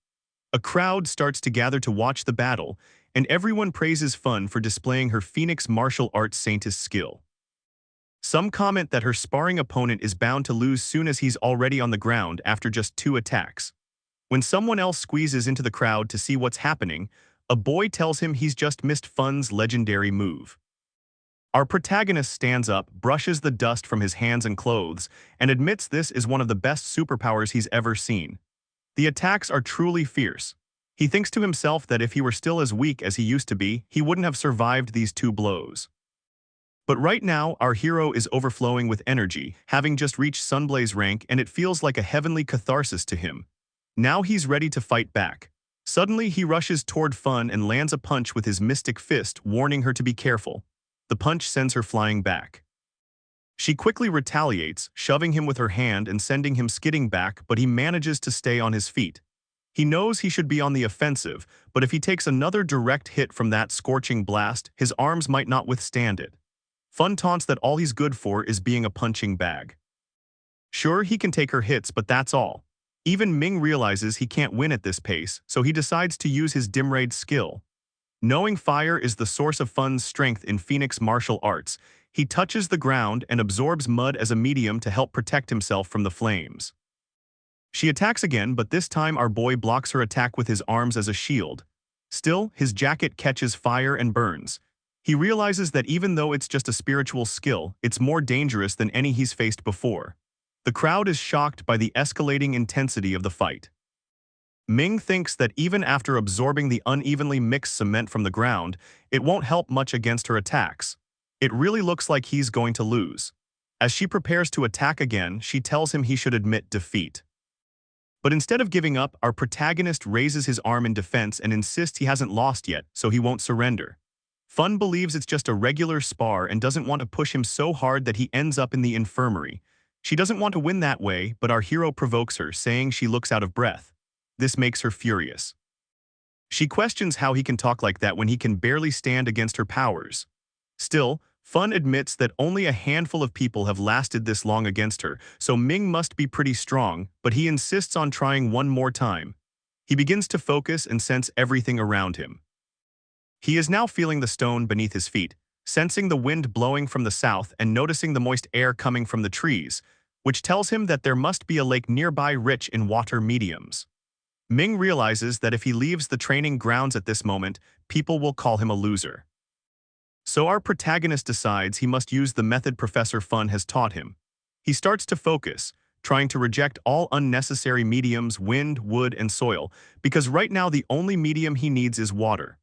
A crowd starts to gather to watch the battle, and everyone praises Fun for displaying her Phoenix martial arts saintess skill. Some comment that her sparring opponent is bound to lose soon as he's already on the ground after just 2 attacks. When someone else squeezes into the crowd to see what's happening, a boy tells him he's just missed Fun's legendary move. Our protagonist stands up, brushes the dust from his hands and clothes, and admits this is one of the best superpowers he's ever seen. The attacks are truly fierce. He thinks to himself that if he were still as weak as he used to be, he wouldn't have survived these 2 blows. But right now, our hero is overflowing with energy, having just reached Sunblaze rank, and it feels like a heavenly catharsis to him. Now he's ready to fight back. Suddenly, he rushes toward Fun and lands a punch with his mystic fist, warning her to be careful. The punch sends her flying back. She quickly retaliates, shoving him with her hand and sending him skidding back, but he manages to stay on his feet. He knows he should be on the offensive, but if he takes another direct hit from that scorching blast, his arms might not withstand it. Fun taunts that all he's good for is being a punching bag. Sure, he can take her hits, but that's all. Even Ming realizes he can't win at this pace, so he decides to use his dim raid skill. Knowing fire is the source of Fun's strength in Phoenix martial arts, he touches the ground and absorbs mud as a medium to help protect himself from the flames. She attacks again, but this time our boy blocks her attack with his arms as a shield. Still, his jacket catches fire and burns. He realizes that even though it's just a spiritual skill, it's more dangerous than any he's faced before. The crowd is shocked by the escalating intensity of the fight. Ming thinks that even after absorbing the unevenly mixed cement from the ground, it won't help much against her attacks. It really looks like he's going to lose. As she prepares to attack again, she tells him he should admit defeat. But instead of giving up, our protagonist raises his arm in defense and insists he hasn't lost yet, so he won't surrender. Fun believes it's just a regular spar and doesn't want to push him so hard that he ends up in the infirmary. She doesn't want to win that way, but our hero provokes her, saying she looks out of breath. This makes her furious. She questions how he can talk like that when he can barely stand against her powers. Still, Fun admits that only a handful of people have lasted this long against her, so Ming must be pretty strong, but he insists on trying one more time. He begins to focus and sense everything around him. He is now feeling the stone beneath his feet, sensing the wind blowing from the south and noticing the moist air coming from the trees, which tells him that there must be a lake nearby rich in water mediums. Ming realizes that if he leaves the training grounds at this moment, people will call him a loser. So our protagonist decides he must use the method Professor Fun has taught him. He starts to focus, trying to reject all unnecessary mediums, wind, wood, and soil, because right now the only medium he needs is water.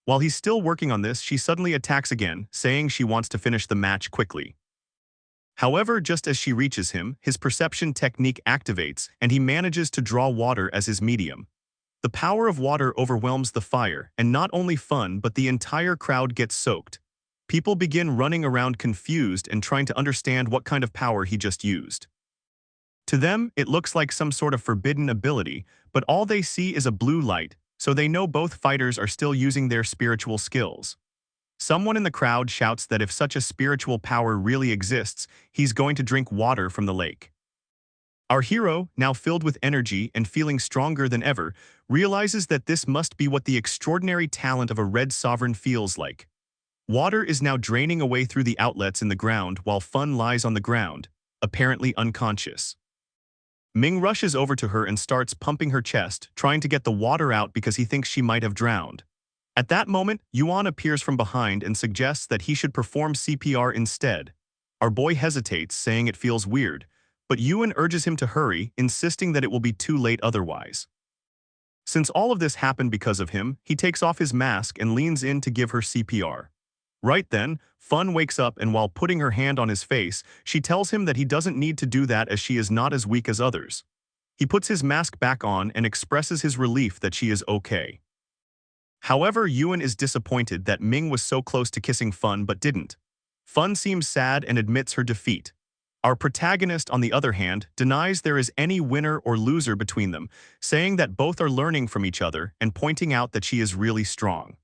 While he's still working on this, she suddenly attacks again, saying she wants to finish the match quickly. However, just as she reaches him, his perception technique activates, and he manages to draw water as his medium. The power of water overwhelms the fire, and not only Fun but the entire crowd gets soaked. People begin running around confused and trying to understand what kind of power he just used. To them, it looks like some sort of forbidden ability, but all they see is a blue light, so they know both fighters are still using their spiritual skills. Someone in the crowd shouts that if such a spiritual power really exists, he's going to drink water from the lake. Our hero, now filled with energy and feeling stronger than ever, realizes that this must be what the extraordinary talent of a red sovereign feels like. Water is now draining away through the outlets in the ground while Fun lies on the ground, apparently unconscious. Ming rushes over to her and starts pumping her chest, trying to get the water out because he thinks she might have drowned. At that moment, Yuan appears from behind and suggests that he should perform CPR instead. Our boy hesitates, saying it feels weird, but Yuan urges him to hurry, insisting that it will be too late otherwise. Since all of this happened because of him, he takes off his mask and leans in to give her CPR. Right then, Fun wakes up and while putting her hand on his face, she tells him that he doesn't need to do that as she is not as weak as others. He puts his mask back on and expresses his relief that she is okay. However, Yuan is disappointed that Ming was so close to kissing Fun but didn't. Fun seems sad and admits her defeat. Our protagonist, on the other hand, denies there is any winner or loser between them, saying that both are learning from each other and pointing out that she is really strong.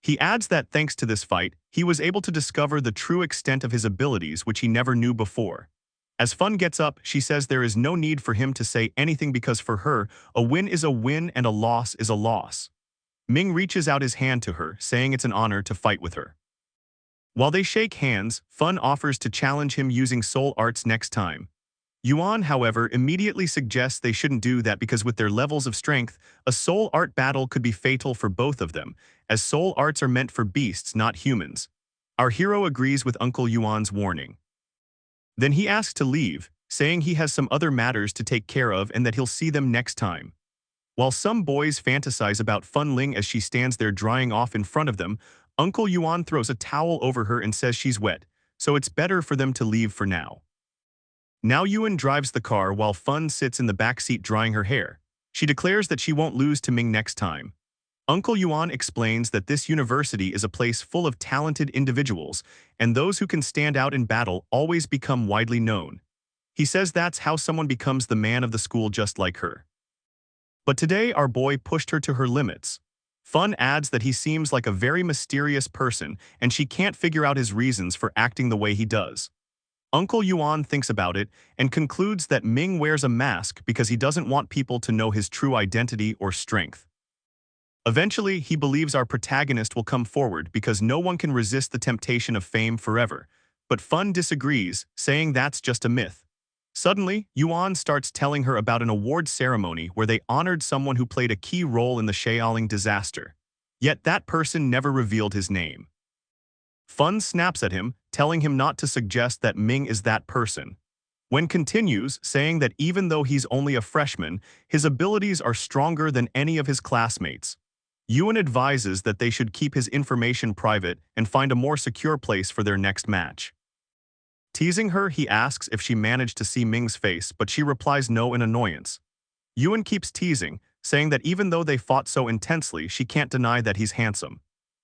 He adds that thanks to this fight, he was able to discover the true extent of his abilities which he never knew before. As Fun gets up, she says there is no need for him to say anything because for her, a win is a win and a loss is a loss. Ming reaches out his hand to her, saying it's an honor to fight with her. While they shake hands, Fun offers to challenge him using soul arts next time. Yuan, however, immediately suggests they shouldn't do that because with their levels of strength, a soul art battle could be fatal for both of them, as soul arts are meant for beasts, not humans. Our hero agrees with Uncle Yuan's warning. Then he asks to leave, saying he has some other matters to take care of and that he'll see them next time. While some boys fantasize about Fun Ling as she stands there drying off in front of them, Uncle Yuan throws a towel over her and says she's wet, so it's better for them to leave for now. Now Yuan drives the car while Fun sits in the back seat drying her hair. She declares that she won't lose to Ming next time. Uncle Yuan explains that this university is a place full of talented individuals, and those who can stand out in battle always become widely known. He says that's how someone becomes the man of the school just like her. But today our boy pushed her to her limits. Fun adds that he seems like a very mysterious person and she can't figure out his reasons for acting the way he does. Uncle Yuan thinks about it and concludes that Ming wears a mask because he doesn't want people to know his true identity or strength. Eventually, he believes our protagonist will come forward because no one can resist the temptation of fame forever. But Fun disagrees, saying that's just a myth. Suddenly, Yuan starts telling her about an award ceremony where they honored someone who played a key role in the Xiaoling disaster. Yet that person never revealed his name. Fun snaps at him, telling him not to suggest that Ming is that person. Wen continues, saying that even though he's only a freshman, his abilities are stronger than any of his classmates. Yuan advises that they should keep his information private and find a more secure place for their next match. Teasing her, he asks if she managed to see Ming's face, but she replies no in annoyance. Yuan keeps teasing, saying that even though they fought so intensely, she can't deny that he's handsome.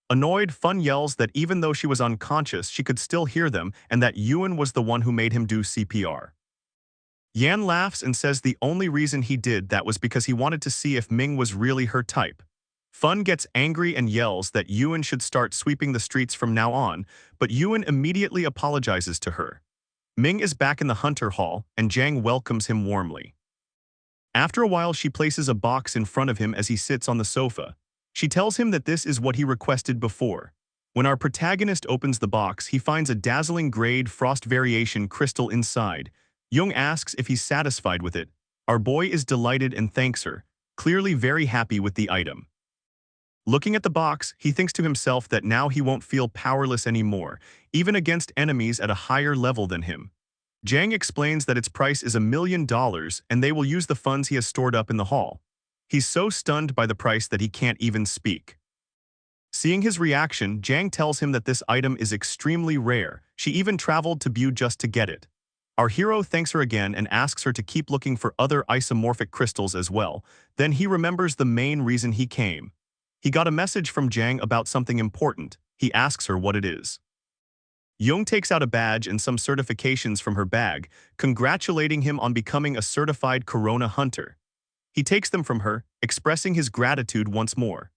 Annoyed, Fun yells that even though she was unconscious, she could still hear them and that Yuan was the one who made him do CPR. Yan laughs and says the only reason he did that was because he wanted to see if Ming was really her type. Fun gets angry and yells that Yuan should start sweeping the streets from now on, but Yuan immediately apologizes to her. Ming is back in the Hunter Hall, and Zhang welcomes him warmly. After a while, she places a box in front of him as he sits on the sofa. She tells him that this is what he requested before. When our protagonist opens the box, he finds a dazzling grade frost variation crystal inside. Jung asks if he's satisfied with it. Our boy is delighted and thanks her, clearly very happy with the item. Looking at the box, he thinks to himself that now he won't feel powerless anymore, even against enemies at a higher level than him. Zhang explains that its price is $1 million and they will use the funds he has stored up in the hall. He's so stunned by the price that he can't even speak. Seeing his reaction, Zhang tells him that this item is extremely rare. She even traveled to Bu just to get it. Our hero thanks her again and asks her to keep looking for other isomorphic crystals as well. Then he remembers the main reason he came. He got a message from Zhang about something important. He asks her what it is. Jung takes out a badge and some certifications from her bag, congratulating him on becoming a certified Corona hunter. He takes them from her, expressing his gratitude once more.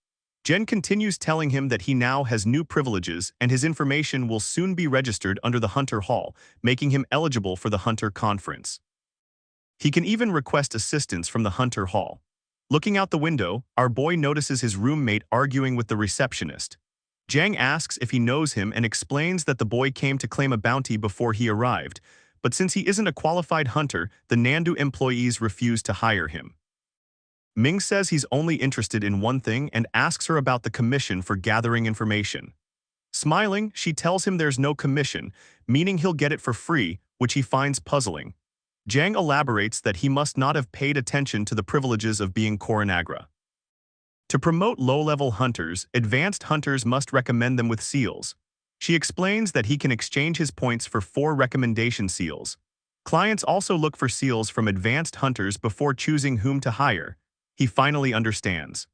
Jen continues telling him that he now has new privileges and his information will soon be registered under the Hunter Hall, making him eligible for the Hunter Conference. He can even request assistance from the hunter hall. Looking out the window, our boy notices his roommate arguing with the receptionist. Jang asks if he knows him and explains that the boy came to claim a bounty before he arrived, but since he isn't a qualified hunter, the Nandu employees refuse to hire him. Ming says he's only interested in one thing and asks her about the commission for gathering information. Smiling, she tells him there's no commission, meaning he'll get it for free, which he finds puzzling. Jang elaborates that he must not have paid attention to the privileges of being Koranagra. To promote low-level hunters, advanced hunters must recommend them with seals. She explains that he can exchange his points for 4 recommendation seals. Clients also look for seals from advanced hunters before choosing whom to hire. He finally understands.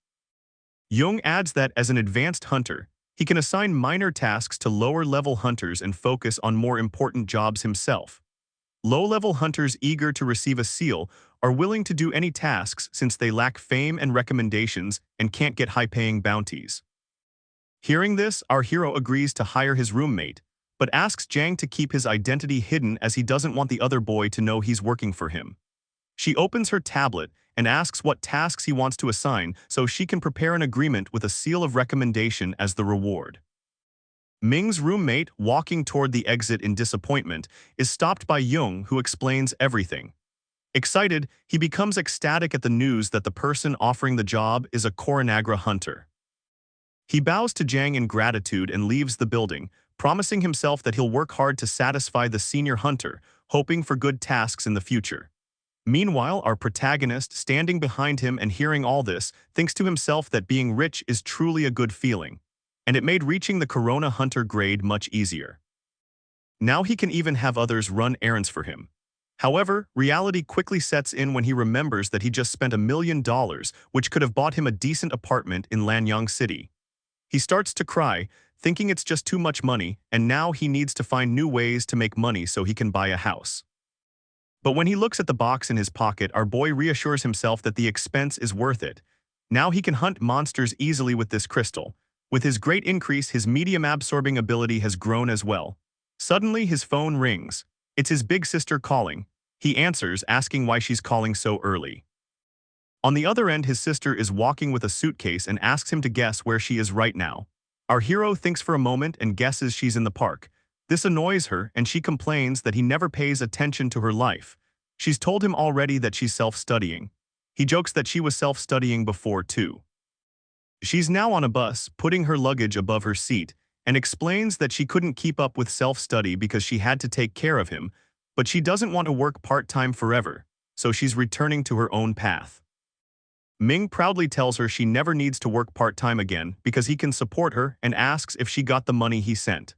Jung adds that as an advanced hunter, he can assign minor tasks to lower-level hunters and focus on more important jobs himself. Low-level hunters eager to receive a seal are willing to do any tasks since they lack fame and recommendations and can't get high-paying bounties. Hearing this, our hero agrees to hire his roommate, but asks Jang to keep his identity hidden as he doesn't want the other boy to know he's working for him. She opens her tablet and asks what tasks he wants to assign so she can prepare an agreement with a seal of recommendation as the reward. Ming's roommate, walking toward the exit in disappointment, is stopped by Jung, who explains everything. Excited, he becomes ecstatic at the news that the person offering the job is a Koranagra hunter. He bows to Jang in gratitude and leaves the building, promising himself that he'll work hard to satisfy the senior hunter, hoping for good tasks in the future. Meanwhile, our protagonist, standing behind him and hearing all this, thinks to himself that being rich is truly a good feeling, and it made reaching the Corona Hunter grade much easier. Now he can even have others run errands for him. However, reality quickly sets in when he remembers that he just spent $1 million, which could have bought him a decent apartment in Lanyang City. He starts to cry, thinking it's just too much money, and now he needs to find new ways to make money so he can buy a house. But when he looks at the box in his pocket, our boy reassures himself that the expense is worth it. Now he can hunt monsters easily with this crystal. With his great increase, his medium-absorbing ability has grown as well. Suddenly, his phone rings. It's his big sister calling. He answers, asking why she's calling so early. On the other end, his sister is walking with a suitcase and asks him to guess where she is right now. Our hero thinks for a moment and guesses she's in the park. This annoys her, and she complains that he never pays attention to her life. She's told him already that she's self-studying. He jokes that she was self-studying before, too. She's now on a bus, putting her luggage above her seat, and explains that she couldn't keep up with self-study because she had to take care of him, but she doesn't want to work part-time forever, so she's returning to her own path. Ming proudly tells her she never needs to work part-time again because he can support her and asks if she got the money he sent.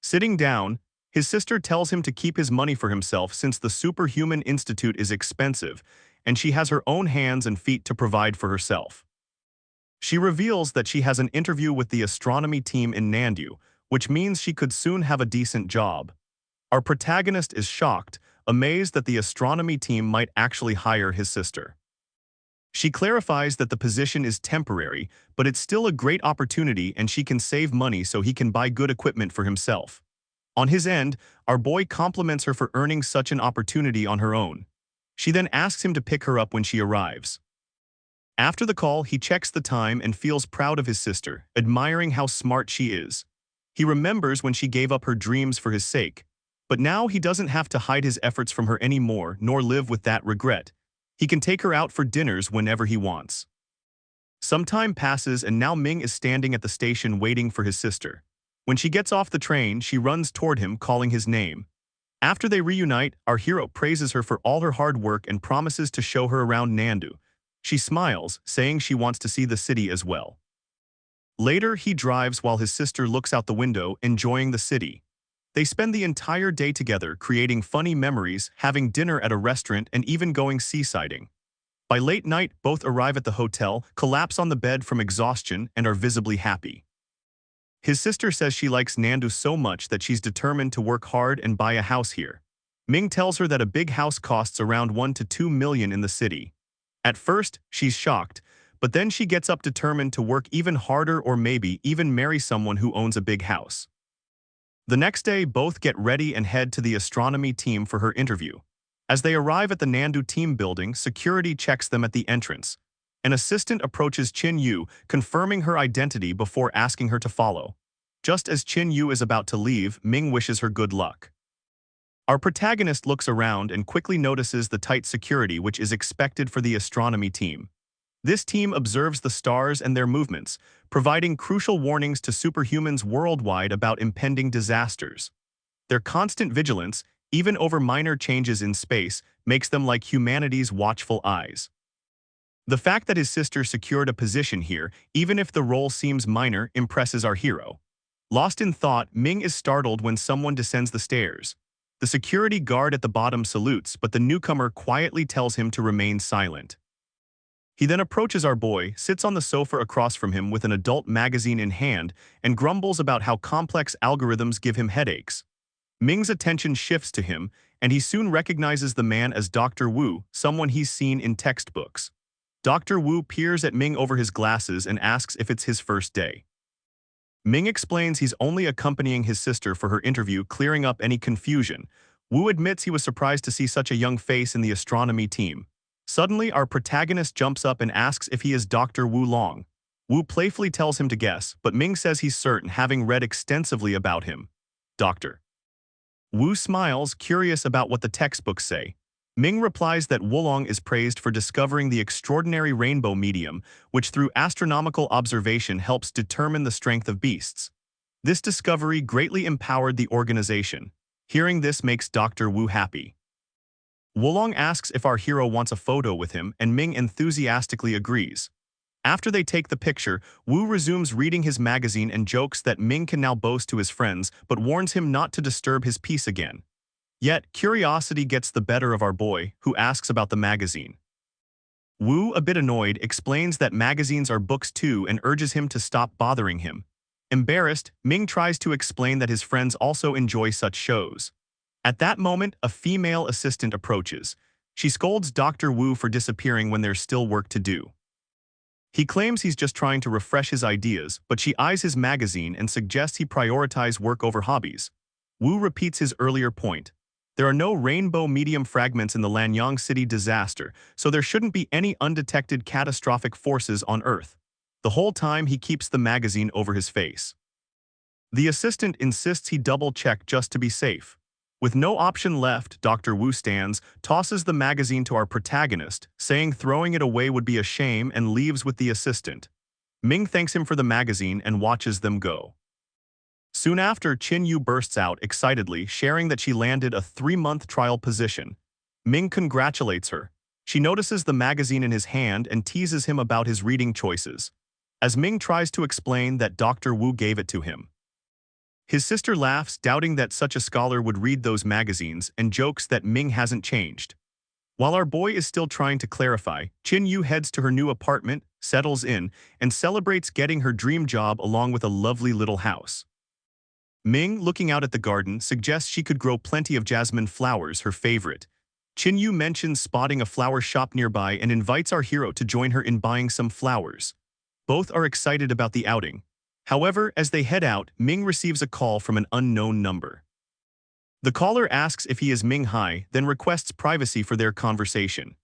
Sitting down, his sister tells him to keep his money for himself since the Superhuman Institute is expensive, and she has her own hands and feet to provide for herself. She reveals that she has an interview with the astronomy team in Nandu, which means she could soon have a decent job. Our protagonist is shocked, amazed that the astronomy team might actually hire his sister. She clarifies that the position is temporary, but it's still a great opportunity and she can save money so he can buy good equipment for himself. On his end, our boy compliments her for earning such an opportunity on her own. She then asks him to pick her up when she arrives. After the call, he checks the time and feels proud of his sister, admiring how smart she is. He remembers when she gave up her dreams for his sake, but now he doesn't have to hide his efforts from her anymore nor live with that regret. He can take her out for dinners whenever he wants. Some time passes and now Ming is standing at the station waiting for his sister. When she gets off the train, she runs toward him, calling his name. After they reunite, our hero praises her for all her hard work and promises to show her around Nandu. She smiles, saying she wants to see the city as well. Later, he drives while his sister looks out the window, enjoying the city. They spend the entire day together, creating funny memories, having dinner at a restaurant, and even going seasiding. By late night, both arrive at the hotel, collapse on the bed from exhaustion, and are visibly happy. His sister says she likes Nandu so much that she's determined to work hard and buy a house here. Ming tells her that a big house costs around 1 to 2 million in the city. At first, she's shocked, but then she gets up determined to work even harder or maybe even marry someone who owns a big house. The next day, both get ready and head to the astronomy team for her interview. As they arrive at the Nandu team building, security checks them at the entrance. An assistant approaches Chin Yu, confirming her identity before asking her to follow. Just as Chin Yu is about to leave, Ming wishes her good luck. Our protagonist looks around and quickly notices the tight security which is expected for the astronomy team. This team observes the stars and their movements, providing crucial warnings to superhumans worldwide about impending disasters. Their constant vigilance, even over minor changes in space, makes them like humanity's watchful eyes. The fact that his sister secured a position here, even if the role seems minor, impresses our hero. Lost in thought, Ming is startled when someone descends the stairs. The security guard at the bottom salutes, but the newcomer quietly tells him to remain silent. He then approaches our boy, sits on the sofa across from him with an adult magazine in hand, and grumbles about how complex algorithms give him headaches. Ming's attention shifts to him, and he soon recognizes the man as Dr. Wu, someone he's seen in textbooks. Dr. Wu peers at Ming over his glasses and asks if it's his first day. Ming explains he's only accompanying his sister for her interview, clearing up any confusion. Wu admits he was surprised to see such a young face in the astronomy team. Suddenly, our protagonist jumps up and asks if he is Dr. Wu Long. Wu playfully tells him to guess, but Ming says he's certain, having read extensively about him. Dr. Wu smiles, curious about what the textbooks say. Ming replies that Wulong is praised for discovering the extraordinary rainbow medium, which through astronomical observation helps determine the strength of beasts. This discovery greatly empowered the organization. Hearing this makes Dr. Wu happy. Wulong asks if our hero wants a photo with him, and Ming enthusiastically agrees. After they take the picture, Wu resumes reading his magazine and jokes that Ming can now boast to his friends, but warns him not to disturb his peace again. Yet, curiosity gets the better of our boy, who asks about the magazine. Wu, a bit annoyed, explains that magazines are books too and urges him to stop bothering him. Embarrassed, Ming tries to explain that his friends also enjoy such shows. At that moment, a female assistant approaches. She scolds Dr. Wu for disappearing when there's still work to do. He claims he's just trying to refresh his ideas, but she eyes his magazine and suggests he prioritize work over hobbies. Wu repeats his earlier point. There are no rainbow medium fragments in the Lanyang City disaster, so there shouldn't be any undetected catastrophic forces on Earth. The whole time he keeps the magazine over his face. The assistant insists he double-check just to be safe. With no option left, Dr. Wu stands, tosses the magazine to our protagonist, saying throwing it away would be a shame, and leaves with the assistant. Ming thanks him for the magazine and watches them go. Soon after, Chin Yu bursts out excitedly, sharing that she landed a 3-month trial position. Ming congratulates her. She notices the magazine in his hand and teases him about his reading choices. As Ming tries to explain that Dr. Wu gave it to him. His sister laughs, doubting that such a scholar would read those magazines, and jokes that Ming hasn't changed. While our boy is still trying to clarify, Chin Yu heads to her new apartment, settles in, and celebrates getting her dream job along with a lovely little house. Ming, looking out at the garden, suggests she could grow plenty of jasmine flowers, her favorite. Chin Yu mentions spotting a flower shop nearby and invites our hero to join her in buying some flowers. Both are excited about the outing. However, as they head out, Ming receives a call from an unknown number. The caller asks if he is Ming Hai, then requests privacy for their conversation.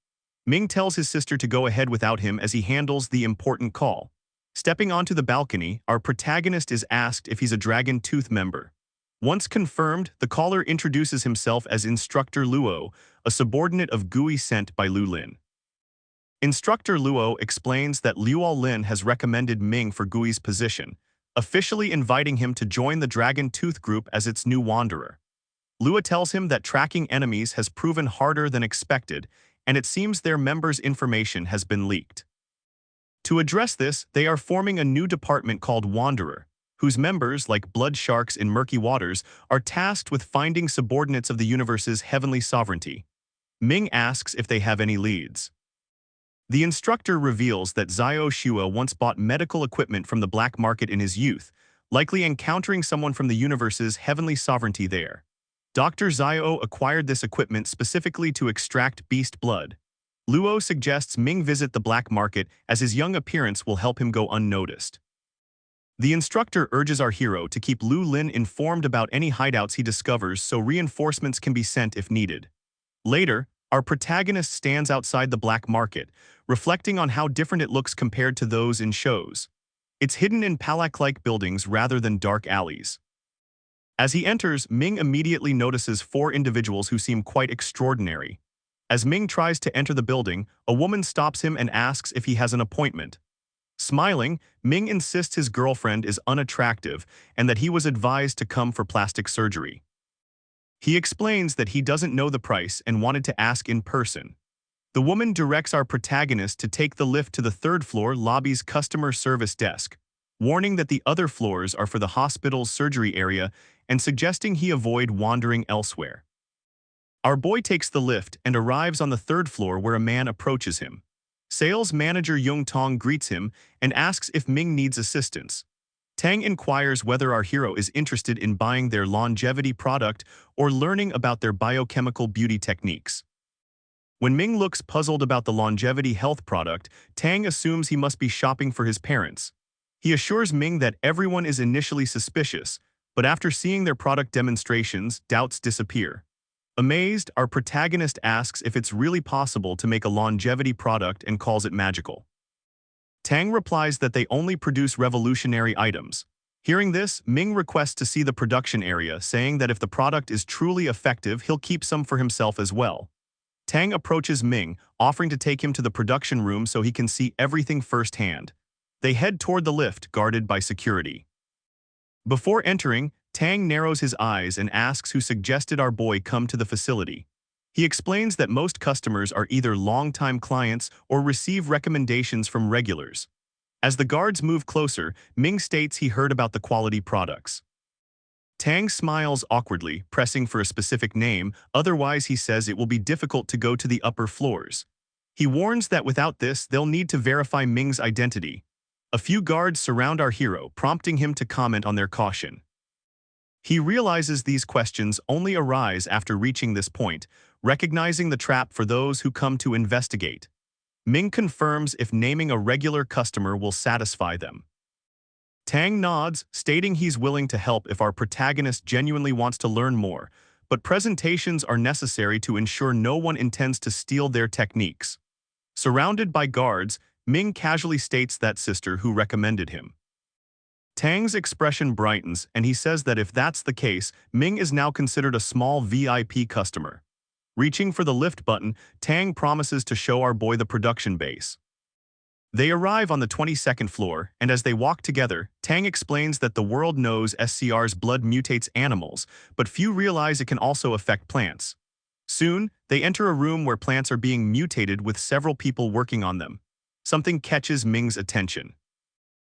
Ming tells his sister to go ahead without him as he handles the important call. Stepping onto the balcony, our protagonist is asked if he's a Dragon Tooth member. Once confirmed, the caller introduces himself as Instructor Luo, a subordinate of Gui sent by Lu Lin. Instructor Luo explains that Luo Lin has recommended Ming for Gui's position, officially inviting him to join the Dragon Tooth group as its new wanderer. Luo tells him that tracking enemies has proven harder than expected, and it seems their members' information has been leaked. To address this, they are forming a new department called Wanderer, whose members, like blood sharks in murky waters, are tasked with finding subordinates of the universe's heavenly sovereignty. Ming asks if they have any leads. The instructor reveals that Xiao Shua once bought medical equipment from the black market in his youth, likely encountering someone from the universe's heavenly sovereignty there. Dr. Xiao acquired this equipment specifically to extract beast blood. Luo suggests Ming visit the black market as his young appearance will help him go unnoticed. The instructor urges our hero to keep Lu Lin informed about any hideouts he discovers so reinforcements can be sent if needed. Later, Our protagonist stands outside the black market, reflecting on how different it looks compared to those in shows. It's hidden in palace-like buildings rather than dark alleys. As he enters, Ming immediately notices four individuals who seem quite extraordinary. As Ming tries to enter the building, a woman stops him and asks if he has an appointment. Smiling, Ming insists his girlfriend is unattractive and that he was advised to come for plastic surgery. He explains that he doesn't know the price and wanted to ask in person. The woman directs our protagonist to take the lift to the third-floor lobby's customer service desk, warning that the other floors are for the hospital's surgery area and suggesting he avoid wandering elsewhere. Our boy takes the lift and arrives on the third floor where a man approaches him. Sales manager Yung Tong greets him and asks if Ming needs assistance. Tang inquires whether our hero is interested in buying their longevity product or learning about their biochemical beauty techniques. When Ming looks puzzled about the longevity health product, Tang assumes he must be shopping for his parents. He assures Ming that everyone is initially suspicious, but after seeing their product demonstrations, doubts disappear. Amazed, our protagonist asks if it's really possible to make a longevity product and calls it magical. Tang replies that they only produce revolutionary items. Hearing this, Ming requests to see the production area, saying that if the product is truly effective, he'll keep some for himself as well. Tang approaches Ming, offering to take him to the production room so he can see everything firsthand. They head toward the lift, guarded by security. Before entering, Tang narrows his eyes and asks who suggested our boy come to the facility. He explains that most customers are either long-time clients or receive recommendations from regulars. As the guards move closer, Ming states he heard about the quality products. Tang smiles awkwardly, pressing for a specific name, otherwise he says it will be difficult to go to the upper floors. He warns that without this, they'll need to verify Ming's identity. A few guards surround our hero, prompting him to comment on their caution. He realizes these questions only arise after reaching this point, recognizing the trap for those who come to investigate. Ming confirms if naming a regular customer will satisfy them. Tang nods, stating he's willing to help if our protagonist genuinely wants to learn more, but presentations are necessary to ensure no one intends to steal their techniques. Surrounded by guards, Ming casually states that sister who recommended him. Tang's expression brightens, and he says that if that's the case, Ming is now considered a small VIP customer. Reaching for the lift button, Tang promises to show our boy the production base. They arrive on the 22nd floor, and as they walk together, Tang explains that the world knows SCR's blood mutates animals, but few realize it can also affect plants. Soon, they enter a room where plants are being mutated with several people working on them. Something catches Ming's attention.